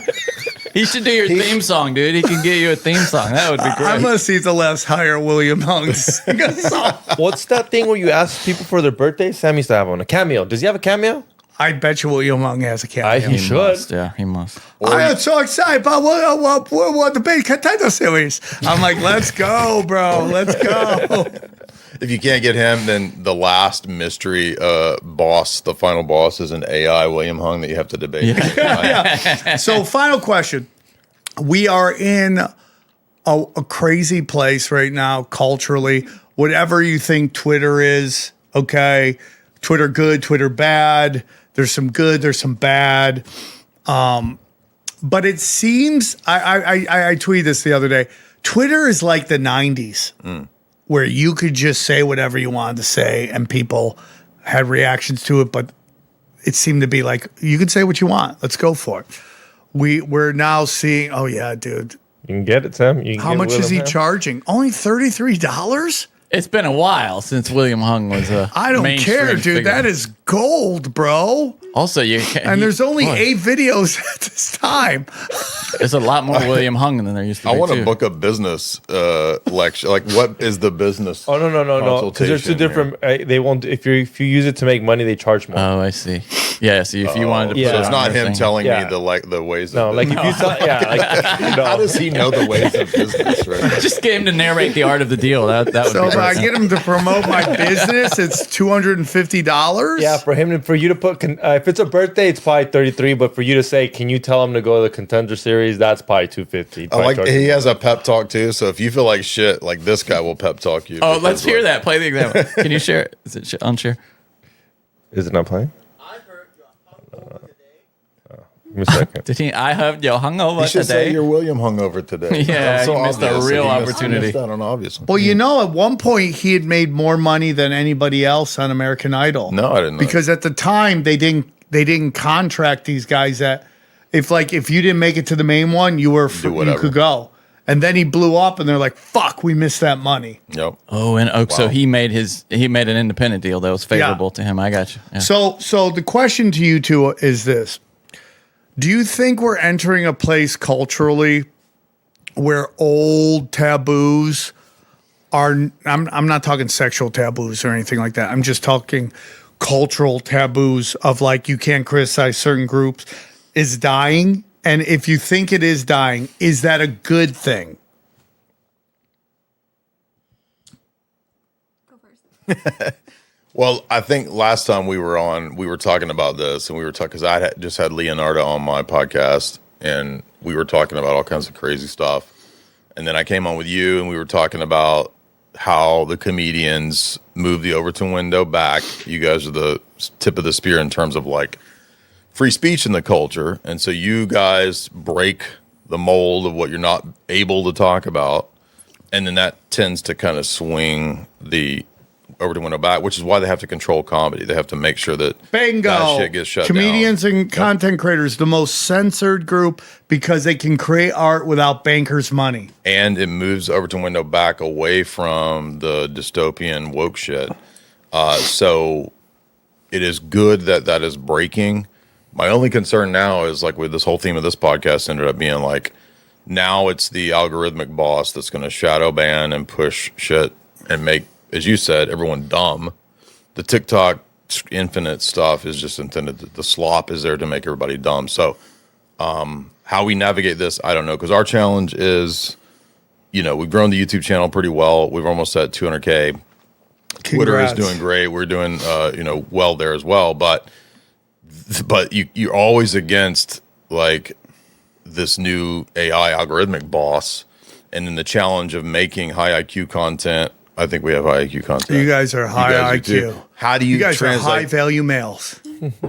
He should do your theme song, dude. He can get you a theme song. That would be great. I'm gonna see the last hire William Hung sing a song. What's that thing where you ask people for their birthday? Sam used to have one. A cameo. Does he have a cameo? I bet you William Hung has a cameo. He should. Yeah, he must. I am so excited about what the big contender series. I'm like, let's go, bro. Let's go. If you can't get him, then the last mystery boss, the final boss, is an AI William Hung that you have to debate. Yeah. So, final question. We are in a crazy place right now culturally. Whatever you think Twitter is, okay, Twitter good, Twitter bad. There's some good, there's some bad. But it seems, I tweeted this the other day, Twitter is like the 90s. Where you could just say whatever you wanted to say and people had reactions to it, but it seemed to be like, you could say what you want. Let's go for it. We're now seeing, oh yeah, dude. You can get it, Sam. How much is he charging? Only $33? It's been a while since William Hung was a I don't care, dude. Figure. That is gold, bro. Also, you can, and there's only 8 videos at this time. There's a lot more William Hung than there used to be. I want to book a business lecture. Like, what is the business? Oh no! Because there's two different. They won't. If you use it to make money, they charge more. Oh, I see. Yeah. So if you wanted to, so it's not him telling me the ways. No, like if you tell, how does he know the ways of business? Right? Just get him to narrate the art of the deal. That would. So if I get him to promote my business, it's $250. Yeah, for you to put. If it's a birthday, it's probably $33. But for you to say, can you tell him to go to the Contender Series? That's probably $250. Like he has a pep talk too. So if you feel like shit, like this guy will pep talk you. Oh, let's hear that. Play the example. Can you share it? Is it on share? Is it not playing? I heard you're hungover today. Give me a second. I heard you're hungover you should today. Say you're William hungover today. Yeah, so you missed a real opportunity. Missed out on obvious. Well, you know, at one point he had made more money than anybody else on American Idol. No, I didn't know. Because at the time they didn't contract these guys that if you didn't make it to the main one, you could go. And then he blew up, and they're like, "Fuck, we missed that money." Yep. Oh, so he made an independent deal that was favorable to him. I got you. Yeah. So the question to you two is this: do you think we're entering a place culturally where old taboos I'm not talking sexual taboos or anything like that. I'm just talking cultural taboos of like you can't criticize certain groups is dying. And if you think it is dying, is that a good thing? Go first. Well, I think last time we were on, we were talking about this, and we were talking because just had Leonardo on my podcast, and we were talking about all kinds of crazy stuff. And then I came on with you, and we were talking about how the comedians move the Overton window back. You guys are the tip of the spear in terms of like free speech in the culture, and so you guys break the mold of what you're not able to talk about, and then that tends to kind of swing the Overton window back, which is why they have to control comedy. They have to make sure that Bingo. that shit gets shut Comedians down. and content creators, the most censored group because they can create art without bankers' money. And it moves Overton window back away from the dystopian woke shit. So it is good that that is breaking. My only concern now is like with this whole theme of this podcast ended up being like, now it's the algorithmic boss that's going to shadow ban and push shit and make, as you said, everyone dumb. The TikTok infinite stuff is just intended, the slop is there to make everybody dumb. So how we navigate this, I don't know. Because our challenge is, you know, we've grown the YouTube channel pretty well. We've almost at 200K. Twitter is doing great. We're doing, well there as well. But you're always against like this new AI algorithmic boss, and then the challenge of making high IQ content. I think we have high IQ content. You guys are high IQ. How do you guys translate? are high value males.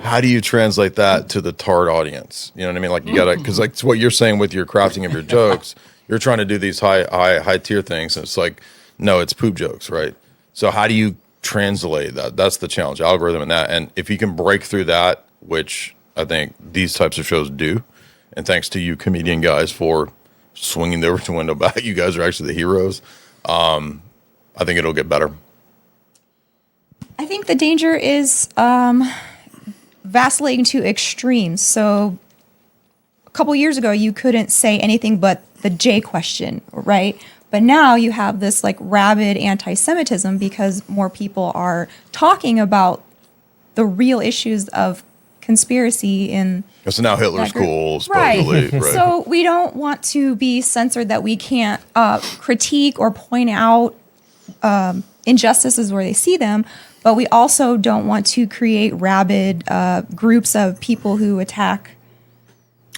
How do you translate that to the tard audience? You know what I mean? Like you gotta, because like it's what you're saying with your crafting of your jokes. You're trying to do these high tier things, and it's like, no, it's poop jokes, right? So how do you translate that? That's the challenge, algorithm and that. And if you can break through that, which I think these types of shows do, and thanks to you comedian guys for swinging the Overton window back, you guys are actually the heroes. I think it'll get better. I think the danger is vacillating to extremes. So a couple years ago, you couldn't say anything but the J question, right? But now you have this like rabid anti-Semitism because more people are talking about the real issues of conspiracy in So now Hitler's cool, right. supposedly. Right. So we don't want to be censored that we can't critique or point out injustices where they see them, but we also don't want to create rabid groups of people who attack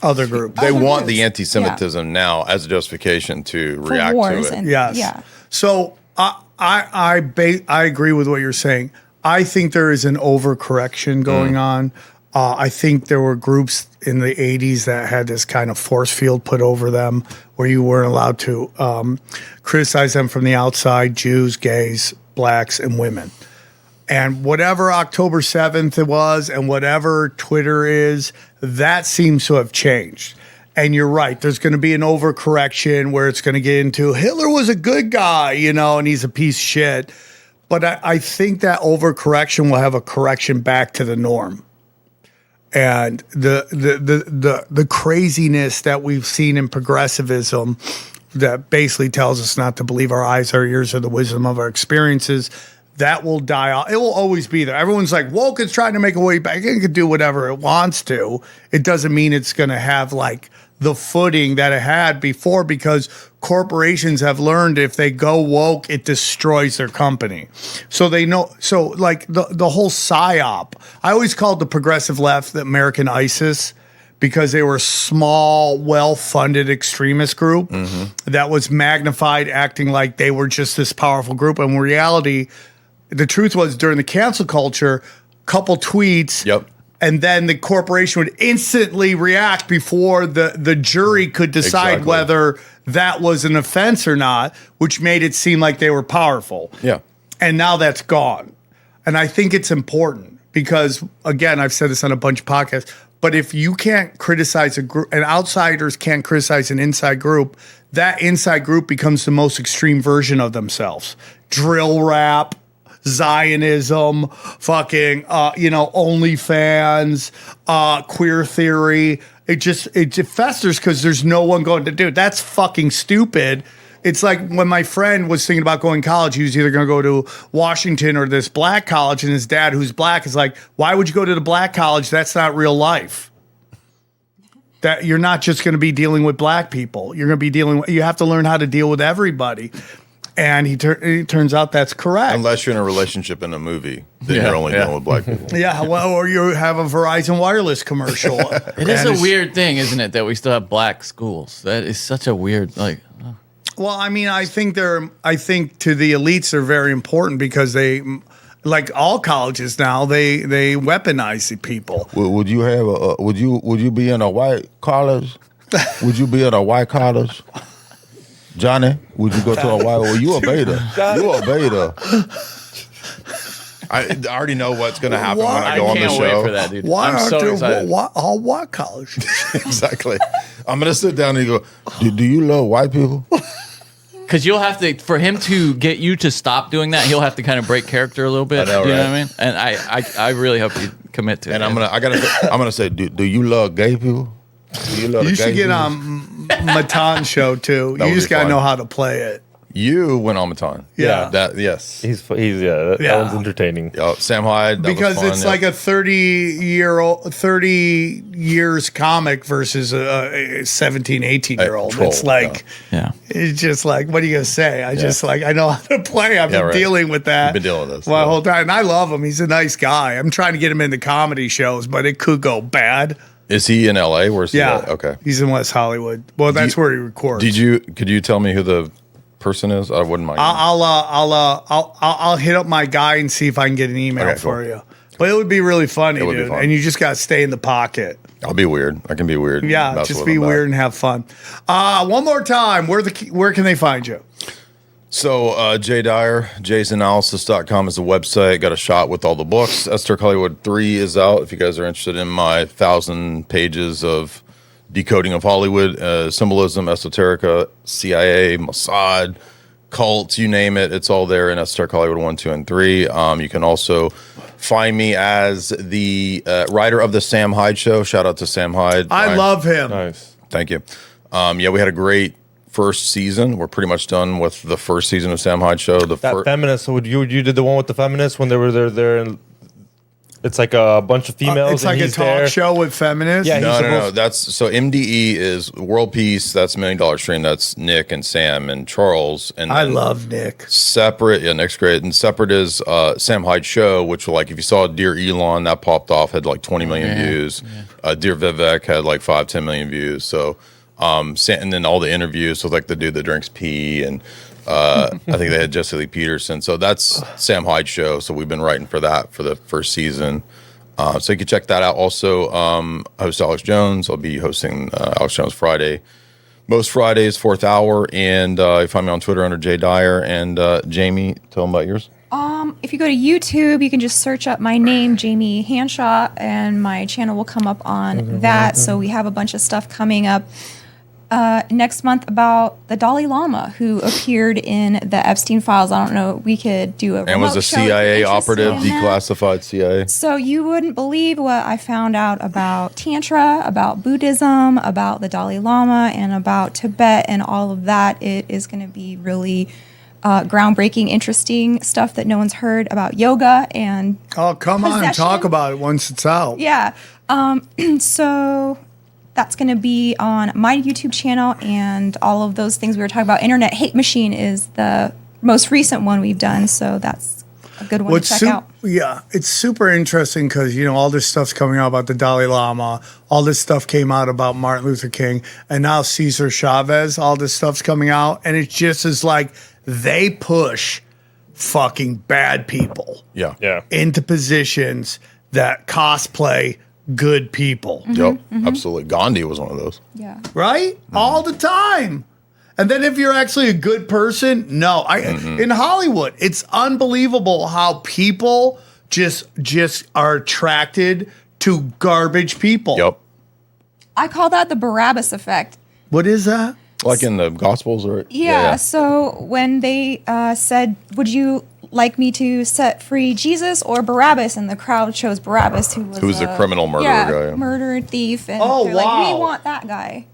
Other groups. They want groups. the anti-Semitism now as a justification to for react wars to it. and Yes. yeah. So I agree with what you're saying. I think there is an overcorrection going on. I think there were groups in the 80s that had this kind of force field put over them where you weren't allowed to criticize them from the outside, Jews, gays, blacks, and women. And whatever October 7th it was and whatever Twitter is, that seems to have changed. And you're right. There's going to be an overcorrection where it's going to get into Hitler was a good guy, and he's a piece of shit. But I think that overcorrection will have a correction back to the norm. And the craziness that we've seen in progressivism that basically tells us not to believe our eyes, our ears, or the wisdom of our experiences, that will die off. It will always be there. Everyone's like, woke is trying to make a way back. It can do whatever it wants to. It doesn't mean it's going to have like the footing that it had before, because corporations have learned if they go woke, it destroys their company. So they know. So like the whole PSYOP, I always called the progressive left the American ISIS, because they were a small, well-funded extremist group that was magnified, acting like they were just this powerful group. And in reality, the truth was, during the cancel culture, couple tweets, and then the corporation would instantly react before the jury could decide whether that was an offense or not, which made it seem like they were powerful. Yeah. And now that's gone. And I think it's important because, again, I've said this on a bunch of podcasts, but if you can't criticize a group, and outsiders can't criticize an inside group, that inside group becomes the most extreme version of themselves. Drill rap, Zionism, fucking, OnlyFans, queer theory. It festers because there's no one going to do it. That's fucking stupid. it's like when my friend was thinking about going to college, he was either going to go to Washington or this black college, and his dad, who's black, is like, why would you go to the black college? That's not real life. That you're not just going to be dealing with black people. You're going to be you have to learn how to deal with everybody. And it turns out that's correct. Unless you're in a relationship in a movie, then you're only dealing with black people. Yeah, well, or you have a Verizon wireless commercial. It is a weird thing, isn't it, that we still have black schools? That is such a weird, Well, I mean, I think to the elites they're very important because they, like all colleges now, they weaponize the people. Would you have would you be in a white college? Would you be in a white college? Johnny, would you go to a white? Well, you a beta. You a beta. I already know what's going to happen when I go on the show. I can't wait for that, dude. Why I'm aren't so there excited. all white colleges? Exactly. I'm going to sit down and go, do you love white people? Because you'll have to, for him to get you to stop doing that, he'll have to kind of break character a little bit. I know, you know right? what I mean? And I really hope you commit to it. And I'm gonna say, do you love gay people? Do you love You the should gay get people? on Matan's show too. That You would just be gotta fun. know how to play it. You went on Matan. Yeah. That yes. He's that Yeah. one's entertaining. Sam Hyde. That Because was fun, it's like a 30 years comic versus a 17, 18-year-old. troll, It's like, Yeah. it's just like, what are you going to say? I know how to play. I've been right. dealing with that. You've been dealing with this, my yeah. whole time. And I love him. He's a nice guy. I'm trying to get him into comedy shows, but it could go bad. Is he in LA? Where's he? Yeah. At? Okay. He's in West Hollywood. Well, that's where he records. Could you tell me who the person is? I wouldn't mind. I'll hit up my guy and see if I can get an email Okay, for cool. you. But it would be really funny, It would be dude. fun. And you just got to stay in the pocket. I'll be weird. I can be weird. Yeah, Mess just with be him back. weird and have fun. One more time, where can they find you? So, Jay Dyer, jaysanalysis.com is the website. Got a shot with all the books. Esoteric Hollywood 3 is out. If you guys are interested in my 1,000 pages of decoding of Hollywood, symbolism, esoterica, CIA, Mossad, cults, you name it. It's all there in Esoteric Hollywood 1, 2, and 3. You can also find me as the writer of the Sam Hyde Show. Shout out to Sam Hyde. I love him. Nice. Thank you. We had a great first season. We're pretty much done with the first season of Sam Hyde Show. That feminist. So you did the one with the feminists when they were there, and it's like a bunch of females. It's like and a he's talk there. show with feminists. Yeah, No. That's so MDE is World Peace. That's $1 Million Stream. That's Nick and Sam and Charles. And I then love Nick. separate. Yeah, Nick's great. And separate is Sam Hyde Show, which like if you saw Dear Elon, that popped off, had like 20 million views. Dear Vivek had like 5-10 million views. So and then all the interviews with like the dude that drinks pee and I think they had Jesse Lee Peterson. So that's Sam Hyde Show. So we've been writing for that for the first season. So you can check that out. Also, I host Alex Jones. I'll be hosting Alex Jones Friday. Most Fridays, 4th hour. And you find me on Twitter under Jay Dyer. And Jamie, tell them about yours. If you go to YouTube, you can just search up my name, Jamie Hanshaw, and my channel will come up on that. So we have a bunch of stuff coming up next month about the Dalai Lama who appeared in the Epstein files. I don't know. We could do a And was remote a show if you're CIA interested operative, in that. declassified CIA. So you wouldn't believe what I found out about Tantra, about Buddhism, about the Dalai Lama, and about Tibet and all of that. It is going to be really groundbreaking, interesting stuff that no one's heard about yoga and Oh, come on, possession. talk about it once it's out. Yeah. So that's going to be on my YouTube channel and all of those things we were talking about. Internet Hate Machine is the most recent one we've done. So that's a good one to check out. Yeah, it's super interesting because, all this stuff's coming out about the Dalai Lama. All this stuff came out about Martin Luther King. And now Cesar Chavez, all this stuff's coming out. And it just is like they push fucking bad people Yeah. into positions that cosplay good people. Yep, absolutely. Gandhi was one of those. Yeah. Right? All the time. And then if you're actually a good person, no. In Hollywood, it's unbelievable how people just are attracted to garbage people. Yep. I call that the Barabbas effect. What is that? Like in the Gospels, or Yeah. So when they said, "Would you like me to set free Jesus or Barabbas?" and the crowd chose Barabbas, who was the criminal murderer guy, yeah. murderer and thief, and Oh, they're like, wow. "We want that guy."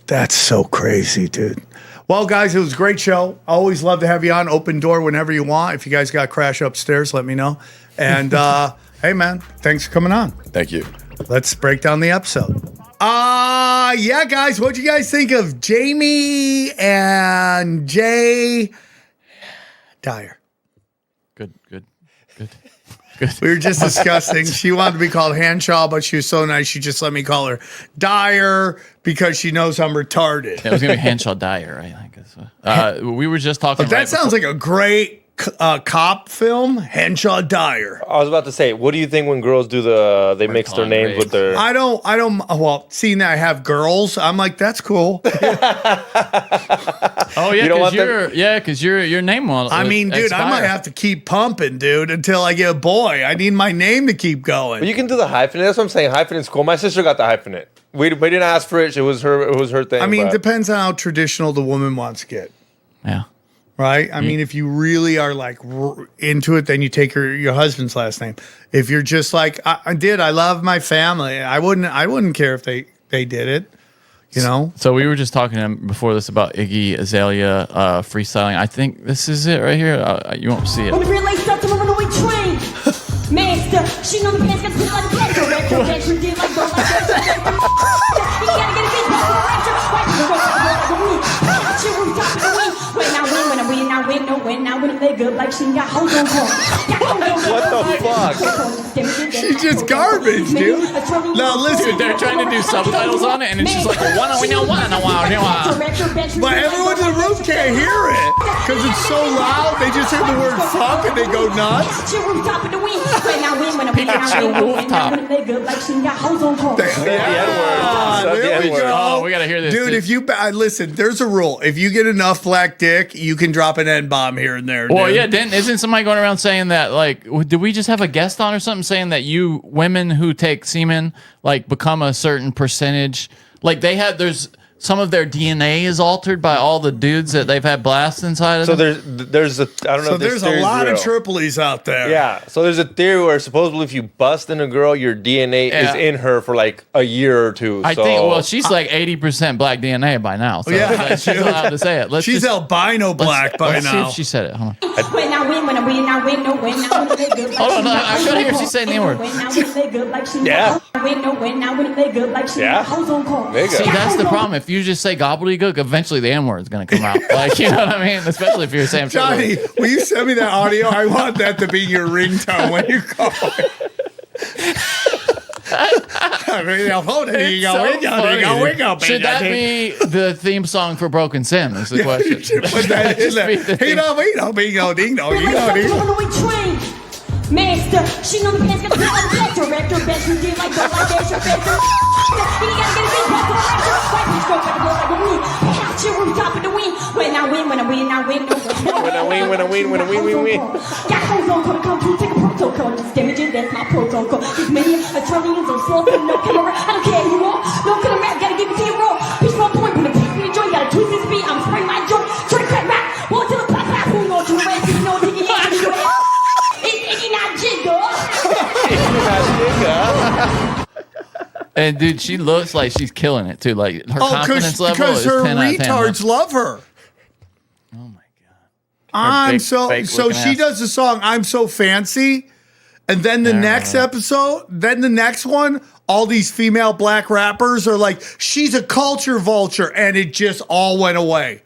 That's so crazy, dude. Well, guys, it was a great show. Always love to have you on. Open door whenever you want. If you guys got crash upstairs, let me know. And hey, man, thanks for coming on. Thank you. Let's break down the episode. Yeah, guys, what'd you guys think of Jamie and Jay Dyer? Good. We were just discussing. She wanted to be called Hanshaw, but she was so nice. She just let me call her Dyer because she knows I'm retarded. Yeah, it was gonna be Hanshaw Dyer, right? I guess. We were just talking. But that sounds like a great cop film, Hanshaw Dyer. I was about to say, what do you think when girls do they mix their names with their? I don't. Well, seeing that I have girls, I'm like, that's cool. Oh yeah, because your name on. I mean, dude, I might have to keep pumping, dude, until I get a boy. I need my name to keep going. But you can do the hyphenate. That's what I'm saying. Hyphenate's cool. My sister got the hyphenate. We didn't ask for it. It was her thing. I mean, depends on how traditional the woman wants to get. Yeah. Right? I mean, if you really are like into it, then you take your husband's last name. If you're just like, I love my family. I wouldn't care if they did it. You know? So we were just talking before this about Iggy Azalea freestyling. I think this is it right here. You won't see it. On the red light, stop to move on the way train. Master, she know the pants got put like a black director. Veteran did like go like that. You gotta get a bitch back to the rapture. Wipe the road like a roof. She roof top of the wing. When I win, they good like she got hoes on her. What the fuck? She's just garbage, dude. Now listen, they're trying to do subtitles on it, and it's just like but everyone in the room can't hear it because it's so loud. They just hear the word fuck and they go nuts. She roof top of the wing. When I win, they good like she got hoes on her. There we go. Oh, we gotta hear this, dude. If you listen, there's a rule. If you get enough black dick, you can drop an N-bomb here and there. Well, dude. yeah, isn't somebody going around saying that, like, did we just have a guest on or something saying that you women who take semen, like, become a certain percentage, like there's some of their DNA is altered by all the dudes that they've had blasts inside of them? So there's I don't know. So if this there's a theory's lot real. of Tripolis out there. Yeah. So there's a theory where supposedly if you bust in a girl, your DNA is in her for like a year or two. I think. Well, she's like 80% black DNA by now. So yeah, she's allowed to say it. She's albino black by let's now. See if she said it. Hold on. When I win, they good like Hold on, I gotta hear if she's saying the word. They good like she Yeah. When they good like she got hoes on call. There you go. See, that's the problem. If you just say gobbledygook, eventually the N word's gonna come out. Like, you know what I mean? Especially if you're Sam Johnny, Tripoli. will you send me that audio? I want that to be your ringtone when you call. Should that be the theme song for Broken Sim? Is the question. You should put that in there. Bingo, ding, dong, Master, she know the pants got put like a black director. Veteran did like go like that. You gotta get a bitch back to the rapture. Wipe me stroke like a blow like a roof. She roof top of the wing. When I win. Got hoes on call to come through, take a protocol. Just damaging, that's my protocol. This many attorneys on slow, no camera. I don't care who you are. No killer rap, gotta give it to you raw. Bitch, one point, put a piece in your joint. Gotta twist this beat, I'm spraying my joint. Try to crack back, walk to the pop, who knows you red, you know, diggy, yeah, And dude, she looks like she's killing it too. Like her confidence level because is her 10 out of 10. retards love her. Oh my god! I'm big, so she ass. does the song "I'm So Fancy," and then the next episode, then the next one, all these female black rappers are like, "She's a culture vulture," and it just all went away.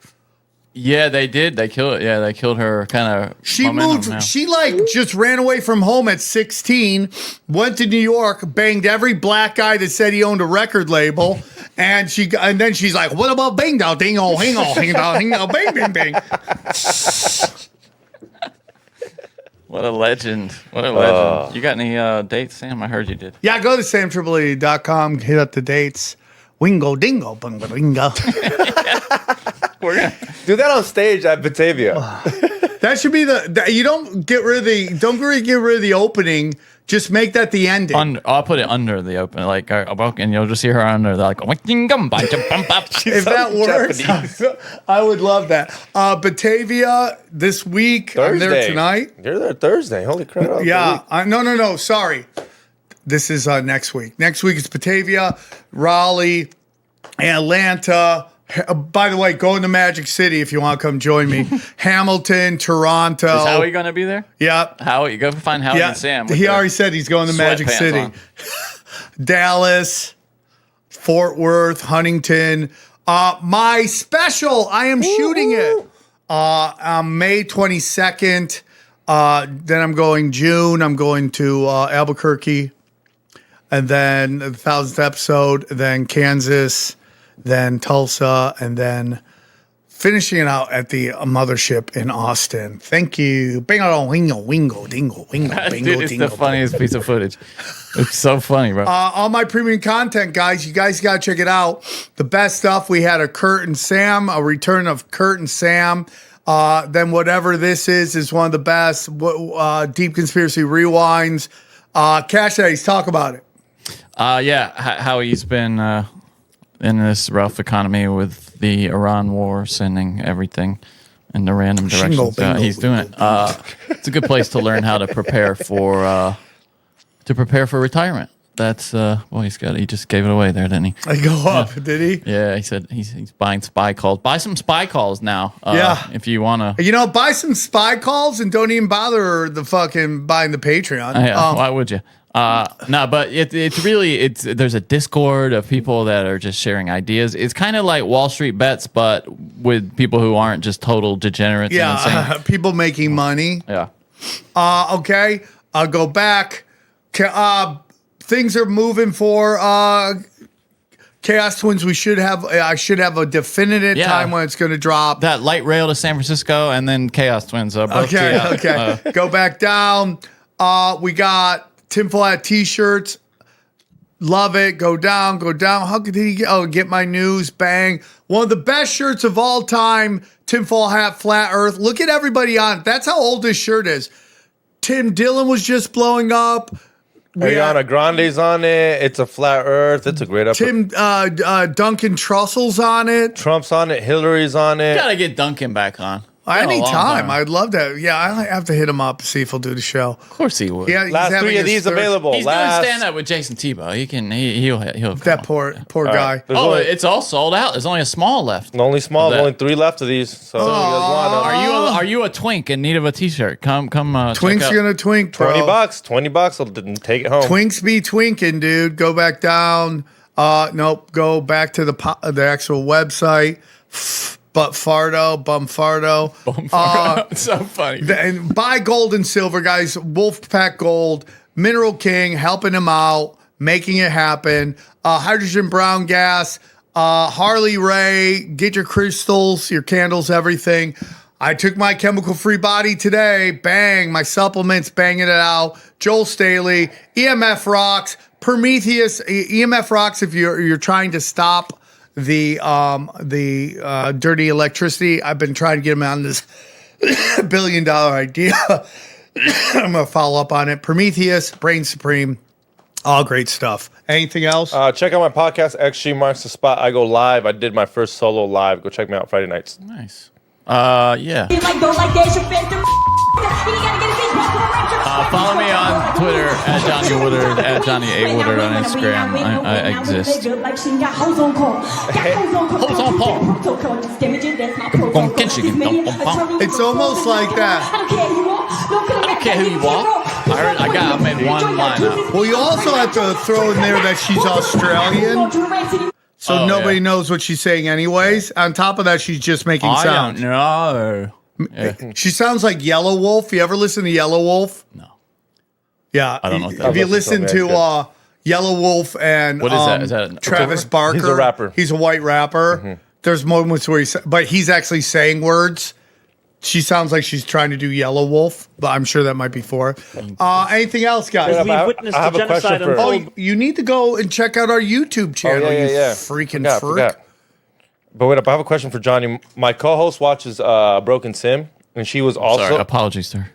Yeah, they did. They killed it. Yeah, they killed her kind of. She moved. Now. She like just ran away from home at 16, went to New York, banged every black guy that said he owned a record label, and then she's like, "What about bang down ding oh hang on hang down hang on bang bang bang." What a legend! What a legend! You got any dates, Sam? I heard you did. Yeah, go to samtripoli.com, hit up the dates. Wingo dingo bungo dingo. We're gonna do that on stage at Batavia. That should be you don't get rid of the opening. Just make that the ending. I'll put it under the open, like, and you'll just hear her under, like, if that works, I would love that. Batavia this week. Thursday. I'm there tonight. You're there Thursday. Holy crap! Yeah. No. Sorry. This is next week. Next week is Batavia, Raleigh, Atlanta, By the way, going to Magic City if you want to come join me. Hamilton, Toronto. Is Howie going to be there? Yeah. Howie, you go find Howie and Sam. He already said he's going to Magic City. Dallas, Fort Worth, Huntington. My special, I am shooting it on May 22nd. Then I'm going June. I'm going to Albuquerque. And then the 1000th episode. Then Kansas. Then Tulsa. And then finishing it out at the mothership in Austin. Thank you. Bingo, wingo, wingo, dingo, wingo, bingo, Dude, it's dingo. the funniest piece of footage. It's so funny, bro. All my premium content, guys. You guys got to check it out. The best stuff. We had a Kurt and Sam, a return of Kurt and Sam. Then whatever this is one of the best. Deep Conspiracy Rewinds. Cash Daddies, talk about it. Yeah, how he's been in this rough economy with the Iran war, sending everything in the random directions. He's doing it. It's a good place to learn how to prepare for retirement. That's he just gave it away there, didn't he? I go up, did he? Yeah, he said he's buying spy calls. Buy some spy calls now. If you want to. Buy some spy calls and don't even bother the fucking buying the Patreon. Why would you? No, but it's really there's a Discord of people that are just sharing ideas. It's kind of like Wall Street Bets, but with people who aren't just total degenerates. Yeah, people making money. Yeah. Okay, I'll go back. Things are moving for Chaos Twins. I should have a definitive time when it's going to drop. That light rail to San Francisco and then Chaos Twins. Okay. Go back down. We got tinfoil hat t-shirts. Love it. Go down. How could he get my news? Bang. One of the best shirts of all time. Tinfoil hat, flat earth. Look at everybody on it. That's how old this shirt is. Tim Dillon was just blowing up. Ariana Grande's on it. It's a flat earth. It's a great episode. Duncan Trussell's on it. Trump's on it. Hillary's on it. Gotta get Duncan back on. Anytime. I'd love that. Yeah, I have to hit him up, see if he'll do the show. Of course he would. Yeah, last 3 of these available. He's doing stand up with Jason Tebow. He'll that poor guy. It's all sold out. There's only a small left. Only 3 left of these. So are you a twink in need of a t-shirt? Come Twink's gonna twink, bro. $20. I'll take it home. Twinks be twinking, dude. Go back down. Nope. Go back to the actual website. Bumfardo. It's so funny. And buy gold and silver, guys. Wolfpack Gold, Mineral King, helping him out, making it happen. Hydrogen brown gas, Harley Ray, get your crystals, your candles, everything. I took my chemical-free body today. Bang, my supplements, banging it out. Joel Staley, EMF rocks, Prometheus, EMF rocks if you're trying to stop the dirty electricity. I've been trying to get him on this $1 billion idea. I'm gonna follow up on it. Prometheus, Brain Supreme, all great stuff. Anything else? Check out my podcast. Actually marks the spot. I go live. I did my first solo live. Go check me out Friday nights. Nice. Yeah. Follow me on Twitter at Johnny Woodard, at Johnny A. Woodard on Instagram. I exist. It's almost like that. I don't care who you are. I made one line up. Well, you also have to throw in there that she's Australian. So nobody knows what she's saying anyways. On top of that, she's just making sounds. I don't know. Yeah. She sounds like Yellow Wolf. You ever listen to Yellow Wolf? No. Yeah. I don't know what that If you listen to Yellow Wolf and what is that? Is that Travis Barker? He's a rapper. He's a white rapper. Mm-hmm. There's moments where he's actually saying words. She sounds like she's trying to do Yellow Wolf, but I'm sure that might be for her. Anything else, guys? We've I have a question for. You need to go and check out our YouTube channel. Yeah. Freaking freak. Forgot. But wait up, I have a question for Johnny. My co-host watches Broken Sim, and she was also... Sorry, apologies, sir.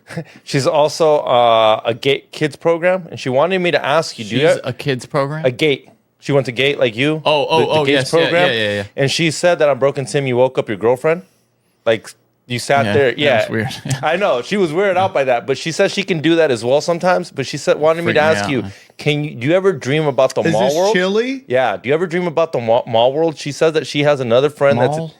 She's also a GATE kids program, and she wanted me to ask you... She's a kids program? A GATE. She went to GATE like you. The GATE program. Yeah. And she said that on Broken Sim, you woke up your girlfriend. Like, you sat there. Yeah. That's weird. I know. She was weirded out by that, but she says she can do that as well sometimes. But she wanted me to ask you, Do you ever dream about the Is mall this world? chili? Yeah. Do you ever dream about the mall world? She says that she has another friend Mall? that's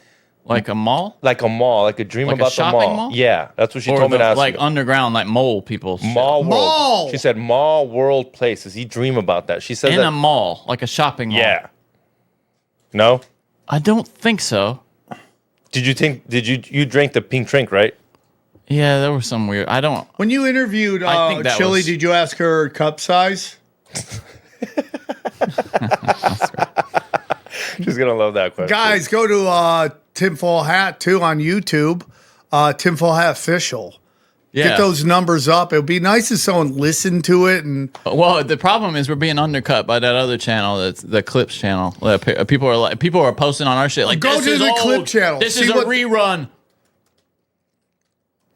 Like a mall? like a mall, like a dream Like a about the shopping mall. mall? Yeah, that's what she Or told me to ask like you. underground, like mole people. Mall world. Mall. She said mall world place. Does he dream about that? She said In that. a mall, like a shopping mall. Yeah. No. I don't think so. Did you drank the pink drink, right? Yeah, there was some weird. I don't. When you interviewed I think that Chili, was- did you ask her cup size? She's gonna love that question. Guys, go to Tinfoil Hat too on YouTube. Tinfoil Hat Official. Yeah. Get those numbers up. It would be nice if someone listened to it. And Well, the problem is we're being undercut by that other channel. That's the Clips channel. People are posting on our shit like, Go this to is the old. Clip channel. This See is a what- rerun.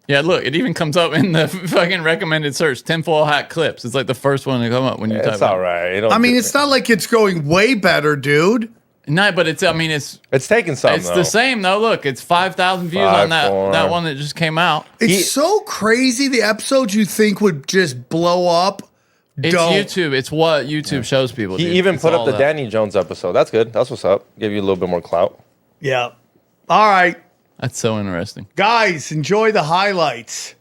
Yeah, look, it even comes up in the fucking recommended search. Tinfoil Hat Clips. It's like the first one to come up when you type. It's all right. It don't I mean, do it's it. not like it's going way better, dude. No, but it's. I mean, it's taking some. It's the same though. Look, it's 5,000 views on that 5,400. that one that just came out. It's so crazy. The episodes you think would just blow up. It's don't. YouTube. It's what YouTube shows people. He dude. even It's put up all the that. Danny Jones episode. That's good. That's what's up. Give you a little bit more clout. Yeah. All right. That's so interesting. Guys, enjoy the highlights.